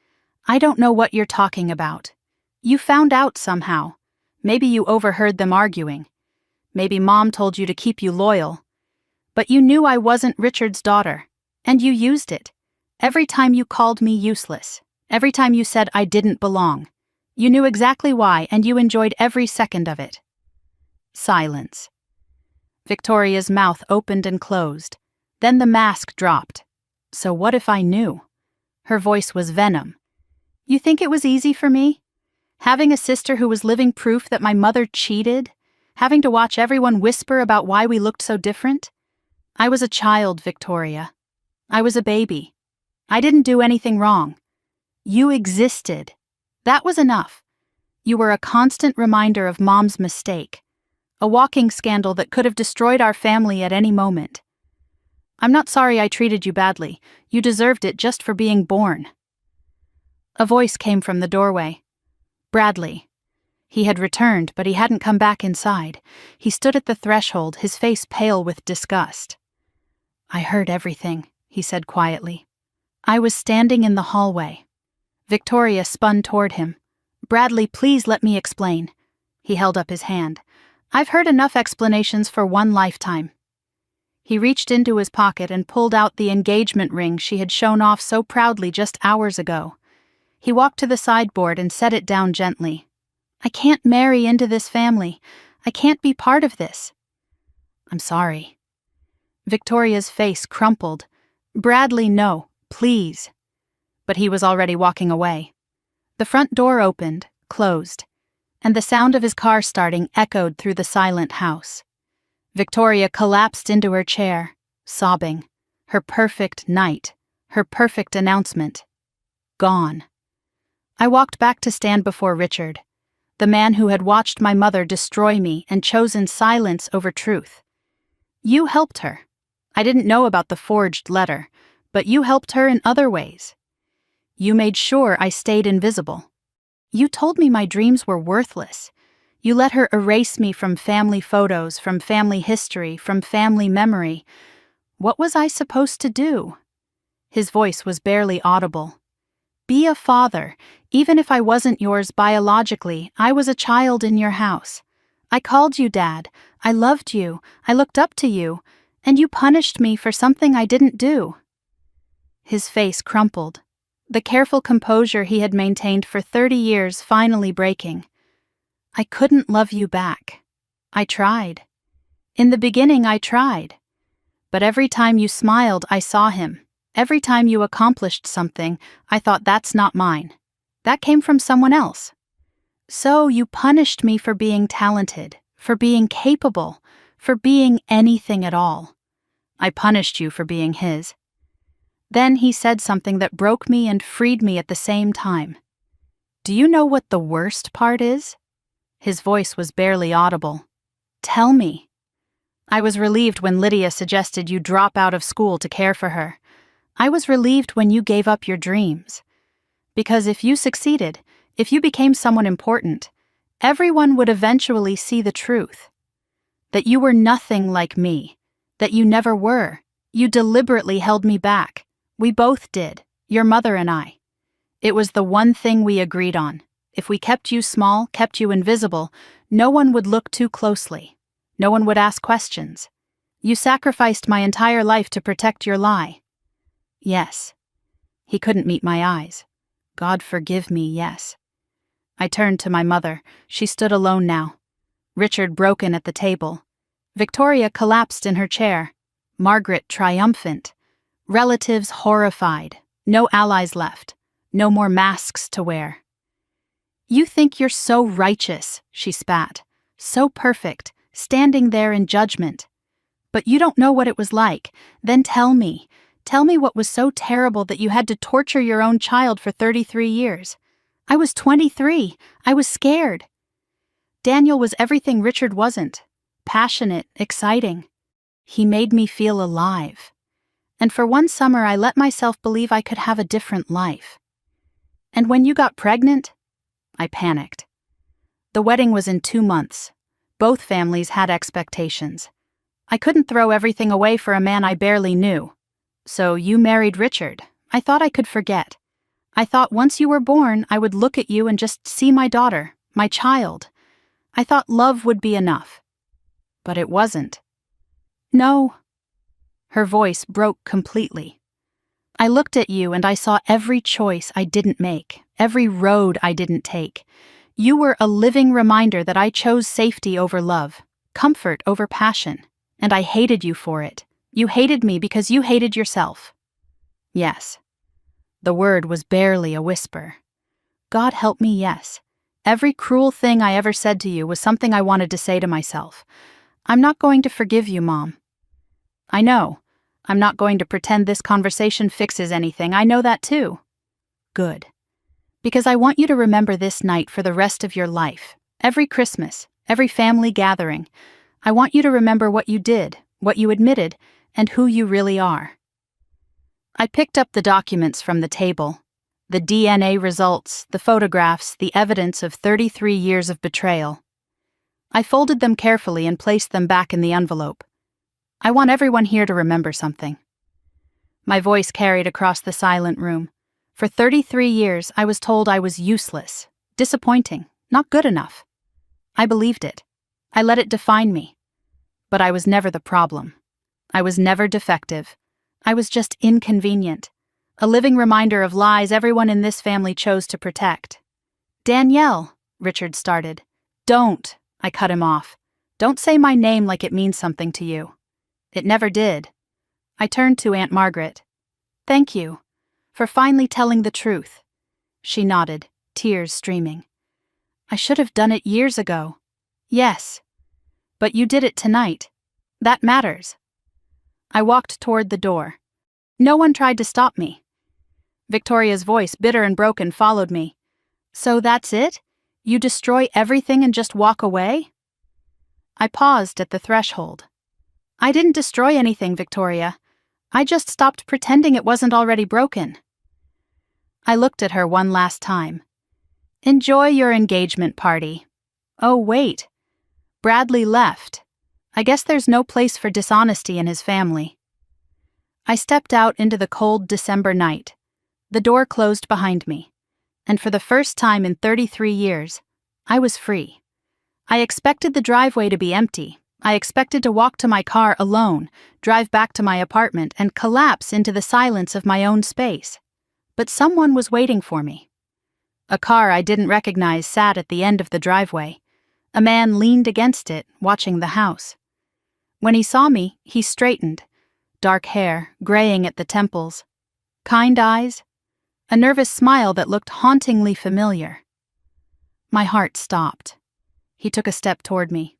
S1: "I don't know what you're talking about. You found out somehow. Maybe you overheard them arguing. Maybe Mom told you to keep you loyal. But you knew I wasn't Richard's daughter, and you used it. Every time you called me useless, every time you said I didn't belong. You knew exactly why, and you enjoyed every second of it. Silence. Victoria's mouth opened and closed. Then the mask dropped. So what if I knew? Her voice was venom. You think it was easy for me? Having a sister who was living proof that my mother cheated? Having to watch everyone whisper about why we looked so different? I was a child, Victoria. I was a baby. I didn't do anything wrong. You existed. That was enough. You were a constant reminder of Mom's mistake. A walking scandal that could have destroyed our family at any moment. I'm not sorry I treated you badly. You deserved it just for being born. A voice came from the doorway. Bradley. He had returned, but he hadn't come back inside. He stood at the threshold, his face pale with disgust. I heard everything, he said quietly. I was standing in the hallway. Victoria spun toward him. Bradley, please let me explain. He held up his hand. I've heard enough explanations for one lifetime. He reached into his pocket and pulled out the engagement ring she had shown off so proudly just hours ago. He walked to the sideboard and set it down gently. I can't marry into this family. I can't be part of this. I'm sorry. Victoria's face crumpled. Bradley, no, please. But he was already walking away. The front door opened, closed, and the sound of his car starting echoed through the silent house. Victoria collapsed into her chair, sobbing. Her perfect night, her perfect announcement. Gone. I walked back to stand before Richard, the man who had watched my mother destroy me and chosen silence over truth. You helped her. I didn't know about the forged letter, but you helped her in other ways. You made sure I stayed invisible. You told me my dreams were worthless. You let her erase me from family photos, from family history, from family memory. What was I supposed to do? His voice was barely audible. Be a father. Even if I wasn't yours biologically, I was a child in your house. I called you Dad. I loved you. I looked up to you. And you punished me for something I didn't do. His face crumpled, the careful composure he had maintained for 30 years finally breaking. I couldn't love you back. I tried. In the beginning, I tried. But every time you smiled, I saw him. Every time you accomplished something, I thought that's not mine. That came from someone else. So you punished me for being talented, for being capable, for being anything at all. I punished you for being his. Then he said something that broke me and freed me at the same time. Do you know what the worst part is? His voice was barely audible. Tell me. I was relieved when Lydia suggested you drop out of school to care for her. I was relieved when you gave up your dreams. Because if you succeeded, if you became someone important, everyone would eventually see the truth. That you were nothing like me. That you never were. You deliberately held me back. We both did, your mother and I. It was the one thing we agreed on. If we kept you small, kept you invisible, no one would look too closely. No one would ask questions. You sacrificed my entire life to protect your lie. Yes. He couldn't meet my eyes. God forgive me, yes. I turned to my mother. She stood alone now. Richard broken at the table. Victoria collapsed in her chair. Margaret triumphant. Relatives horrified. No allies left. No more masks to wear. You think you're so righteous, she spat. So perfect, standing there in judgment. But you don't know what it was like. Then tell me. Tell me what was so terrible that you had to torture your own child for 33 years. I was 23. I was scared. Daniel was everything Richard wasn't. Passionate, exciting. He made me feel alive. And for one summer I let myself believe I could have a different life. And when you got pregnant, I panicked. The wedding was in 2 months. Both families had expectations. I couldn't throw everything away for a man I barely knew. So you married Richard. I thought I could forget. I thought once you were born, I would look at you and just see my daughter, my child. I thought love would be enough. But it wasn't. No. Her voice broke completely. I looked at you and I saw every choice I didn't make, every road I didn't take. You were a living reminder that I chose safety over love, comfort over passion, and I hated you for it. You hated me because you hated yourself. Yes. The word was barely a whisper. God help me, yes. Every cruel thing I ever said to you was something I wanted to say to myself. I'm not going to forgive you, Mom. I know. I'm not going to pretend this conversation fixes anything. I know that too. Good. Because I want you to remember this night for the rest of your life. Every Christmas, every family gathering. I want you to remember what you did, what you admitted, and who you really are. I picked up the documents from the table. The DNA results, the photographs, the evidence of 33 years of betrayal. I folded them carefully and placed them back in the envelope. I want everyone here to remember something. My voice carried across the silent room. For 33 years, I was told I was useless, disappointing, not good enough. I believed it. I let it define me. But I was never the problem. I was never defective. I was just inconvenient. A living reminder of lies everyone in this family chose to protect. Danielle, Richard started. Don't, I cut him off. Don't say my name like it means something to you. It never did. I turned to Aunt Margaret. Thank you for finally telling the truth. She nodded, tears streaming. I should have done it years ago. Yes. But you did it tonight. That matters. I walked toward the door. No one tried to stop me. Victoria's voice, bitter and broken, followed me. So that's it? You destroy everything and just walk away? I paused at the threshold. I didn't destroy anything, Victoria. I just stopped pretending it wasn't already broken. I looked at her one last time. Enjoy your engagement party. Oh, wait. Bradley left. I guess there's no place for dishonesty in his family. I stepped out into the cold December night. The door closed behind me, and for the first time in 33 years, I was free. I expected the driveway to be empty. I expected to walk to my car alone, drive back to my apartment, and collapse into the silence of my own space. But someone was waiting for me. A car I didn't recognize sat at the end of the driveway. A man leaned against it, watching the house. When he saw me, he straightened. Dark hair, graying at the temples. Kind eyes. A nervous smile that looked hauntingly familiar. My heart stopped. He took a step toward me.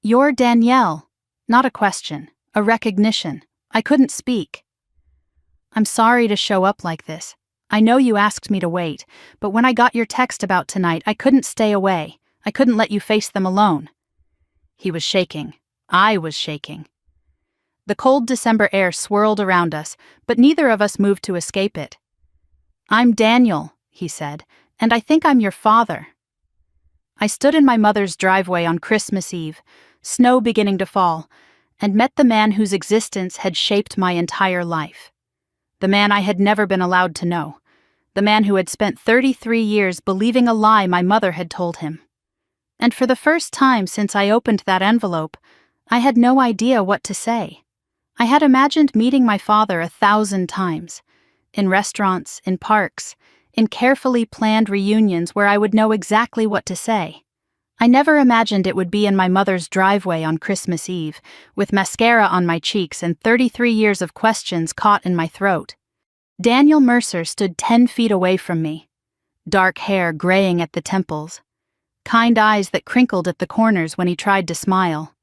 S1: You're Danielle. Not a question, a recognition. I couldn't speak. I'm sorry to show up like this. I know you asked me to wait, but when I got your text about tonight, I couldn't stay away. I couldn't let you face them alone. He was shaking. I was shaking. The cold December air swirled around us, but neither of us moved to escape it. I'm Daniel, he said, and I think I'm your father. I stood in my mother's driveway on Christmas Eve, snow beginning to fall, and met the man whose existence had shaped my entire life. The man I had never been allowed to know. The man who had spent 33 years believing a lie my mother had told him. And for the first time since I opened that envelope, I had no idea what to say. I had imagined meeting my father 1,000 times. In restaurants, in parks, in carefully planned reunions where I would know exactly what to say. I never imagined it would be in my mother's driveway on Christmas Eve, with mascara on my cheeks and 33 years of questions caught in my throat. Daniel Mercer stood 10 feet away from me, dark hair graying at the temples, kind eyes that crinkled at the corners when he tried to smile.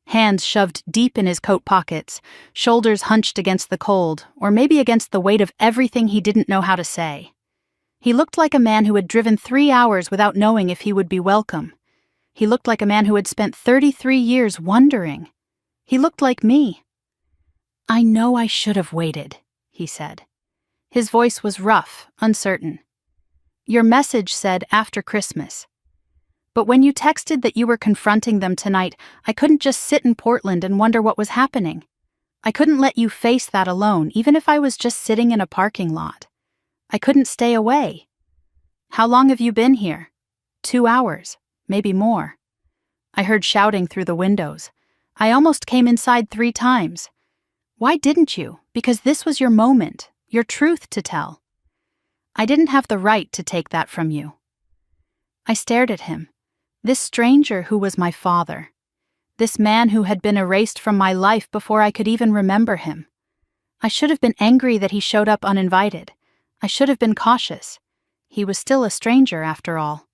S1: Hands shoved deep in his coat pockets, shoulders hunched against the cold, or maybe against the weight of everything he didn't know how to say. He looked like a man who had driven 3 hours without knowing if he would be welcome. He looked like a man who had spent 33 years wondering. He looked like me. I know I should have waited, he said. His voice was rough, uncertain. Your message said after Christmas. But when you texted that you were confronting them tonight, I couldn't just sit in Portland and wonder what was happening. I couldn't let you face that alone, even if I was just sitting in a parking lot. I couldn't stay away. How long have you been here? 2 hours, maybe more. I heard shouting through the windows. I almost came inside 3 times. Why didn't you? Because this was your moment, your truth to tell. I didn't have the right to take that from you. I stared at him. This stranger who was my father. This man who had been erased from my life before I could even remember him. I should have been angry that he showed up uninvited. I should have been cautious. He was still a stranger after all.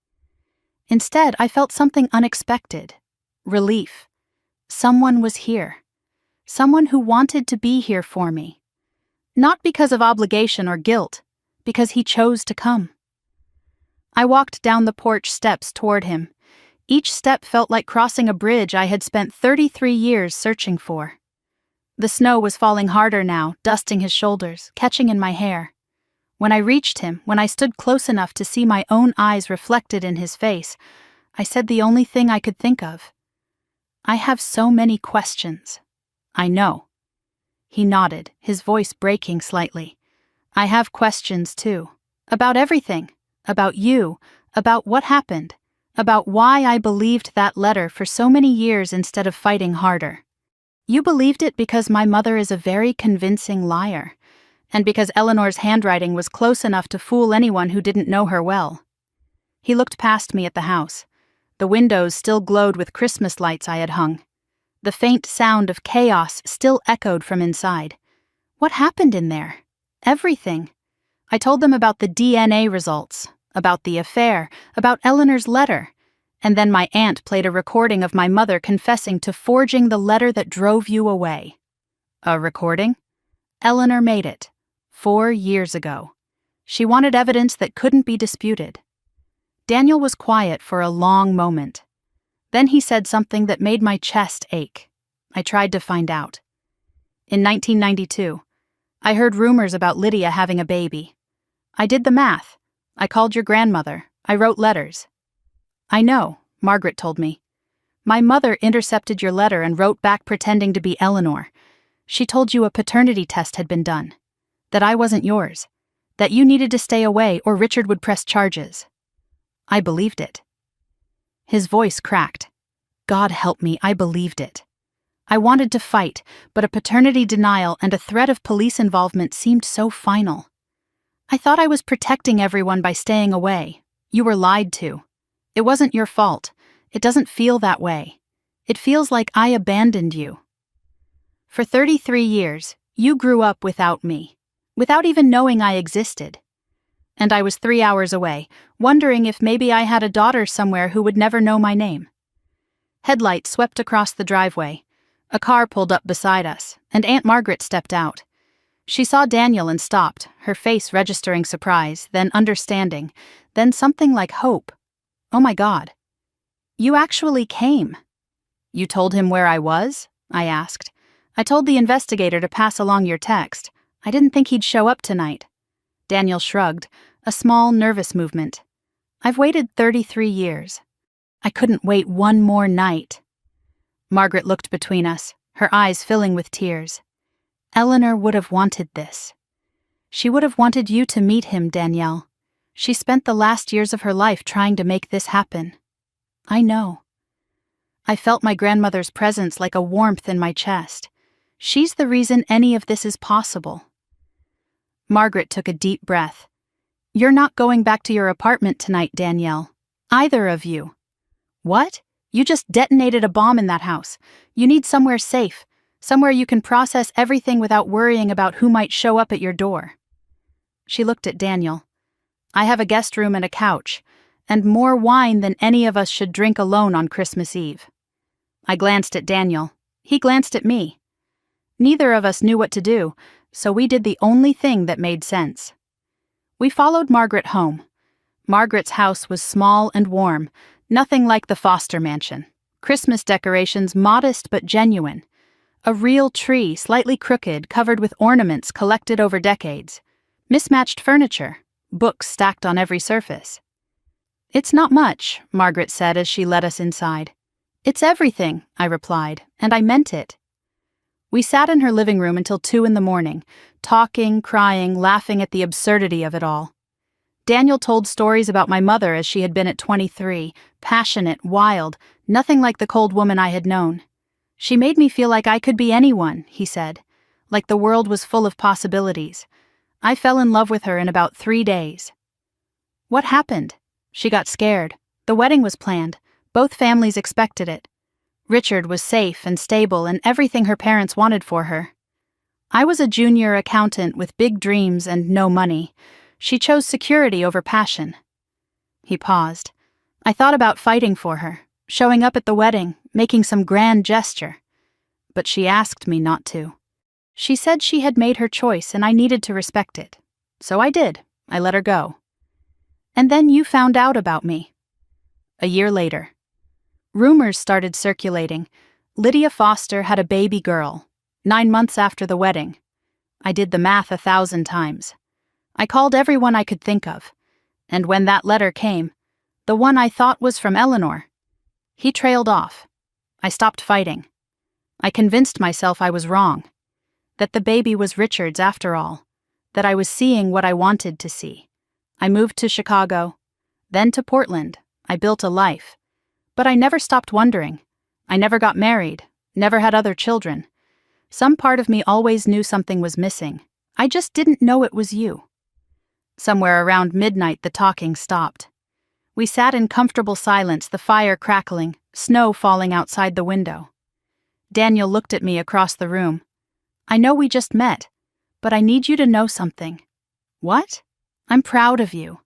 S1: Instead, I felt something unexpected. Relief. Someone was here. Someone who wanted to be here for me. Not because of obligation or guilt, because he chose to come. I walked down the porch steps toward him. Each step felt like crossing a bridge I had spent 33 years searching for. The snow was falling harder now, dusting his shoulders, catching in my hair. When I reached him, when I stood close enough to see my own eyes reflected in his face, I said the only thing I could think of. I have so many questions. I know. He nodded, his voice breaking slightly. I have questions too. About everything. About you. About what happened. About why I believed that letter for so many years instead of fighting harder. You believed it because my mother is a very convincing liar, and because Eleanor's handwriting was close enough to fool anyone who didn't know her well. He looked past me at the house. The windows still glowed with Christmas lights I had hung. The faint sound of chaos still echoed from inside. What happened in there? Everything. I told them about the DNA results, about the affair, about Eleanor's letter, and then my aunt played a recording of my mother confessing to forging the letter that drove you away. A recording? Eleanor made it. 4 years ago. She wanted evidence that couldn't be disputed. Daniel was quiet for a long moment. Then he said something that made my chest ache. I tried to find out. In 1992, I heard rumors about Lydia having a baby. I did the math. I called your grandmother. I wrote letters. I know, Margaret told me. My mother intercepted your letter and wrote back pretending to be Eleanor. She told you a paternity test had been done. That I wasn't yours. That you needed to stay away or Richard would press charges. I believed it. His voice cracked. God help me, I believed it. I wanted to fight, but a paternity denial and a threat of police involvement seemed so final. I thought I was protecting everyone by staying away. You were lied to. It wasn't your fault. It doesn't feel that way. It feels like I abandoned you. For 33 years, you grew up without me, without even knowing I existed. And I was 3 hours away, wondering if maybe I had a daughter somewhere who would never know my name. Headlights swept across the driveway. A car pulled up beside us, and Aunt Margaret stepped out. She saw Daniel and stopped, her face registering surprise, then understanding, then something like hope. Oh my God. You actually came. You told him where I was? I asked. I told the investigator to pass along your text. I didn't think he'd show up tonight. Daniel shrugged, a small, nervous movement. I've waited 33 years. I couldn't wait one more night. Margaret looked between us, her eyes filling with tears. Eleanor would have wanted this. She would have wanted you to meet him, Danielle. She spent the last years of her life trying to make this happen. I know. I felt my grandmother's presence like a warmth in my chest. She's the reason any of this is possible. Margaret took a deep breath. You're not going back to your apartment tonight, Danielle. Either of you. What? You just detonated a bomb in that house. You need somewhere safe, somewhere you can process everything without worrying about who might show up at your door. She looked at Daniel. I have a guest room and a couch, and more wine than any of us should drink alone on Christmas Eve. I glanced at Daniel. He glanced at me. Neither of us knew what to do, so we did the only thing that made sense. We followed Margaret home. Margaret's house was small and warm, nothing like the Foster mansion. Christmas decorations modest but genuine. A real tree, slightly crooked, covered with ornaments collected over decades. Mismatched furniture, books stacked on every surface. It's not much, Margaret said as she led us inside. It's everything, I replied, and I meant it. We sat in her living room until 2 a.m, talking, crying, laughing at the absurdity of it all. Daniel told stories about my mother as she had been at 23, passionate, wild, Nothing like the cold woman I had known. She made me feel like I could be anyone, he said, like the world was full of possibilities. I fell in love with her in about 3 days. What happened? She got scared. The wedding was planned. Both families expected it. Richard was safe and stable and everything her parents wanted for her. I was a junior accountant with big dreams and no money. She chose security over passion. He paused. I thought about fighting for her, showing up at the wedding, making some grand gesture. But she asked me not to. She said she had made her choice and I needed to respect it. So I did. I let her go. And then you found out about me. A year later. Rumors started circulating. Lydia Foster had a baby girl, 9 months after the wedding. I did the math 1,000 times. I called everyone I could think of. And when that letter came, the one I thought was from Eleanor, he trailed off. I stopped fighting. I convinced myself I was wrong. That the baby was Richard's after all. That I was seeing what I wanted to see. I moved to Chicago, then to Portland. I built a life. But I never stopped wondering. I never got married, never had other children. Some part of me always knew something was missing. I just didn't know it was you. Somewhere around midnight, the talking stopped. We sat in comfortable silence, the fire crackling, snow falling outside the window. Daniel looked at me across the room. I know we just met, but I need you to know something. What? I'm proud of you.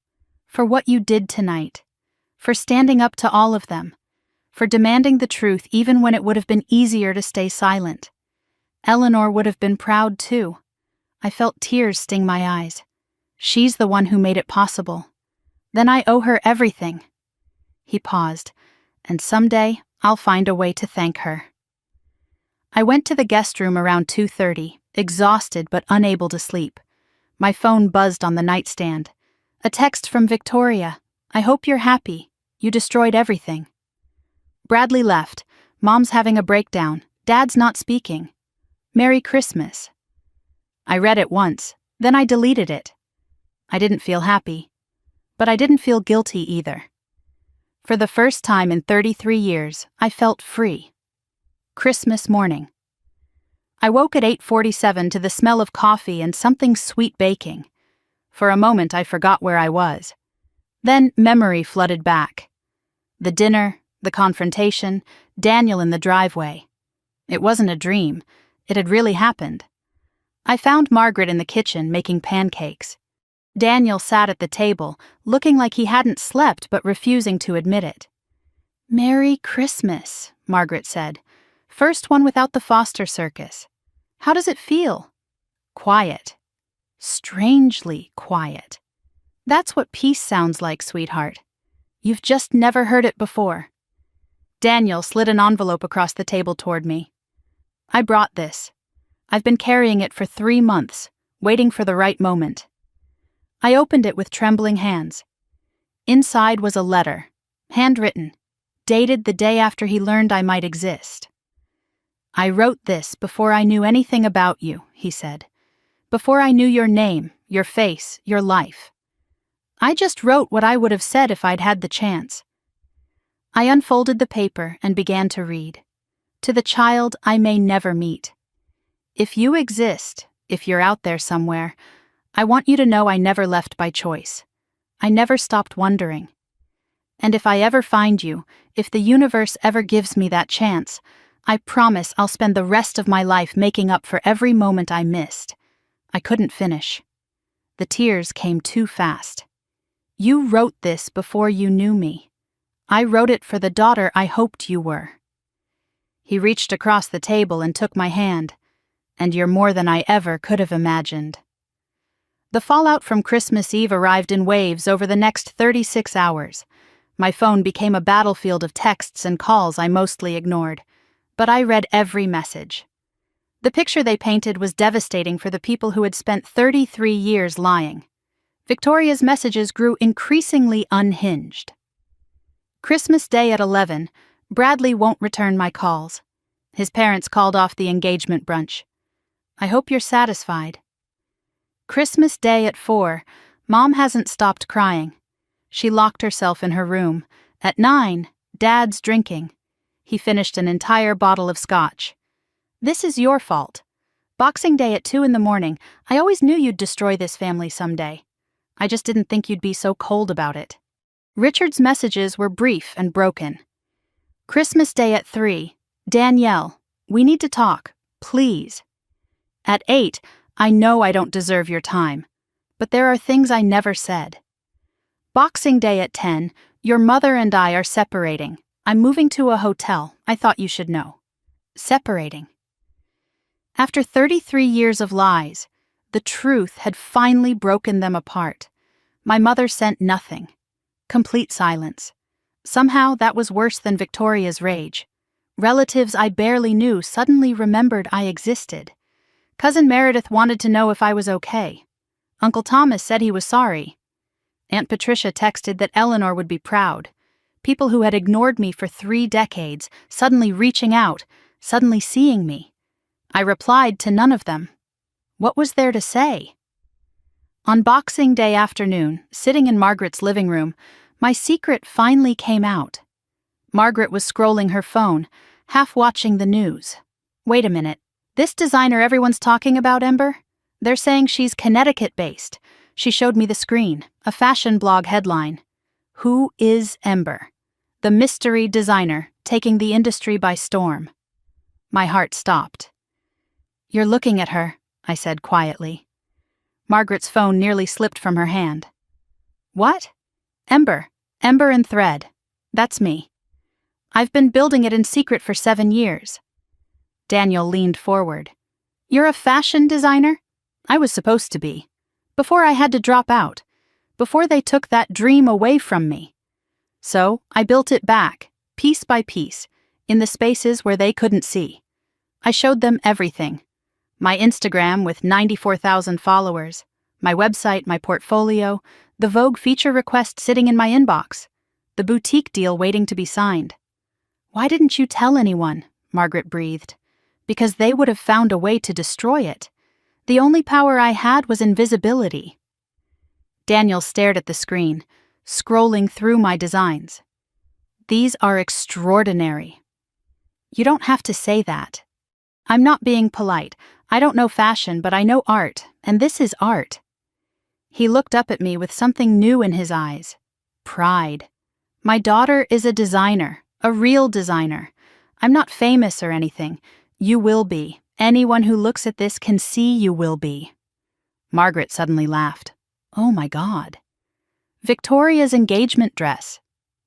S1: For what you did tonight. For standing up to all of them. For demanding the truth even when it would have been easier to stay silent. Eleanor would have been proud too. I felt tears sting my eyes. She's the one who made it possible. Then I owe her everything. He paused, and someday I'll find a way to thank her. I went to the guest room around 2:30, exhausted but unable to sleep. My phone buzzed on the nightstand. A text from Victoria. I hope you're happy. You destroyed everything. Bradley left. Mom's having a breakdown. Dad's not speaking. Merry Christmas. I read it once, then I deleted it. I didn't feel happy. But I didn't feel guilty either. For the first time in 33 years, I felt free. Christmas morning. I woke at 8:47 to the smell of coffee and something sweet baking. For a moment I forgot where I was. Then memory flooded back. The dinner, the confrontation, Daniel in the driveway. It wasn't a dream. It had really happened. I found Margaret in the kitchen making pancakes. Daniel sat at the table, looking like he hadn't slept but refusing to admit it. Merry Christmas, Margaret said. First one without the Foster circus. How does it feel? Quiet. Strangely quiet. That's what peace sounds like, sweetheart. You've just never heard it before. Daniel slid an envelope across the table toward me. I brought this. I've been carrying it for 3 months, waiting for the right moment. I opened it with trembling hands. Inside was a letter, handwritten, dated the day after he learned I might exist. I wrote this before I knew anything about you, he said. Before I knew your name, your face, your life. I just wrote what I would have said if I'd had the chance. I unfolded the paper and began to read. To the child I may never meet. If you exist, if you're out there somewhere, I want you to know I never left by choice. I never stopped wondering. And if I ever find you, if the universe ever gives me that chance, I promise I'll spend the rest of my life making up for every moment I missed. I couldn't finish. The tears came too fast. You wrote this before you knew me. I wrote it for the daughter I hoped you were. He reached across the table and took my hand. And you're more than I ever could have imagined. The fallout from Christmas Eve arrived in waves over the next 36 hours. My phone became a battlefield of texts and calls I mostly ignored. But I read every message. The picture they painted was devastating for the people who had spent 33 years lying. Victoria's messages grew increasingly unhinged. Christmas Day at 11, Bradley won't return my calls. His parents called off the engagement brunch. I hope you're satisfied. Christmas Day at 4, Mom hasn't stopped crying. She locked herself in her room. At 9, Dad's drinking. He finished an entire bottle of scotch. "This is your fault. Boxing Day at 2 in the morning, I always knew you'd destroy this family someday. I just didn't think you'd be so cold about it." Richard's messages were brief and broken. "Christmas Day at 3, Danielle, we need to talk, please." At 8, "I know I don't deserve your time, but there are things I never said." Boxing Day at 10, "Your mother and I are separating. I'm moving to a hotel. I thought you should know." Separating. After 33 years of lies, the truth had finally broken them apart. My mother sent nothing. Complete silence. Somehow that was worse than Victoria's rage. Relatives I barely knew suddenly remembered I existed. Cousin Meredith wanted to know if I was okay. Uncle Thomas said he was sorry. Aunt Patricia texted that Eleanor would be proud. People who had ignored me for 3 decades, suddenly reaching out, suddenly seeing me. I replied to none of them. What was there to say? On Boxing Day afternoon, sitting in Margaret's living room, my secret finally came out. Margaret was scrolling her phone, half watching the news. "Wait a minute. This designer everyone's talking about, Ember? They're saying she's Connecticut-based." She showed me the screen, a fashion blog headline. "Who is Ember? The mystery designer taking the industry by storm." My heart stopped. "You're looking at her," I said quietly. Margaret's phone nearly slipped from her hand. "What?" "Ember. Ember and Thread. That's me. I've been building it in secret for 7 years." Daniel leaned forward. "You're a fashion designer?" "I was supposed to be. Before I had to drop out. Before they took that dream away from me. So I built it back, piece by piece, in the spaces where they couldn't see. I showed them everything. My Instagram with 94,000 followers, my website, my portfolio, the Vogue feature request sitting in my inbox, the boutique deal waiting to be signed." "Why didn't you tell anyone?" Margaret breathed. "Because they would have found a way to destroy it. The only power I had was invisibility." Daniel stared at the screen, scrolling through my designs. "These are extraordinary." "You don't have to say that. I'm not being polite. I don't know fashion, but I know art, and this is art." He looked up at me with something new in his eyes. Pride. "My daughter is a designer, a real designer. I'm not famous or anything. You will be. Anyone who looks at this can see you will be." Margaret suddenly laughed. "Oh my God." "Victoria's engagement dress.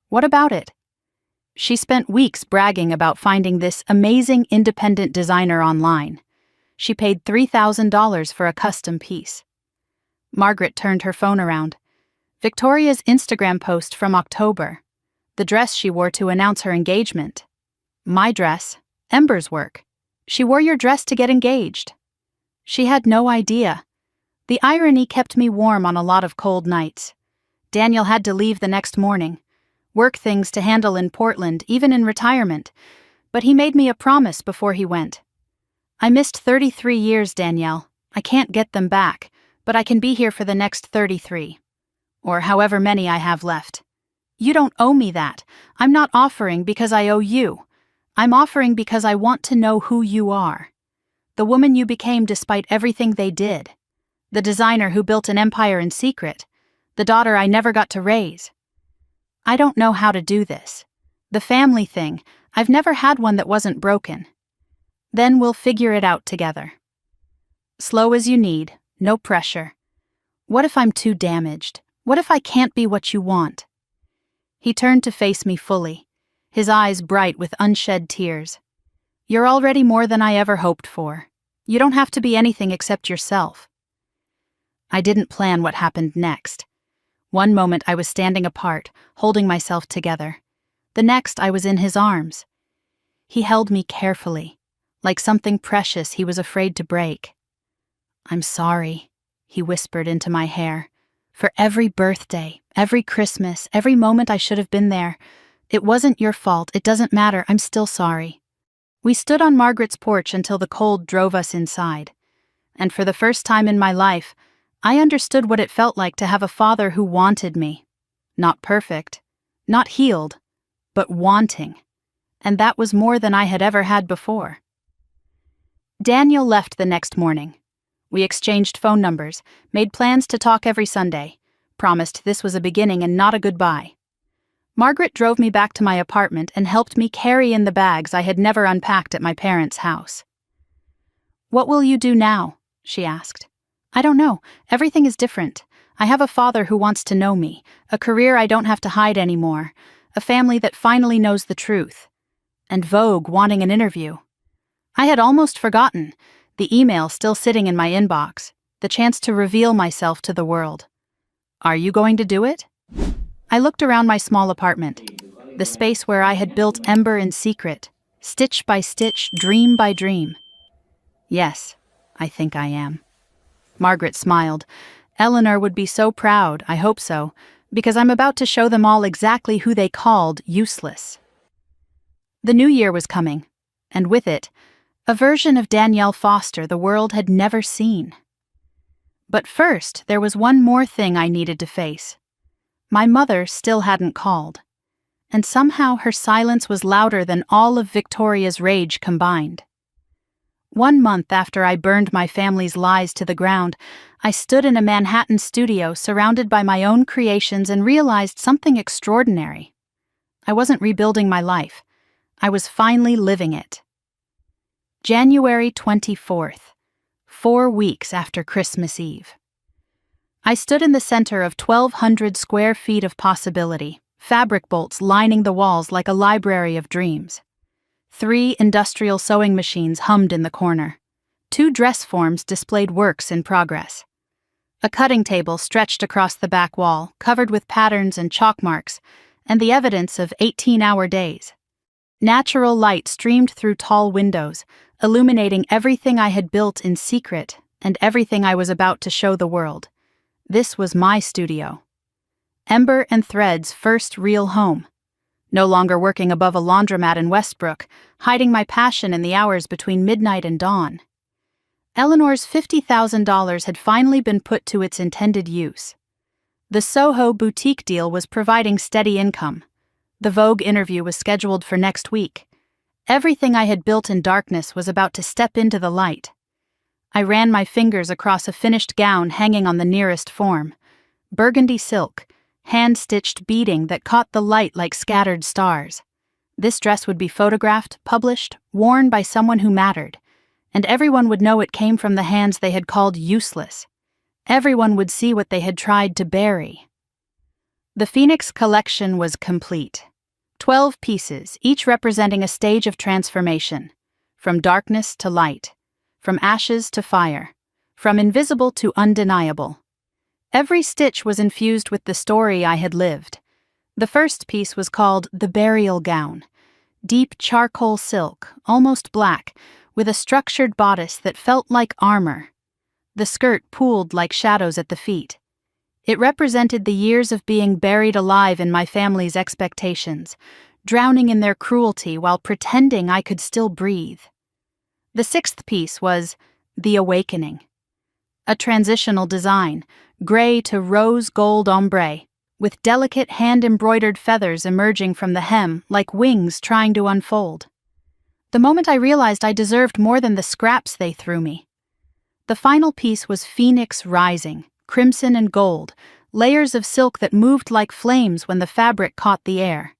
S1: What about it?" She spent weeks bragging about finding this amazing independent designer online. She paid $3,000 for a custom piece. Margaret turned her phone around. Victoria's Instagram post from October. The dress she wore to announce her engagement. My dress, Ember's work. She wore your dress to get engaged. She had no idea. The irony kept me warm on a lot of cold nights. Daniel had to leave the next morning. Work things to handle in Portland, even in retirement. But he made me a promise before he went. "I missed 33 years, Danielle. I can't get them back, but I can be here for the next 33. Or however many I have left. You don't owe me that. I'm not offering because I owe you. I'm offering because I want to know who you are. The woman you became despite everything they did. The designer who built an empire in secret. The daughter I never got to raise. I don't know how to do this. The family thing, I've never had one that wasn't broken. Then we'll figure it out together. Slow as you need, no pressure. What if I'm too damaged? What if I can't be what you want?" He turned to face me fully, his eyes bright with unshed tears. "You're already more than I ever hoped for. You don't have to be anything except yourself." I didn't plan what happened next. One moment I was standing apart, holding myself together. The next I was in his arms. He held me carefully, like something precious he was afraid to break. "I'm sorry," he whispered into my hair, "for every birthday, every Christmas, every moment I should have been there. It wasn't your fault, it doesn't matter, I'm still sorry." We stood on Margaret's porch until the cold drove us inside. And for the first time in my life, I understood what it felt like to have a father who wanted me. Not perfect, not healed, but wanting. and that was more than I had ever had before. Daniel left the next morning. We exchanged phone numbers, made plans to talk every Sunday, promised this was a beginning and not a goodbye. Margaret drove me back to my apartment and helped me carry in the bags I had never unpacked at my parents' house. "What will you do now?" she asked. "I don't know. Everything is different. I have a father who wants to know me, a career I don't have to hide anymore, a family that finally knows the truth, and Vogue wanting an interview." I had almost forgotten, the email still sitting in my inbox, the chance to reveal myself to the world. "Are you going to do it?" I looked around my small apartment, the space where I had built ember in secret, stitch by stitch, dream by dream. "Yes, I think I am." Margaret smiled. "Eleanor would be so proud, I hope so, because I'm about to show them all exactly who they called useless." The new year was coming, and with it, a version of Danielle Foster the world had never seen. But first, there was one more thing I needed to face. My mother still hadn't called, and somehow her silence was louder than all of Victoria's rage combined. 1 month after I burned my family's lies to the ground, I stood in a Manhattan studio surrounded by my own creations and realized something extraordinary. I wasn't rebuilding my life. I was finally living it. January 24th, 4 weeks after Christmas Eve. I stood in the center of 1,200 square feet of possibility, fabric bolts lining the walls like a library of dreams. 3 industrial sewing machines hummed in the corner. 2 dress forms displayed works in progress. A cutting table stretched across the back wall, covered with patterns and chalk marks, and the evidence of 18-hour days. Natural light streamed through tall windows, illuminating everything I had built in secret and everything I was about to show the world. This was my studio. Ember and Thread's first real home. No longer working above a laundromat in Westbrook, hiding my passion in the hours between midnight and dawn. Eleanor's $50,000 had finally been put to its intended use. The Soho boutique deal was providing steady income. The Vogue interview was scheduled for next week. Everything I had built in darkness was about to step into the light. I ran my fingers across a finished gown hanging on the nearest form. Burgundy silk, hand-stitched beading that caught the light like scattered stars. This dress would be photographed, published, worn by someone who mattered, and everyone would know it came from the hands they had called useless. Everyone would see what they had tried to bury. The Phoenix collection was complete. 12 pieces, each representing a stage of transformation, from darkness to light, from ashes to fire, from invisible to undeniable. Every stitch was infused with the story I had lived. The first piece was called The Burial Gown, deep charcoal silk, almost black, with a structured bodice that felt like armor. The skirt pooled like shadows at the feet. It represented the years of being buried alive in my family's expectations, drowning in their cruelty while pretending I could still breathe. The sixth piece was The Awakening. A transitional design, gray to rose gold ombre, with delicate hand-embroidered feathers emerging from the hem like wings trying to unfold. The moment I realized I deserved more than the scraps they threw me. The final piece was Phoenix Rising, crimson and gold, layers of silk that moved like flames when the fabric caught the air.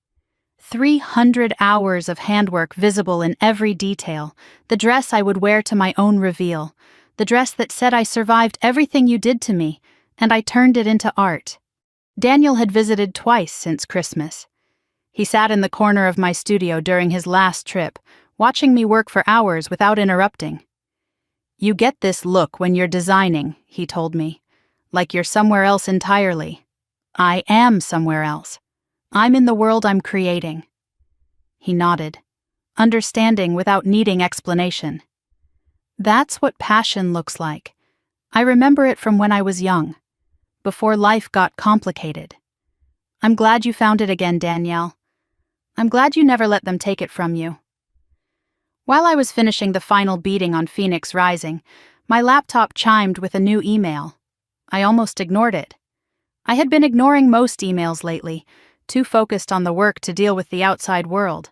S1: 300 hours of handwork visible in every detail, the dress I would wear to my own reveal, the dress that said I survived everything you did to me, and I turned it into art. Daniel had visited twice since Christmas. He sat in the corner of my studio during his last trip, watching me work for hours without interrupting. "You get this look when you're designing," he told me, "like you're somewhere else entirely. I am somewhere else. I'm in the world I'm creating." He nodded, understanding without needing explanation. That's what passion looks like. I remember it from when I was young, before life got complicated. I'm glad you found it again, Danielle. I'm glad you never let them take it from you. While I was finishing the final beating on Phoenix Rising, my laptop chimed with a new email. I almost ignored it. I had been ignoring most emails lately, too focused on the work to deal with the outside world.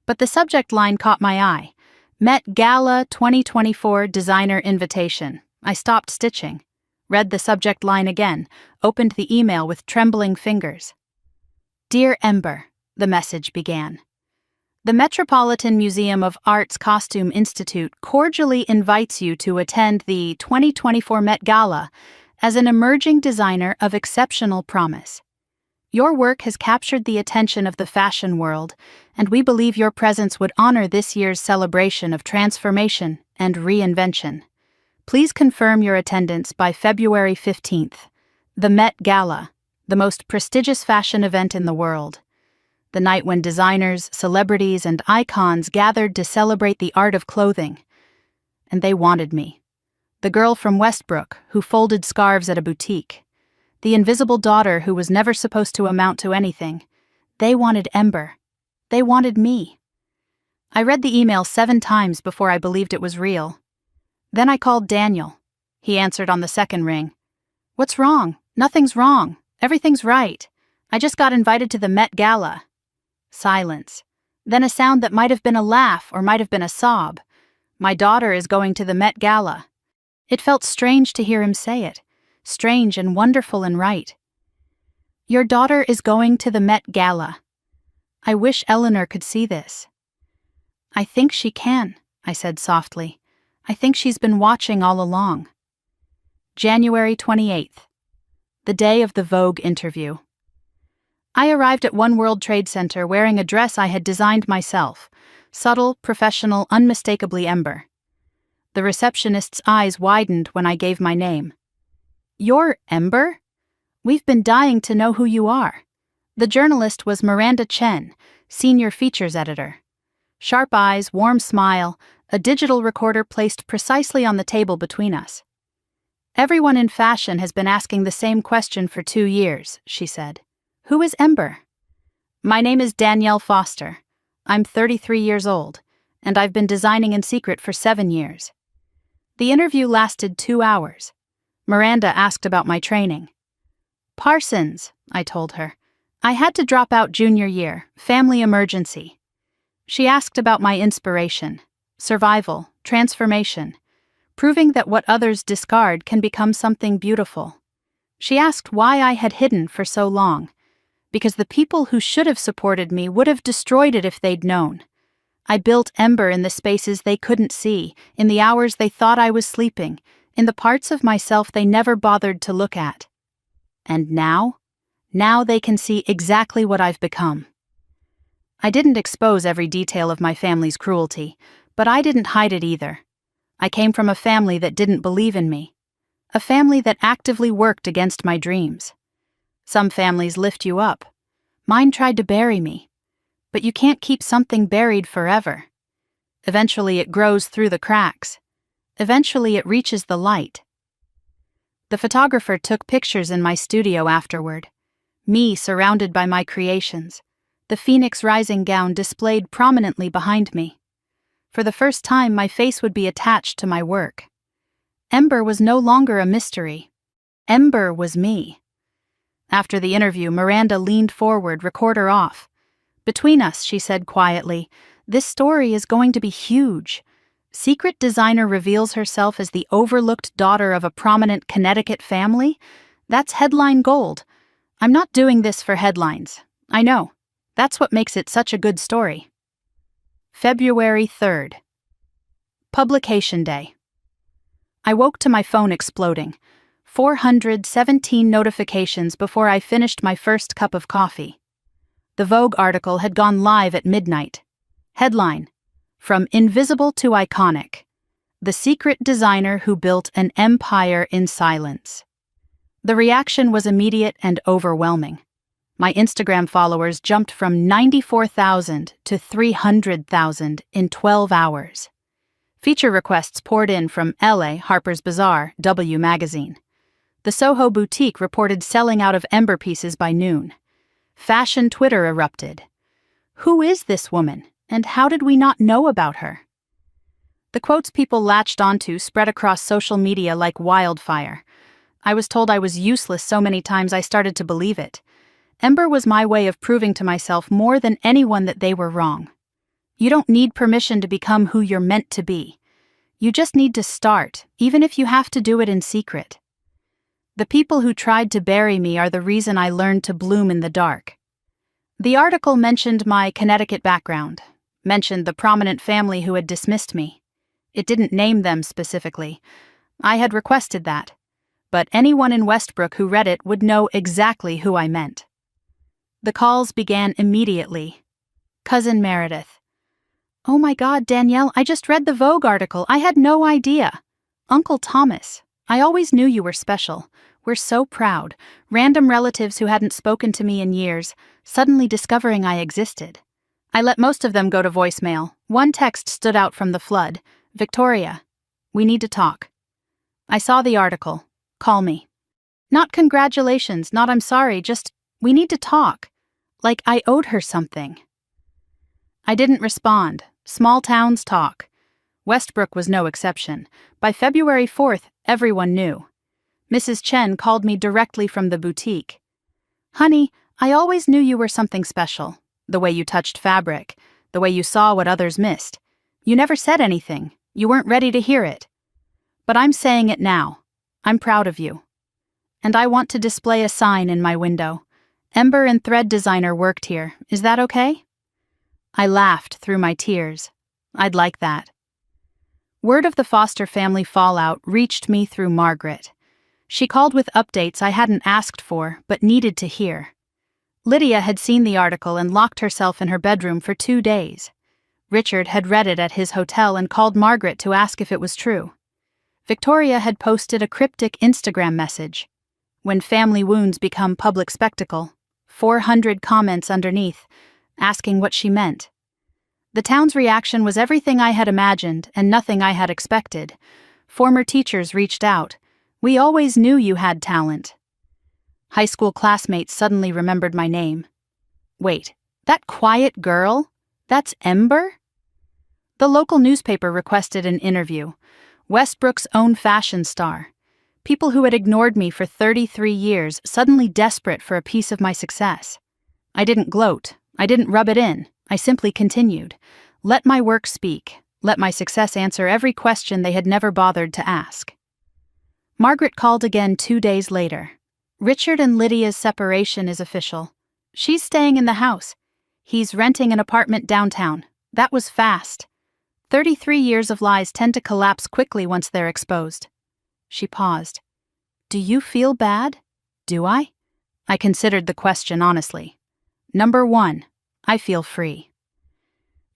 S1: but the subject line caught my eye. Met Gala 2024 Designer Invitation. I stopped stitching, read the subject line again, opened the email with trembling fingers. Dear Ember, the message began. The Metropolitan Museum of Art's Costume Institute cordially invites you to attend the 2024 Met Gala as an emerging designer of exceptional promise. Your work has captured the attention of the fashion world, and we believe your presence would honor this year's celebration of transformation and reinvention. Please confirm your attendance by February 15th. The Met Gala, the most prestigious fashion event in the world. The night when designers, celebrities, and icons gathered to celebrate the art of clothing. And they wanted me. The girl from Westbrook who folded scarves at a boutique. The invisible daughter who was never supposed to amount to anything. They wanted Ember. They wanted me. I read the email 7 times before I believed it was real. Then I called Daniel. He answered on the second ring. What's wrong? Nothing's wrong. Everything's right. I just got invited to the Met Gala. Silence. Then a sound that might have been a laugh or might have been a sob. My daughter is going to the Met Gala. It felt strange to hear him say it. Strange and wonderful and right. Your daughter is going to the Met Gala. I wish Eleanor could see this. I think she can, I said softly. I think she's been watching all along. January 28th. The day of the Vogue interview. I arrived at One World Trade Center wearing a dress I had designed myself. Subtle, professional, unmistakably Ember. The receptionist's eyes widened when I gave my name. You're Ember? We've been dying to know who you are. The journalist was Miranda Chen, senior features editor. Sharp eyes, warm smile, a digital recorder placed precisely on the table between us. Everyone in fashion has been asking the same question for 2 years, she said. Who is Ember? My name is Danielle Foster. I'm 33 years old, and I've been designing in secret for 7 years. The interview lasted 2 hours. Miranda asked about my training. Parsons, I told her. I had to drop out junior year, family emergency. She asked about my inspiration, survival, transformation, proving that what others discard can become something beautiful. She asked why I had hidden for so long, because the people who should have supported me would have destroyed it if they'd known. I built Ember in the spaces they couldn't see, in the hours they thought I was sleeping, in the parts of myself they never bothered to look at. And now they can see exactly what I've become. I didn't expose every detail of my family's cruelty, but I didn't hide it either. I came from a family that didn't believe in me, a family that actively worked against my dreams. Some families lift you up. Mine tried to bury me. But you can't keep something buried forever. Eventually it grows through the cracks. Eventually it reaches the light. The photographer took pictures in my studio afterward. Me surrounded by my creations. The Phoenix Rising gown displayed prominently behind me. For the first time, my face would be attached to my work. Ember was no longer a mystery. Ember was me. After the interview, Miranda leaned forward, recorder off. Between us, she said quietly, this story is going to be huge. Secret designer reveals herself as the overlooked daughter of a prominent Connecticut family? That's headline gold. I'm not doing this for headlines. I know. That's what makes it such a good story. February 3rd. Publication day. I woke to my phone exploding. 417 notifications before I finished my first cup of coffee. The Vogue article had gone live at midnight. Headline: From Invisible to Iconic. The secret designer who built an empire in silence. The reaction was immediate and overwhelming. My Instagram followers jumped from 94,000 to 300,000 in 12 hours. Feature requests poured in from LA, Harper's Bazaar, W Magazine. The Soho boutique reported selling out of Ember pieces by noon. Fashion Twitter erupted. Who is this woman, and how did we not know about her? The quotes people latched onto spread across social media like wildfire. I was told I was useless so many times I started to believe it. Ember was my way of proving to myself more than anyone that they were wrong. You don't need permission to become who you're meant to be. You just need to start, even if you have to do it in secret. The people who tried to bury me are the reason I learned to bloom in the dark. The article mentioned my Connecticut background, mentioned the prominent family who had dismissed me. It didn't name them specifically. I had requested that. But anyone in Westbrook who read it would know exactly who I meant. The calls began immediately. Cousin Meredith. Oh my God, Danielle, I just read the Vogue article. I had no idea. Uncle Thomas, I always knew you were special. We're so proud. Random relatives who hadn't spoken to me in years, suddenly discovering I existed. I let most of them go to voicemail. One text stood out from the flood. Victoria, we need to talk. I saw the article. Call me. Not congratulations, not I'm sorry, just, we need to talk. Like I owed her something. I didn't respond. Small towns talk. Westbrook was no exception. By February 4th, everyone knew. Mrs. Chen called me directly from the boutique. Honey, I always knew you were something special. The way you touched fabric, the way you saw what others missed. You never said anything. You weren't ready to hear it. But I'm saying it now. I'm proud of you. And I want to display a sign in my window. Ember and Thread Designer worked here. Is that okay? I laughed through my tears. I'd like that. Word of the Foster family fallout reached me through Margaret. She called with updates I hadn't asked for, but needed to hear. Lydia had seen the article and locked herself in her bedroom for 2 days. Richard had read it at his hotel and called Margaret to ask if it was true. Victoria had posted a cryptic Instagram message. When family wounds become public spectacle, 400 comments underneath, asking what she meant. The town's reaction was everything I had imagined and nothing I had expected. Former teachers reached out. We always knew you had talent. High school classmates suddenly remembered my name. Wait, that quiet girl? That's Ember? The local newspaper requested an interview. Westbrook's own fashion star. People who had ignored me for 33 years, suddenly desperate for a piece of my success. I didn't gloat. I didn't rub it in. I simply continued. Let my work speak. Let my success answer every question they had never bothered to ask. Margaret called again 2 days later. Richard and Lydia's separation is official. She's staying in the house. He's renting an apartment downtown. That was fast. 33 years of lies tend to collapse quickly once they're exposed. She paused. Do you feel bad? Do I? I considered the question honestly. Number 1, I feel free.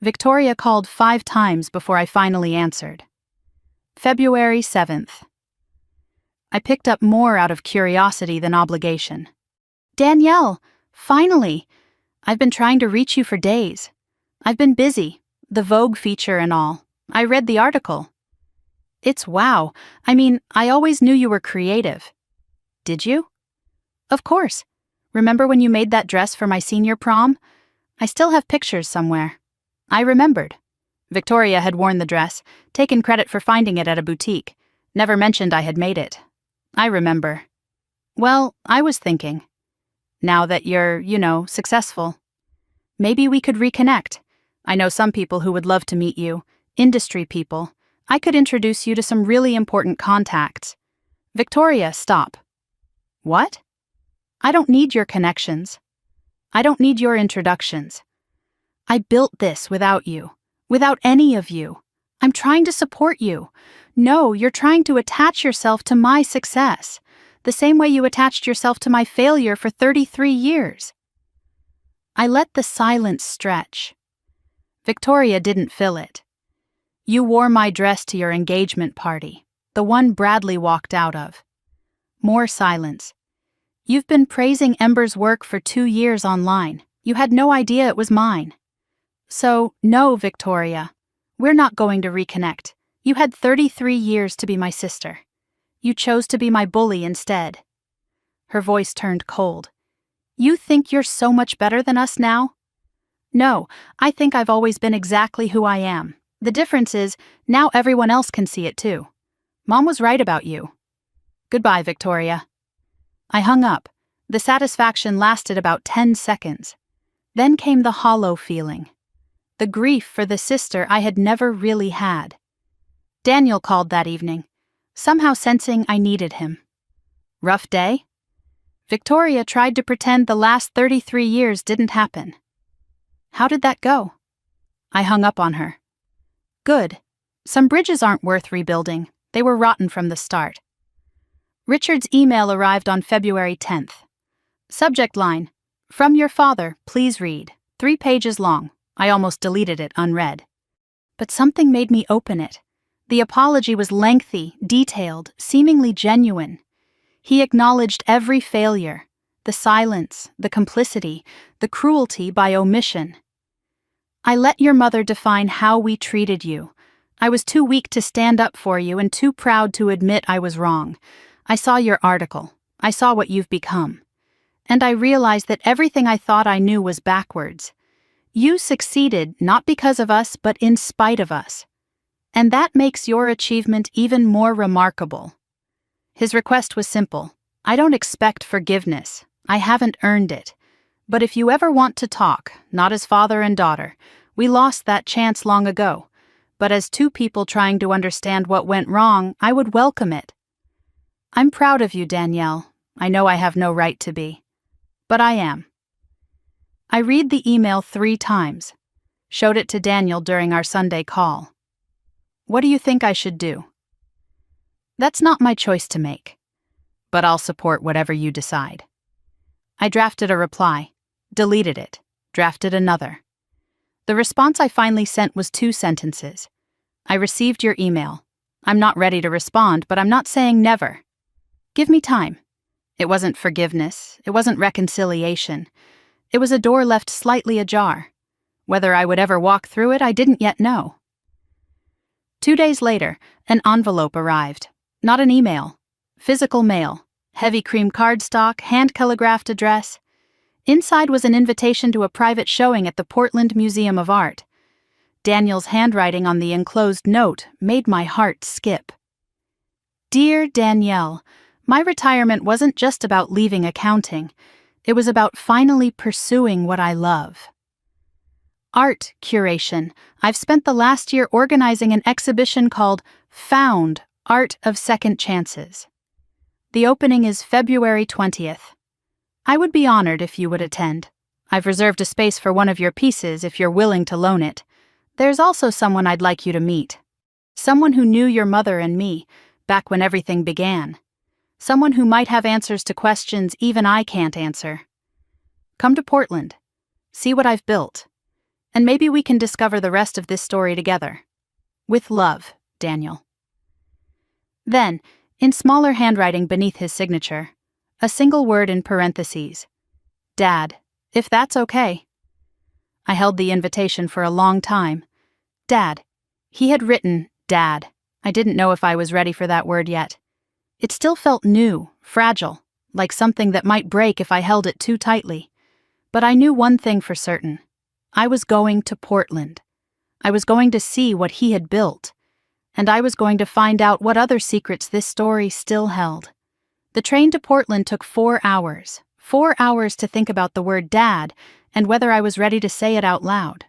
S1: Victoria called 5 times before I finally answered. February 7th. I picked up more out of curiosity than obligation. Danielle, finally! I've been trying to reach you for days. I've been busy. The Vogue feature and all. I read the article. It's wow. I mean, I always knew you were creative. Did you? Of course. Remember when you made that dress for my senior prom? I still have pictures somewhere. I remembered. Victoria had worn the dress, taken credit for finding it at a boutique, never mentioned I had made it. I remember. Well, I was thinking. Now that you're, successful, maybe we could reconnect. I know some people who would love to meet you, industry people. I could introduce you to some really important contacts. Victoria, stop. What? I don't need your connections. I don't need your introductions. I built this without you, without any of you. I'm trying to support you. No, you're trying to attach yourself to my success, the same way you attached yourself to my failure for 33 years. I let the silence stretch. Victoria didn't fill it. You wore my dress to your engagement party, the one Bradley walked out of. More silence. You've been praising Ember's work for 2 years online. You had no idea it was mine. So, no, Victoria. We're not going to reconnect. You had 33 years to be my sister. You chose to be my bully instead. Her voice turned cold. You think you're so much better than us now? No, I think I've always been exactly who I am. The difference is, now everyone else can see it too. Mom was right about you. Goodbye, Victoria. I hung up. The satisfaction lasted about 10 seconds. Then came the hollow feeling. the grief for the sister I had never really had. Daniel called that evening, somehow sensing I needed him. Rough day? Victoria tried to pretend the last 33 years didn't happen. How did that go? I hung up on her. Good. Some bridges aren't worth rebuilding. They were rotten from the start. Richard's email arrived on February 10th. Subject line, "From your father, please read." 3 pages long. I almost deleted it unread. But something made me open it. The apology was lengthy, detailed, seemingly genuine. He acknowledged every failure, the silence, the complicity, the cruelty by omission. "I let your mother define how we treated you. I was too weak to stand up for you and too proud to admit I was wrong. I saw your article. I saw what you've become. And I realized that everything I thought I knew was backwards. You succeeded not because of us, but in spite of us. And that makes your achievement even more remarkable." His request was simple. "I don't expect forgiveness. I haven't earned it. But if you ever want to talk, not as father and daughter, we lost that chance long ago. But as two people trying to understand what went wrong, I would welcome it." I'm proud of you, Danielle. I know I have no right to be. But I am. I read the email 3 times. Showed it to Daniel during our Sunday call. "What do you think I should do?" "That's not my choice to make. But I'll support whatever you decide." I drafted a reply, deleted it, drafted another. The response I finally sent was 2 sentences. "I received your email. I'm not ready to respond, but I'm not saying never. Give me time." It wasn't forgiveness. It wasn't reconciliation. It was a door left slightly ajar. Whether I would ever walk through it, I didn't yet know. 2 days later, an envelope arrived. Not an email. Physical mail. Heavy cream cardstock, hand-calligraphed address. Inside was an invitation to a private showing at the Portland Museum of Art. Daniel's handwriting on the enclosed note made my heart skip. "Dear Danielle, my retirement wasn't just about leaving accounting. It was about finally pursuing what I love. Art curation. I've spent the last year organizing an exhibition called Found, Art of Second Chances. The opening is February 20th. I would be honored if you would attend. I've reserved a space for one of your pieces if you're willing to loan it. There's also someone I'd like you to meet. Someone who knew your mother and me, back when everything began. Someone who might have answers to questions even I can't answer. Come to Portland. See what I've built. And maybe we can discover the rest of this story together. With love, Daniel." Then, in smaller handwriting beneath his signature, a single word in parentheses. "Dad, if that's okay." I held the invitation for a long time. Dad. He had written, Dad. I didn't know if I was ready for that word yet. It still felt new, fragile, like something that might break if I held it too tightly. But I knew one thing for certain. I was going to Portland. I was going to see what he had built. And I was going to find out what other secrets this story still held. The train to Portland took 4 hours. 4 hours to think about the word Dad and whether I was ready to say it out loud.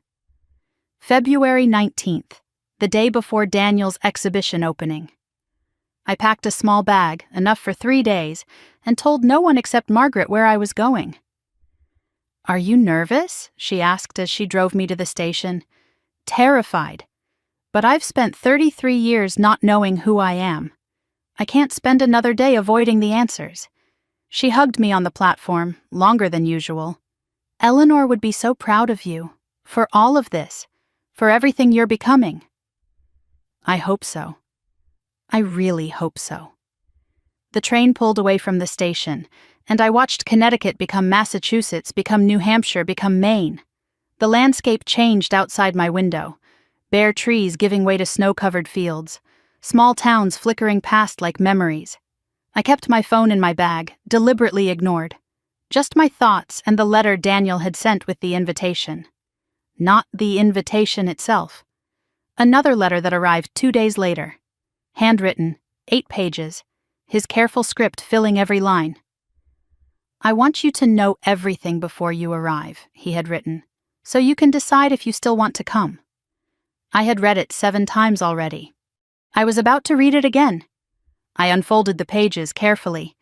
S1: February 19th, the day before Daniel's exhibition opening. I packed a small bag, enough for 3 days, and told no one except Margaret where I was going. "Are you nervous?" she asked as she drove me to the station. Terrified. But I've spent 33 years not knowing who I am. I can't spend another day avoiding the answers. She hugged me on the platform, longer than usual. "Eleanor would be so proud of you. For all of this. For everything you're becoming." I hope so. I really hope so. The train pulled away from the station, and I watched Connecticut become Massachusetts, become New Hampshire, become Maine. The landscape changed outside my window. Bare trees giving way to snow-covered fields. Small towns flickering past like memories. I kept my phone in my bag, deliberately ignored. Just my thoughts and the letter Daniel had sent with the invitation. Not the invitation itself. Another letter that arrived 2 days later. Handwritten, 8 pages, his careful script filling every line. "I want you to know everything before you arrive," he had written. so you can decide if you still want to come. I had read it 7 times already. I was about to read it again. I unfolded the pages carefully.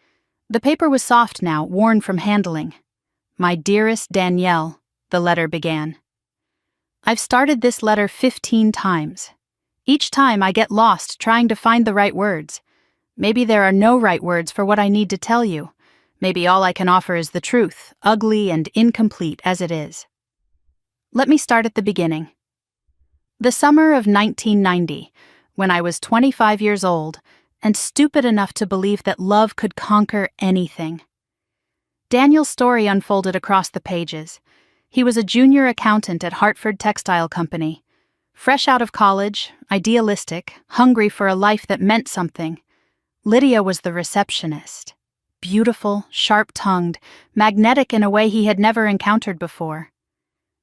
S1: The paper was soft now, worn from handling. My dearest Danielle, the letter began. I've started this letter 15 times. Each time I get lost trying to find the right words. Maybe there are no right words for what I need to tell you. Maybe all I can offer is the truth, ugly and incomplete as it is. Let me start at the beginning. The summer of 1990, when I was 25 years old and stupid enough to believe that love could conquer anything. Daniel's story unfolded across the pages. He was a junior accountant at Hartford Textile Company. Fresh out of college, idealistic, hungry for a life that meant something. Lydia was the receptionist. Beautiful, sharp-tongued, magnetic in a way he had never encountered before.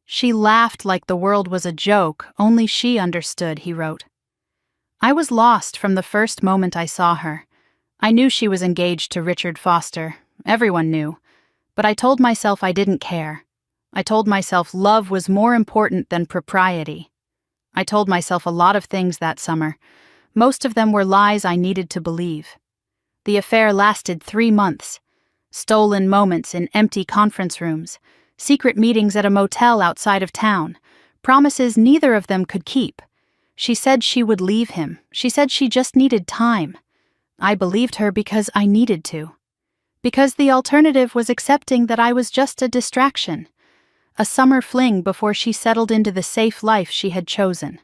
S1: She laughed like the world was a joke, only she understood, he wrote. I was lost from the first moment I saw her. I knew she was engaged to Richard Foster. Everyone knew. But I told myself I didn't care. I told myself love was more important than propriety. I told myself a lot of things that summer. Most of them were lies I needed to believe. The affair lasted 3 months. Stolen moments in empty conference rooms, secret meetings at a motel outside of town, promises neither of them could keep. She said she would leave him. She said she just needed time. I believed her because I needed to. Because the alternative was accepting that I was just a distraction. A summer fling before she settled into the safe life she had chosen.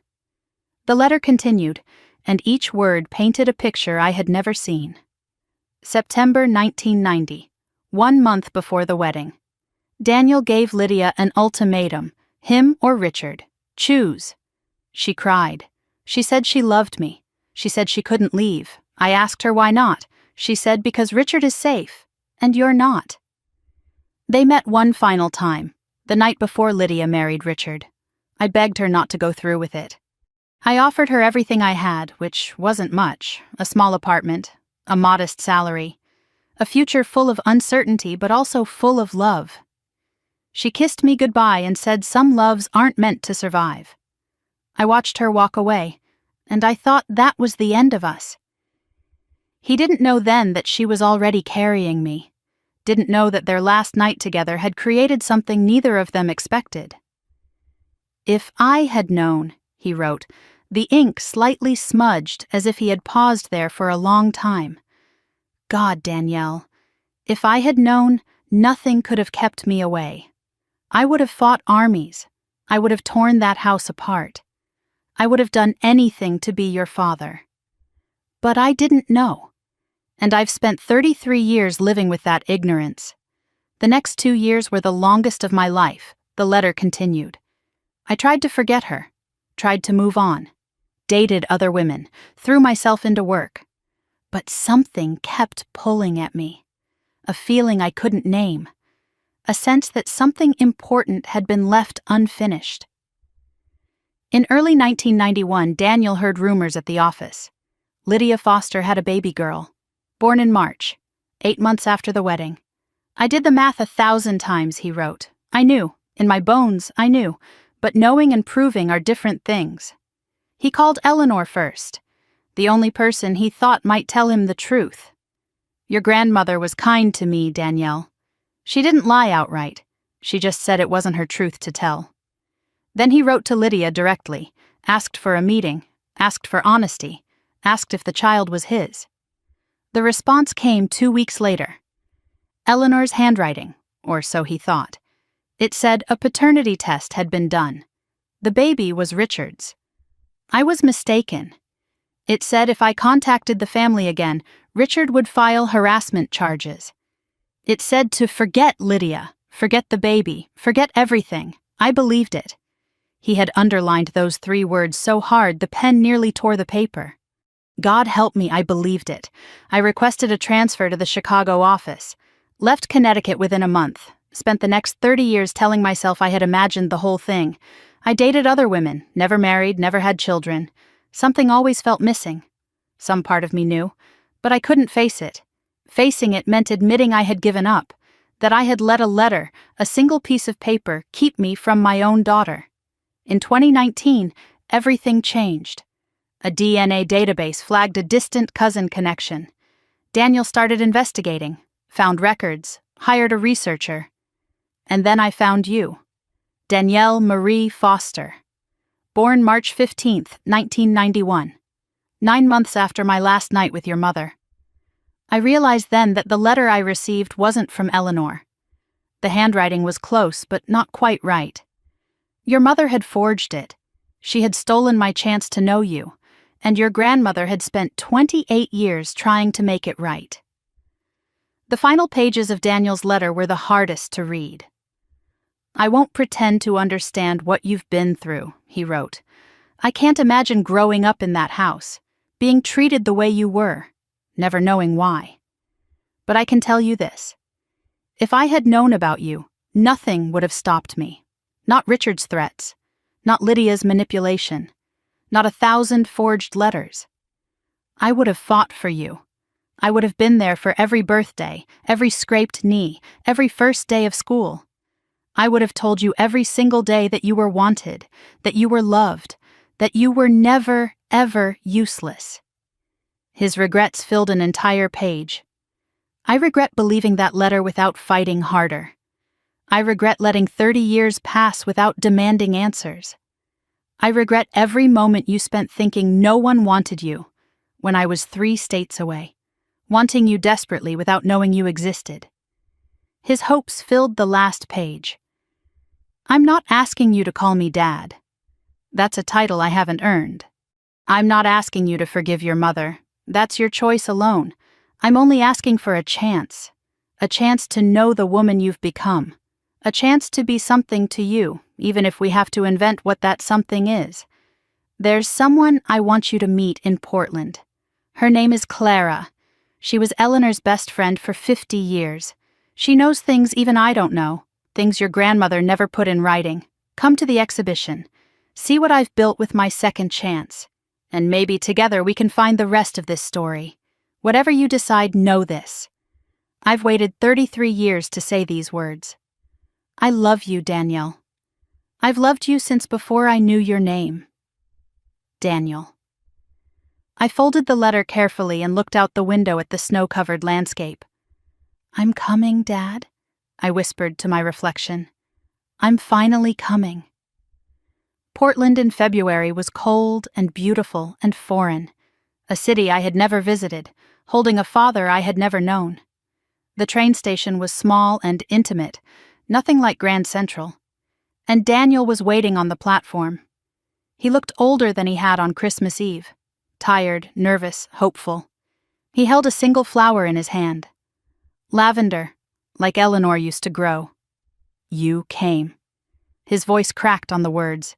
S1: The letter continued, and each word painted a picture I had never seen. September 1990, 1 month before the wedding. Daniel gave Lydia an ultimatum, him or Richard. Choose. She cried. She said she loved me. She said she couldn't leave. I asked her why not. She said because Richard is safe, and you're not. They met one final time, the night before Lydia married Richard. I begged her not to go through with it. I offered her everything I had, which wasn't much, a small apartment, a modest salary, a future full of uncertainty but also full of love. She kissed me goodbye and said some loves aren't meant to survive. I watched her walk away, and I thought that was the end of us. He didn't know then that she was already carrying me, didn't know that their last night together had created something neither of them expected. If I had known, he wrote, the ink slightly smudged as if he had paused there for a long time. God, Danielle, if I had known, nothing could have kept me away. I would have fought armies. I would have torn that house apart. I would have done anything to be your father. But I didn't know. And I've spent 33 years living with that ignorance. The next 2 years were the longest of my life, the letter continued. I tried to forget her, tried to move on, dated other women, threw myself into work. But something kept pulling at me. A feeling I couldn't name. A sense that something important had been left unfinished. In early 1991, Daniel heard rumors at the office. Lydia Foster had a baby girl, born in March, 8 months after the wedding. I did the math 1,000 times, he wrote. I knew, in my bones, I knew, but knowing and proving are different things. He called Eleanor first, the only person he thought might tell him the truth. Your grandmother was kind to me, Danielle. She didn't lie outright. She just said it wasn't her truth to tell. Then he wrote to Lydia directly, asked for a meeting, asked for honesty, asked if the child was his. The response came 2 weeks later. Eleanor's handwriting, or so he thought. It said a paternity test had been done. The baby was Richard's. I was mistaken. It said if I contacted the family again, Richard would file harassment charges. It said to forget Lydia, forget the baby, forget everything. I believed it. He had underlined those 3 words so hard the pen nearly tore the paper. God help me, I believed it. I requested a transfer to the Chicago office. Left Connecticut within a month. Spent the next 30 years telling myself I had imagined the whole thing. I dated other women, never married, never had children. Something always felt missing. Some part of me knew, but I couldn't face it. Facing it meant admitting I had given up, that I had let a letter, a single piece of paper, keep me from my own daughter. In 2019, everything changed. A DNA database flagged a distant cousin connection. Daniel started investigating, found records, hired a researcher. And then I found you, Danielle Marie Foster. Born March 15, 1991, 9 months after my last night with your mother. I realized then that the letter I received wasn't from Eleanor. The handwriting was close, but not quite right. Your mother had forged it. She had stolen my chance to know you, and your grandmother had spent 28 years trying to make it right. The final pages of Daniel's letter were the hardest to read. I won't pretend to understand what you've been through, he wrote. I can't imagine growing up in that house, being treated the way you were, never knowing why. But I can tell you this. If I had known about you, nothing would have stopped me. Not Richard's threats, not Lydia's manipulation, not 1,000 forged letters. I would have fought for you. I would have been there for every birthday, every scraped knee, every first day of school. I would have told you every single day that you were wanted, that you were loved, that you were never, ever useless. His regrets filled an entire page. I regret believing that letter without fighting harder. I regret letting 30 years pass without demanding answers. I regret every moment you spent thinking no one wanted you, when I was 3 states away, wanting you desperately without knowing you existed. His hopes filled the last page. I'm not asking you to call me Dad. That's a title I haven't earned. I'm not asking you to forgive your mother. That's your choice alone. I'm only asking for a chance to know the woman you've become, a chance to be something to you, even if we have to invent what that something is. There's someone I want you to meet in Portland. Her name is Clara. She was Eleanor's best friend for 50 years. She knows things even I don't know, things your grandmother never put in writing. Come to the exhibition. See what I've built with my second chance. And maybe together we can find the rest of this story. Whatever you decide, know this. I've waited 33 years to say these words. I love you, Danielle. I've loved you since before I knew your name. Daniel. I folded the letter carefully and looked out the window at the snow-covered landscape. I'm coming, Dad, I whispered to my reflection. I'm finally coming. Portland in February was cold and beautiful and foreign, a city I had never visited, holding a father I had never known. The train station was small and intimate, nothing like Grand Central, and Daniel was waiting on the platform. He looked older than he had on Christmas Eve, tired, nervous, hopeful. He held a single flower in his hand. Lavender, like Eleanor used to grow. You came. His voice cracked on the words.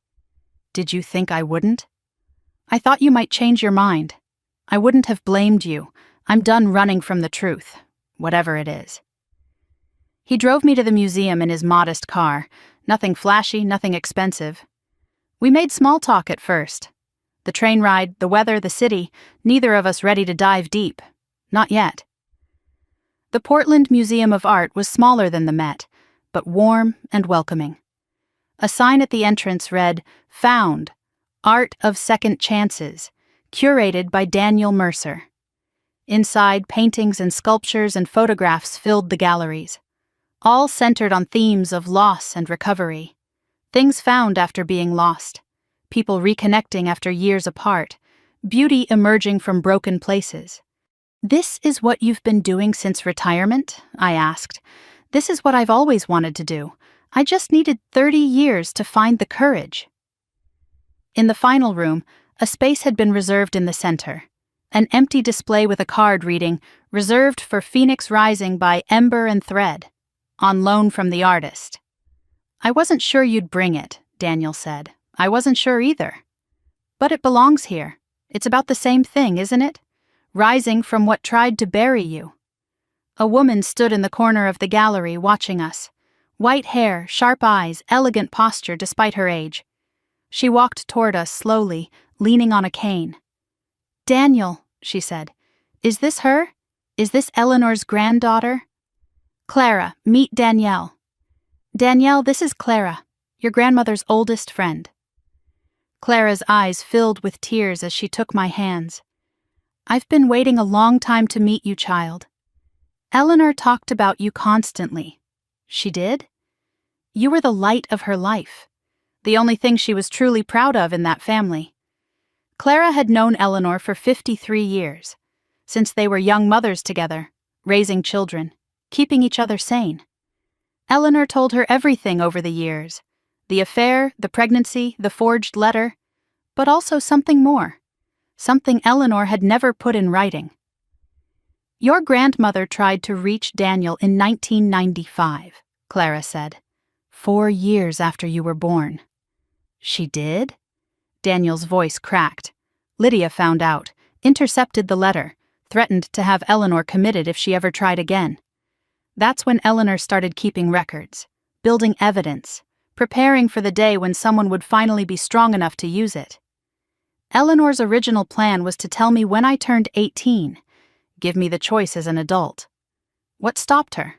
S1: Did you think I wouldn't? I thought you might change your mind. I wouldn't have blamed you. I'm done running from the truth, whatever it is. He drove me to the museum in his modest car, nothing flashy, nothing expensive. We made small talk at first. The train ride, the weather, the city, neither of us ready to dive deep. Not yet. The Portland Museum of Art was smaller than the Met, but warm and welcoming. A sign at the entrance read, Found, Art of Second Chances, curated by Daniel Mercer. Inside, paintings and sculptures and photographs filled the galleries, all centered on themes of loss and recovery. Things found after being lost, people reconnecting after years apart, beauty emerging from broken places. This is what you've been doing since retirement? I asked. This is what I've always wanted to do. I just needed 30 years to find the courage. In the final room, a space had been reserved in the center. An empty display with a card reading, Reserved for Phoenix Rising by Ember and Thread, on loan from the artist. I wasn't sure you'd bring it, Daniel said. I wasn't sure either. But it belongs here. It's about the same thing, isn't it? Rising from what tried to bury you. A woman stood in the corner of the gallery watching us. White hair, sharp eyes, elegant posture despite her age. She walked toward us slowly, leaning on a cane. Daniel, she said, is this her? Is this Eleanor's granddaughter? Clara, meet Danielle. Danielle, this is Clara, your grandmother's oldest friend. Clara's eyes filled with tears as she took my hands. I've been waiting a long time to meet you, child. Eleanor talked about you constantly. She did? You were the light of her life, the only thing she was truly proud of in that family. Clara had known Eleanor for 53 years, since they were young mothers together, raising children, keeping each other sane. Eleanor told her everything over the years, the affair, the pregnancy, the forged letter, but also something more, something Eleanor had never put in writing. Your grandmother tried to reach Daniel in 1995, Clara said, 4 years after you were born. She did? Daniel's voice cracked. Lydia found out, intercepted the letter, threatened to have Eleanor committed if she ever tried again. That's when Eleanor started keeping records, building evidence, preparing for the day when someone would finally be strong enough to use it. Eleanor's original plan was to tell me when I turned 18, give me the choice as an adult. What stopped her?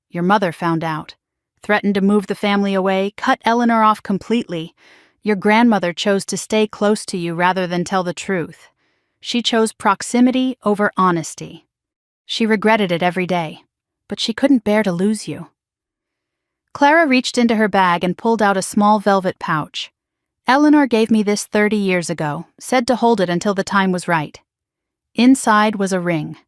S1: Your mother found out, threatened to move the family away, cut Eleanor off completely. Your grandmother chose to stay close to you rather than tell the truth. She chose proximity over honesty. She regretted it every day, but she couldn't bear to lose you. Clara reached into her bag and pulled out a small velvet pouch. Eleanor gave me this 30 years ago, said to hold it until the time was right. Inside was a ring,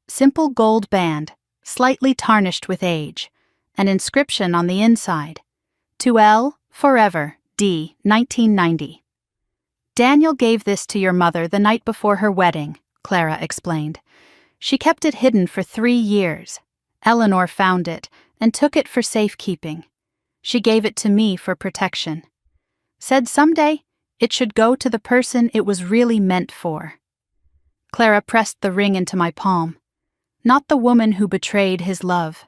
S1: simple gold band, slightly tarnished with age, an inscription on the inside, to L, forever, D, 1990. Daniel gave this to your mother the night before her wedding, Clara explained. She kept it hidden for 3 years. Eleanor found it and took it for safekeeping. She gave it to me for protection. Said someday it should go to the person it was really meant for. Clara pressed the ring into my palm. Not the woman who betrayed his love,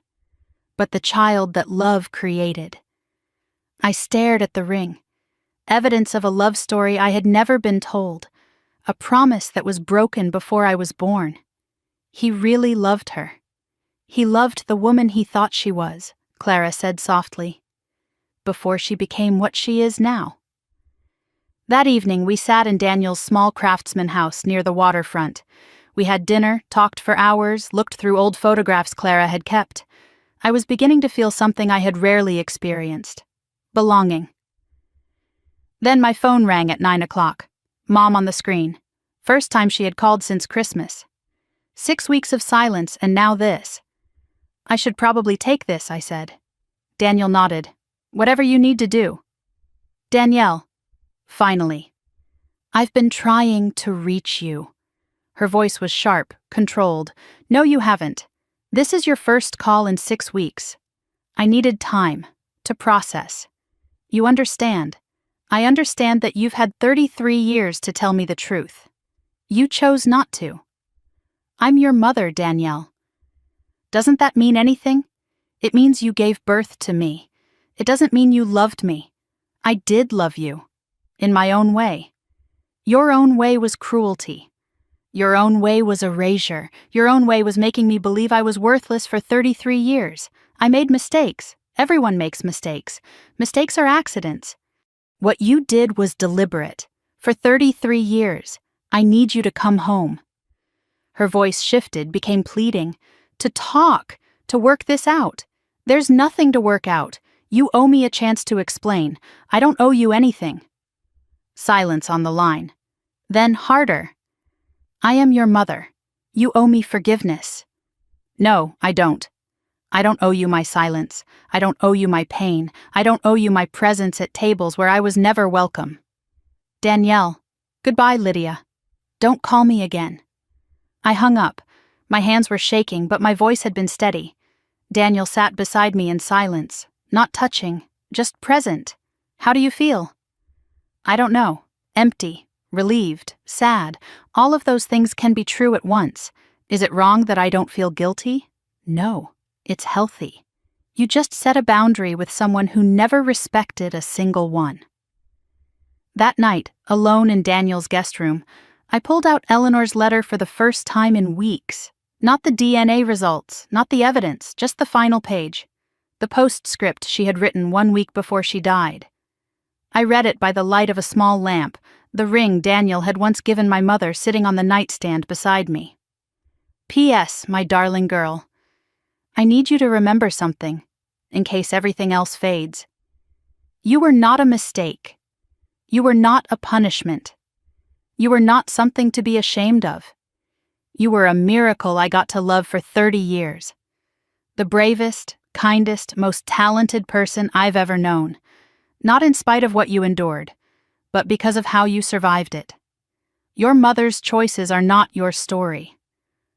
S1: but the child that love created. I stared at the ring, evidence of a love story I had never been told, a promise that was broken before I was born. He really loved her. He loved the woman he thought she was, Clara said softly, before she became what she is now. That evening, we sat in Daniel's small craftsman house near the waterfront. We had dinner, talked for hours, looked through old photographs Clara had kept. I was beginning to feel something I had rarely experienced: belonging. Then my phone rang at 9 o'clock. Mom on the screen. First time she had called since Christmas. 6 weeks of silence, and now this. I should probably take this, I said. Daniel nodded. Whatever you need to do. Danielle. Finally. I've been trying to reach you. Her voice was sharp, controlled. No, you haven't. This is your first call in 6 weeks. I needed time to process. You understand. I understand that you've had 33 years to tell me the truth. You chose not to. I'm your mother, Danielle. Doesn't that mean anything? It means you gave birth to me. It doesn't mean you loved me. I did love you. In my own way. Your own way was cruelty. Your own way was erasure. Your own way was making me believe I was worthless for 33 years. I made mistakes. Everyone makes mistakes. Mistakes are accidents. What you did was deliberate. For 33 years, I need you to come home. Her voice shifted, became pleading. To talk, to work this out. There's nothing to work out. You owe me a chance to explain. I don't owe you anything. Silence on the line. Then harder. I am your mother. You owe me forgiveness. No, I don't. I don't owe you my silence. I don't owe you my pain. I don't owe you my presence at tables where I was never welcome. Danielle. Goodbye, Lydia. Don't call me again. I hung up. My hands were shaking, but my voice had been steady. Daniel sat beside me in silence, not touching, just present. How do you feel? I don't know. Empty, relieved, sad. All of those things can be true at once. Is it wrong that I don't feel guilty? No, it's healthy. You just set a boundary with someone who never respected a single one. That night, alone in Daniel's guest room, I pulled out Eleanor's letter for the first time in weeks. Not the DNA results, not the evidence, just the final page. The postscript she had written 1 week before she died. I read it by the light of a small lamp, the ring Daniel had once given my mother sitting on the nightstand beside me. P.S., my darling girl. I need you to remember something, in case everything else fades. You were not a mistake. You were not a punishment. You were not something to be ashamed of. You were a miracle I got to love for 30 years. The bravest, kindest, most talented person I've ever known. Not in spite of what you endured, but because of how you survived it. Your mother's choices are not your story.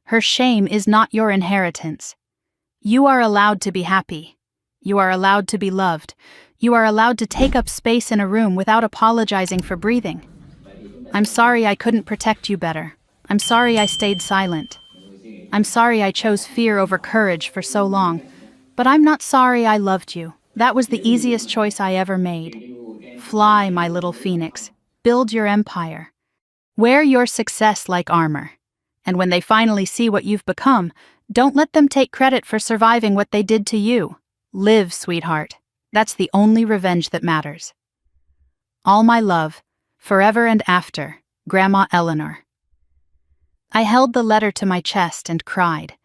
S1: Her shame is not your inheritance. You are allowed to be happy. You are allowed to be loved. You are allowed to take up space in a room without apologizing for breathing. I'm sorry I couldn't protect you better. I'm sorry I stayed silent. I'm sorry I chose fear over courage for so long. But I'm not sorry I loved you. That was the easiest choice I ever made. Fly, my little phoenix. Build your empire. Wear your success like armor. And when they finally see what you've become, don't let them take credit for surviving what they did to you. Live, sweetheart. That's the only revenge that matters. All my love, forever and after, Grandma Eleanor. I held the letter to my chest and cried.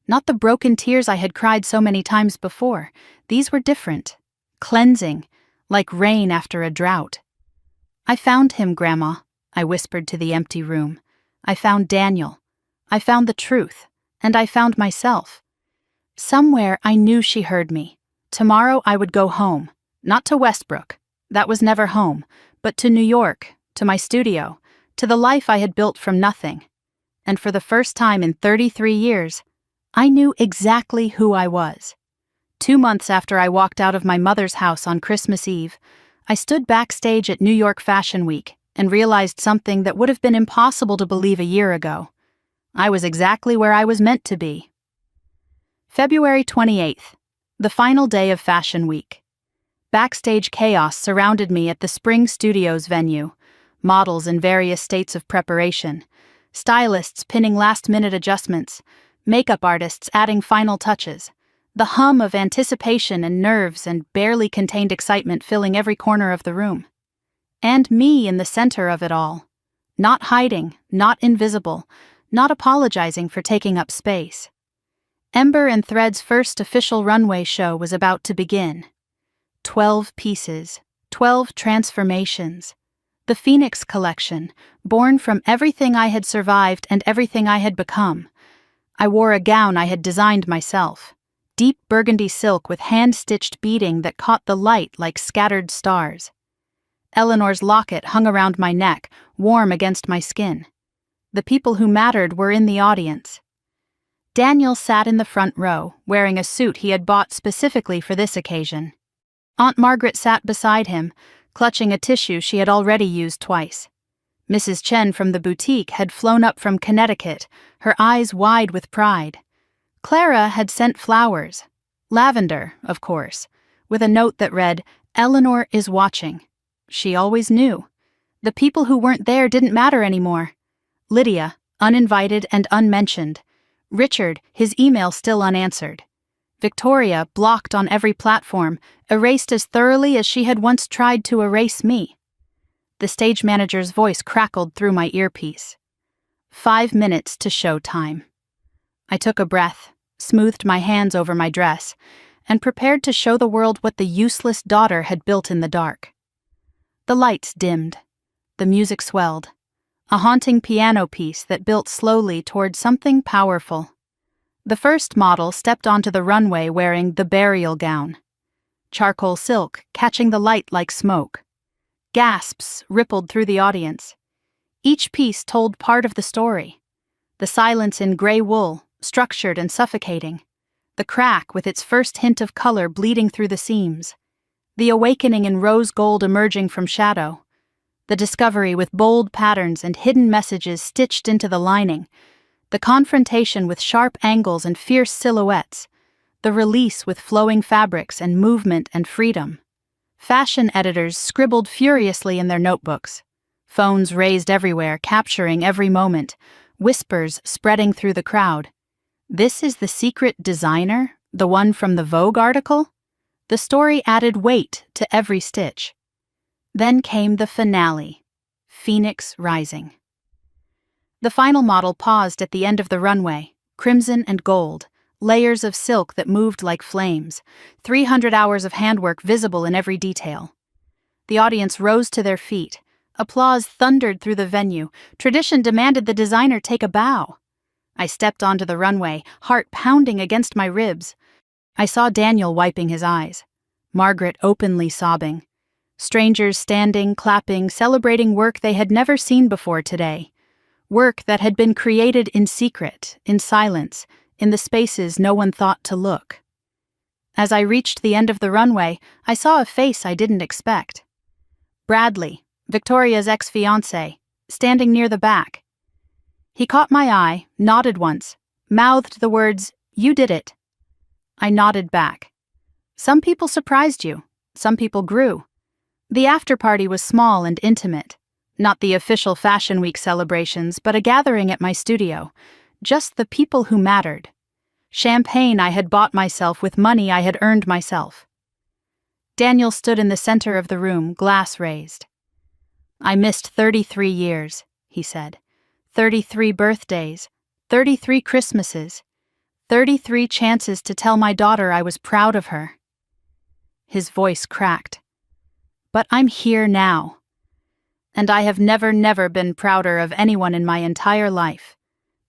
S1: Not the broken tears I had cried so many times before. These were different, cleansing, like rain after a drought. I found him, Grandma, I whispered to the empty room. I found Daniel. I found the truth, and I found myself. Somewhere I knew she heard me. Tomorrow I would go home, not to Westbrook. That was never home, but to New York, to my studio, to the life I had built from nothing. And for the first time in 33 years, I knew exactly who I was. 2 months after I walked out of my mother's house on Christmas Eve, I stood backstage at New York Fashion Week and realized something that would have been impossible to believe a year ago. I was exactly where I was meant to be. February 28th, the final day of Fashion Week. Backstage chaos surrounded me at the Spring Studios venue, models in various states of preparation, stylists pinning last-minute adjustments, makeup artists adding final touches, the hum of anticipation and nerves and barely contained excitement filling every corner of the room. And me in the center of it all. Not hiding, not invisible, not apologizing for taking up space. Ember and Thread's first official runway show was about to begin. 12 pieces, 12 transformations. The Phoenix Collection, born from everything I had survived and everything I had become. I wore a gown I had designed myself. Deep burgundy silk with hand-stitched beading that caught the light like scattered stars. Eleanor's locket hung around my neck, warm against my skin. The people who mattered were in the audience. Daniel sat in the front row, wearing a suit he had bought specifically for this occasion. Aunt Margaret sat beside him, clutching a tissue she had already used twice. Mrs. Chen from the boutique had flown up from Connecticut, her eyes wide with pride. Clara had sent flowers. Lavender, of course, with a note that read, "Eleanor is watching." She always knew. The people who weren't there didn't matter anymore. Lydia, uninvited and unmentioned. Richard, his email still unanswered. Victoria, blocked on every platform, erased as thoroughly as she had once tried to erase me. The stage manager's voice crackled through my earpiece. 5 minutes to show time. I took a breath, smoothed my hands over my dress, and prepared to show the world what the useless daughter had built in the dark. The lights dimmed. The music swelled. A haunting piano piece that built slowly toward something powerful. The first model stepped onto the runway wearing the burial gown. Charcoal silk, catching the light like smoke. Gasps rippled through the audience. Each piece told part of the story. The silence in gray wool, structured and suffocating. The crack with its first hint of color bleeding through the seams. The awakening in rose gold emerging from shadow. The discovery with bold patterns and hidden messages stitched into the lining. The confrontation with sharp angles and fierce silhouettes. The release with flowing fabrics and movement and freedom. Fashion editors scribbled furiously in their notebooks. Phones raised everywhere, capturing every moment. Whispers spreading through the crowd. This is the secret designer, the one from the Vogue article? The story added weight to every stitch. Then came the finale, Phoenix Rising. The final model paused at the end of the runway, crimson and gold, layers of silk that moved like flames, 300 hours of handwork visible in every detail. The audience rose to their feet. Applause thundered through the venue. Tradition demanded the designer take a bow. I stepped onto the runway, heart pounding against my ribs. I saw Daniel wiping his eyes, Margaret openly sobbing, strangers standing, clapping, celebrating work they had never seen before today. Work that had been created in secret, in silence, in the spaces no one thought to look. As I reached the end of the runway, I saw a face I didn't expect. Bradley, Victoria's ex-fiancé, standing near the back. He caught my eye, nodded once, mouthed the words, "You did it." I nodded back. Some people surprised you, some people grew. The after-party was small and intimate. Not the official Fashion Week celebrations, but a gathering at my studio. Just the people who mattered. Champagne I had bought myself with money I had earned myself. Daniel stood in the center of the room, glass raised. "I missed 33 years," he said. 33 birthdays, 33 Christmases, 33 chances to tell my daughter I was proud of her. His voice cracked. "But I'm here now. And I have never been prouder of anyone in my entire life.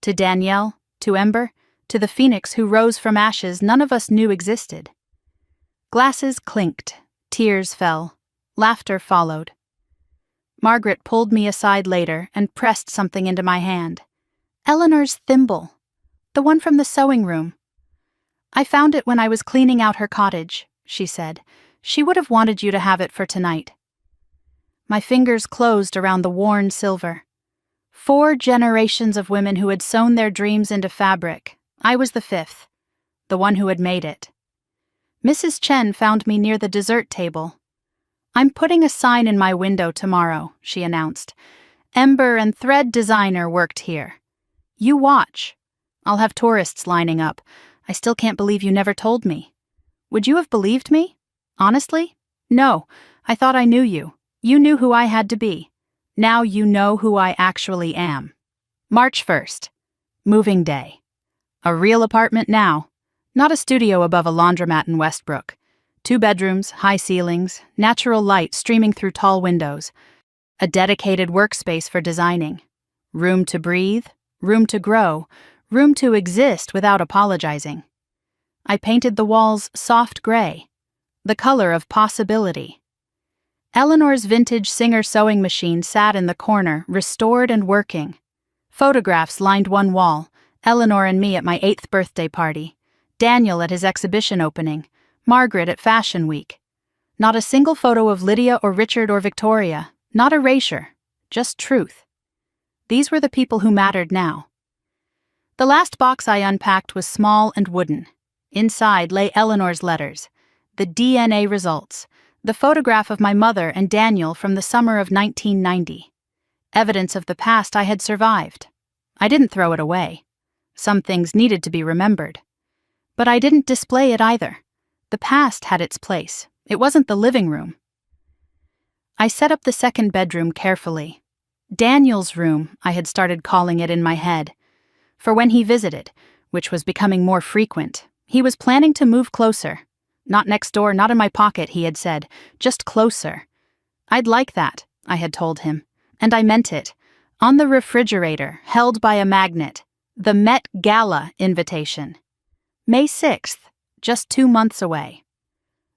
S1: To Danielle, to Ember, to the phoenix who rose from ashes none of us knew existed." Glasses clinked, tears fell, laughter followed. Margaret pulled me aside later and pressed something into my hand. "Eleanor's thimble, the one from the sewing room. I found it when I was cleaning out her cottage," she said. "She would have wanted you to have it for tonight." My fingers closed around the worn silver. 4 generations of women who had sewn their dreams into fabric. I was the 5th, the one who had made it. Mrs. Chen found me near the dessert table. "I'm putting a sign in my window tomorrow," she announced. "Ember and Thread Designer worked here. You watch. I'll have tourists lining up. I still can't believe you never told me. Would you have believed me? Honestly? No, I thought I knew you. You knew who I had to be. Now you know who I actually am." March 1st. Moving day. A real apartment now. Not a studio above a laundromat in Westbrook. 2 bedrooms, high ceilings, natural light streaming through tall windows. A dedicated workspace for designing. Room to breathe, room to grow, room to exist without apologizing. I painted the walls soft gray, the color of possibility. Eleanor's vintage Singer sewing machine sat in the corner, restored and working. Photographs lined one wall, Eleanor and me at my 8th birthday party, Daniel at his exhibition opening, Margaret at Fashion Week. Not a single photo of Lydia or Richard or Victoria, not erasure, just truth. These were the people who mattered now. The last box I unpacked was small and wooden. Inside lay Eleanor's letters, the DNA results, the photograph of my mother and Daniel from the summer of 1990. Evidence of the past I had survived. I didn't throw it away. Some things needed to be remembered. But I didn't display it either. The past had its place. It wasn't the living room. I set up the 2nd bedroom carefully. Daniel's room, I had started calling it in my head. For when he visited, which was becoming more frequent, he was planning to move closer. Not next door, not in my pocket, he had said, just closer. I'd like that, I had told him, and I meant it. On the refrigerator, held by a magnet, the Met Gala invitation. May 6th, just 2 months away.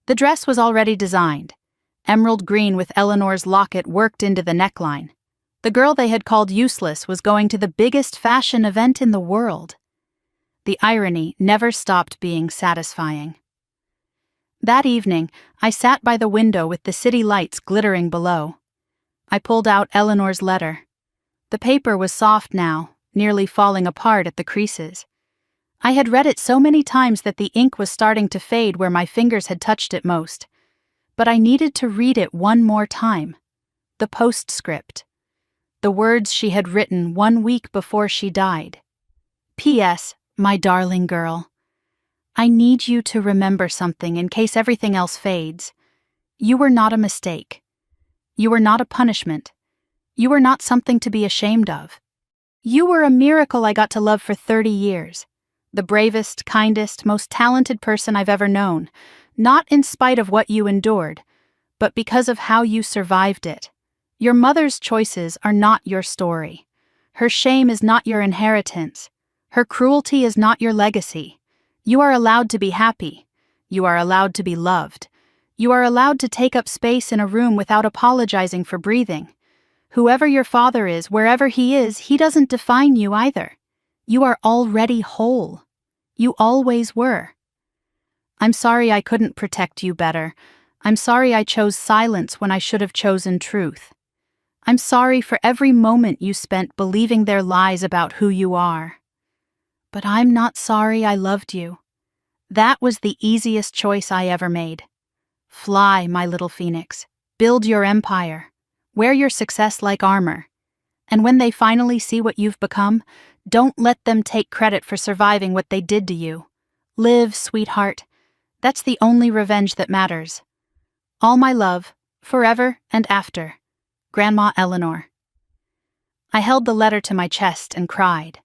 S1: The dress was already designed. Emerald green with Eleanor's locket worked into the neckline. The girl they had called useless was going to the biggest fashion event in the world. The irony never stopped being satisfying. That evening, I sat by the window with the city lights glittering below. I pulled out Eleanor's letter. The paper was soft now, nearly falling apart at the creases. I had read it so many times that the ink was starting to fade where my fingers had touched it most. But I needed to read it one more time. The postscript. The words she had written 1 week before she died. P.S. My darling girl, I need you to remember something in case everything else fades. You were not a mistake. You were not a punishment. You were not something to be ashamed of. You were a miracle I got to love for 30 years. The bravest, kindest, most talented person I've ever known, not in spite of what you endured, but because of how you survived it. Your mother's choices are not your story. Her shame is not your inheritance. Her cruelty is not your legacy. You are allowed to be happy. You are allowed to be loved. You are allowed to take up space in a room without apologizing for breathing. Whoever your father is, wherever he is, he doesn't define you either. You are already whole. You always were. I'm sorry I couldn't protect you better. I'm sorry I chose silence when I should have chosen truth. I'm sorry for every moment you spent believing their lies about who you are. But I'm not sorry I loved you. That was the easiest choice I ever made. Fly, my little phoenix. Build your empire. Wear your success like armor. And when they finally see what you've become, don't let them take credit for surviving what they did to you. Live, sweetheart. That's the only revenge that matters. All my love, forever and after. Grandma Eleanor. I held the letter to my chest and cried.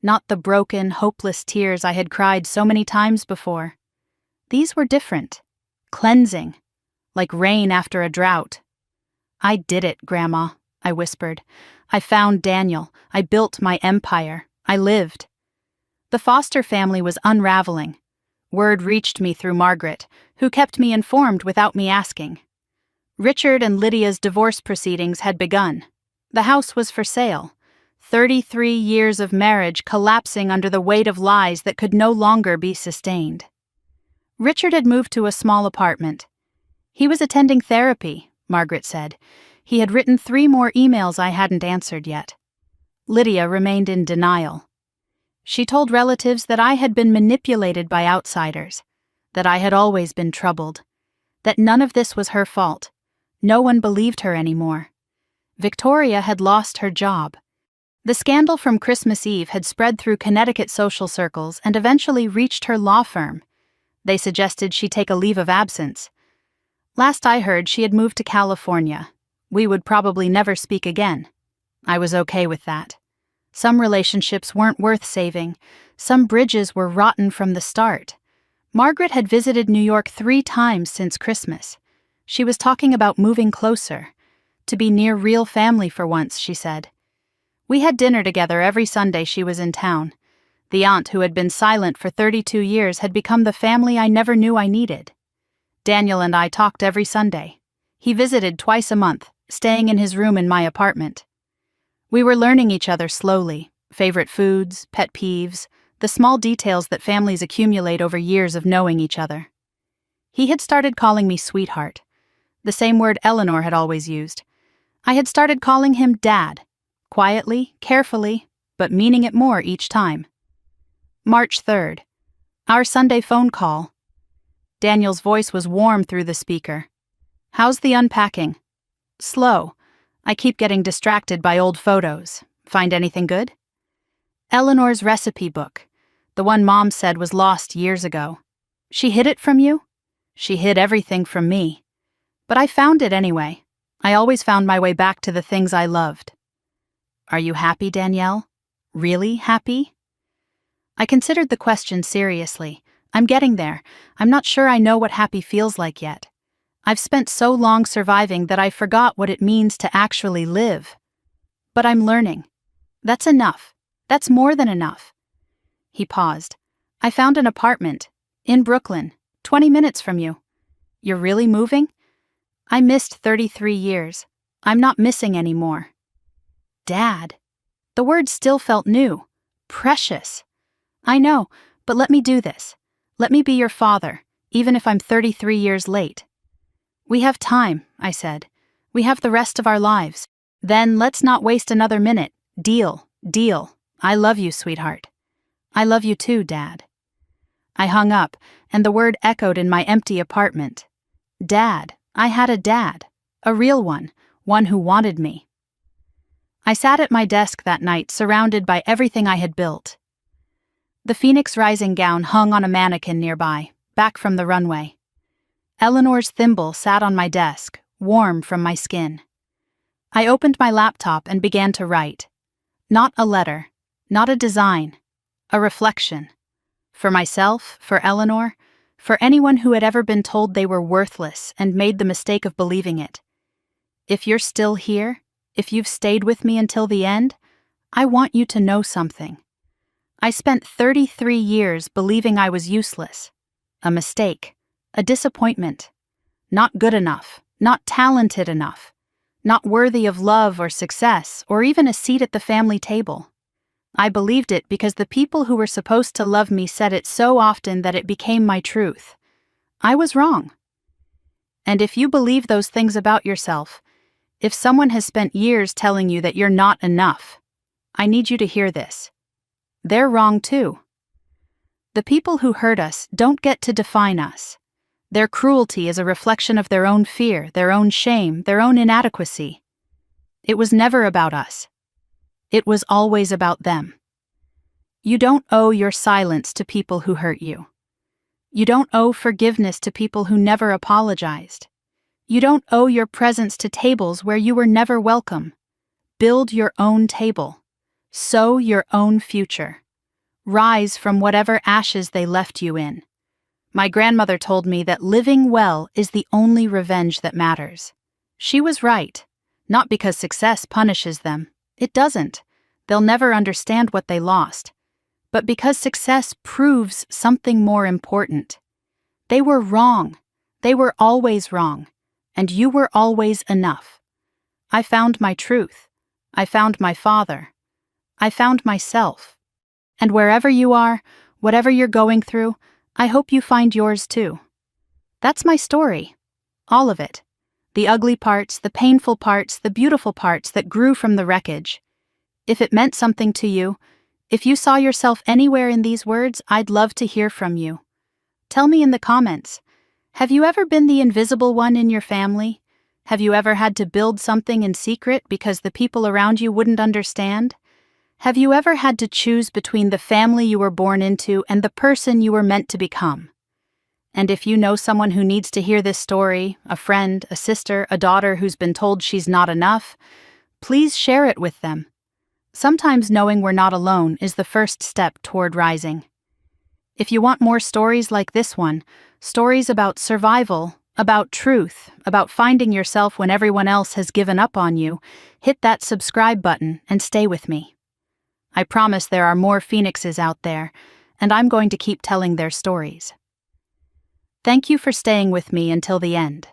S1: Not the broken, hopeless tears I had cried so many times before. These were different. Cleansing. Like rain after a drought. I did it, Grandma, I whispered. I found Daniel. I built my empire. I lived. The foster family was unraveling. Word reached me through Margaret, who kept me informed without me asking. Richard and Lydia's divorce proceedings had begun. The house was for sale. 33 years of marriage collapsing under the weight of lies that could no longer be sustained. Richard had moved to a small apartment. He was attending therapy, Margaret said. He had written 3 more emails I hadn't answered yet. Lydia remained in denial. She told relatives that I had been manipulated by outsiders, that I had always been troubled, that none of this was her fault. No one believed her anymore. Victoria had lost her job. The scandal from Christmas Eve had spread through Connecticut social circles and eventually reached her law firm. They suggested she take a leave of absence. Last I heard, she had moved to California. We would probably never speak again. I was okay with that. Some relationships weren't worth saving. Some bridges were rotten from the start. Margaret had visited New York 3 times since Christmas. She was talking about moving closer. To be near real family for once, she said. We had dinner together every Sunday she was in town. The aunt who had been silent for 32 years had become the family I never knew I needed. Daniel and I talked every Sunday. He visited twice a month, staying in his room in my apartment. We were learning each other slowly, favorite foods, pet peeves, the small details that families accumulate over years of knowing each other. He had started calling me sweetheart, the same word Eleanor had always used. I had started calling him Dad, quietly, carefully, but meaning it more each time. March 3rd. Our Sunday phone call. Daniel's voice was warm through the speaker. How's the unpacking? Slow. I keep getting distracted by old photos. Find anything good? Eleanor's recipe book, the one Mom said was lost years ago. She hid it from you? She hid everything from me. But I found it anyway. I always found my way back to the things I loved. Are you happy, Danielle? Really happy? I considered the question seriously. I'm getting there. I'm not sure I know what happy feels like yet. I've spent so long surviving that I forgot what it means to actually live. But I'm learning. That's enough. That's more than enough. He paused. I found an apartment. In Brooklyn. 20 minutes from you. You're really moving? I missed 33 years. I'm not missing anymore. Dad. The word still felt new. Precious. I know, but let me do this. Let me be your father, even if I'm 33 years late. We have time, I said. We have the rest of our lives. Then let's not waste another minute. Deal, deal. I love you, sweetheart. I love you too, Dad. I hung up, and the word echoed in my empty apartment. Dad. I had a dad. A real one who wanted me. I sat at my desk that night, surrounded by everything I had built. The phoenix rising gown hung on a mannequin nearby, back from the runway. Eleanor's thimble sat on my desk, warm from my skin. I opened my laptop and began to write. Not a letter, not a design, a reflection. For myself, for Eleanor, for anyone who had ever been told they were worthless and made the mistake of believing it. If you're still here, if you've stayed with me until the end, I want you to know something. I spent 33 years believing I was useless, a mistake, a disappointment, not good enough, not talented enough, not worthy of love or success or even a seat at the family table. I believed it because the people who were supposed to love me said it so often that it became my truth. I was wrong. And if you believe those things about yourself, if someone has spent years telling you that you're not enough, I need you to hear this. They're wrong too. The people who hurt us don't get to define us. Their cruelty is a reflection of their own fear, their own shame, their own inadequacy. It was never about us. It was always about them. You don't owe your silence to people who hurt you. You don't owe forgiveness to people who never apologized. You don't owe your presence to tables where you were never welcome. Build your own table. Sow your own future. Rise from whatever ashes they left you in. My grandmother told me that living well is the only revenge that matters. She was right. Not because success punishes them. It doesn't. They'll never understand what they lost. But because success proves something more important. They were wrong. They were always wrong. And you were always enough. I found my truth. I found my father. I found myself. And wherever you are, whatever you're going through, I hope you find yours too. That's my story. All of it. The ugly parts, the painful parts, the beautiful parts that grew from the wreckage. If it meant something to you, if you saw yourself anywhere in these words, I'd love to hear from you. Tell me in the comments. Have you ever been the invisible one in your family? Have you ever had to build something in secret because the people around you wouldn't understand? Have you ever had to choose between the family you were born into and the person you were meant to become? And if you know someone who needs to hear this story, a friend, a sister, a daughter who's been told she's not enough, please share it with them. Sometimes knowing we're not alone is the first step toward rising. If you want more stories like this one, stories about survival, about truth, about finding yourself when everyone else has given up on you, hit that subscribe button and stay with me. I promise there are more phoenixes out there, and I'm going to keep telling their stories. Thank you for staying with me until the end.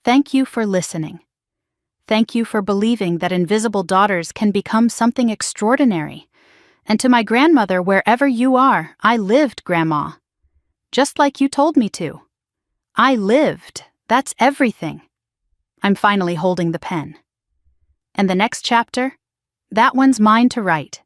S1: Thank you for listening. Thank you for believing that invisible daughters can become something extraordinary. And to my grandmother, wherever you are, I lived, Grandma. Just like you told me to. I lived. That's everything. I'm finally holding the pen. And the next chapter? That one's mine to write.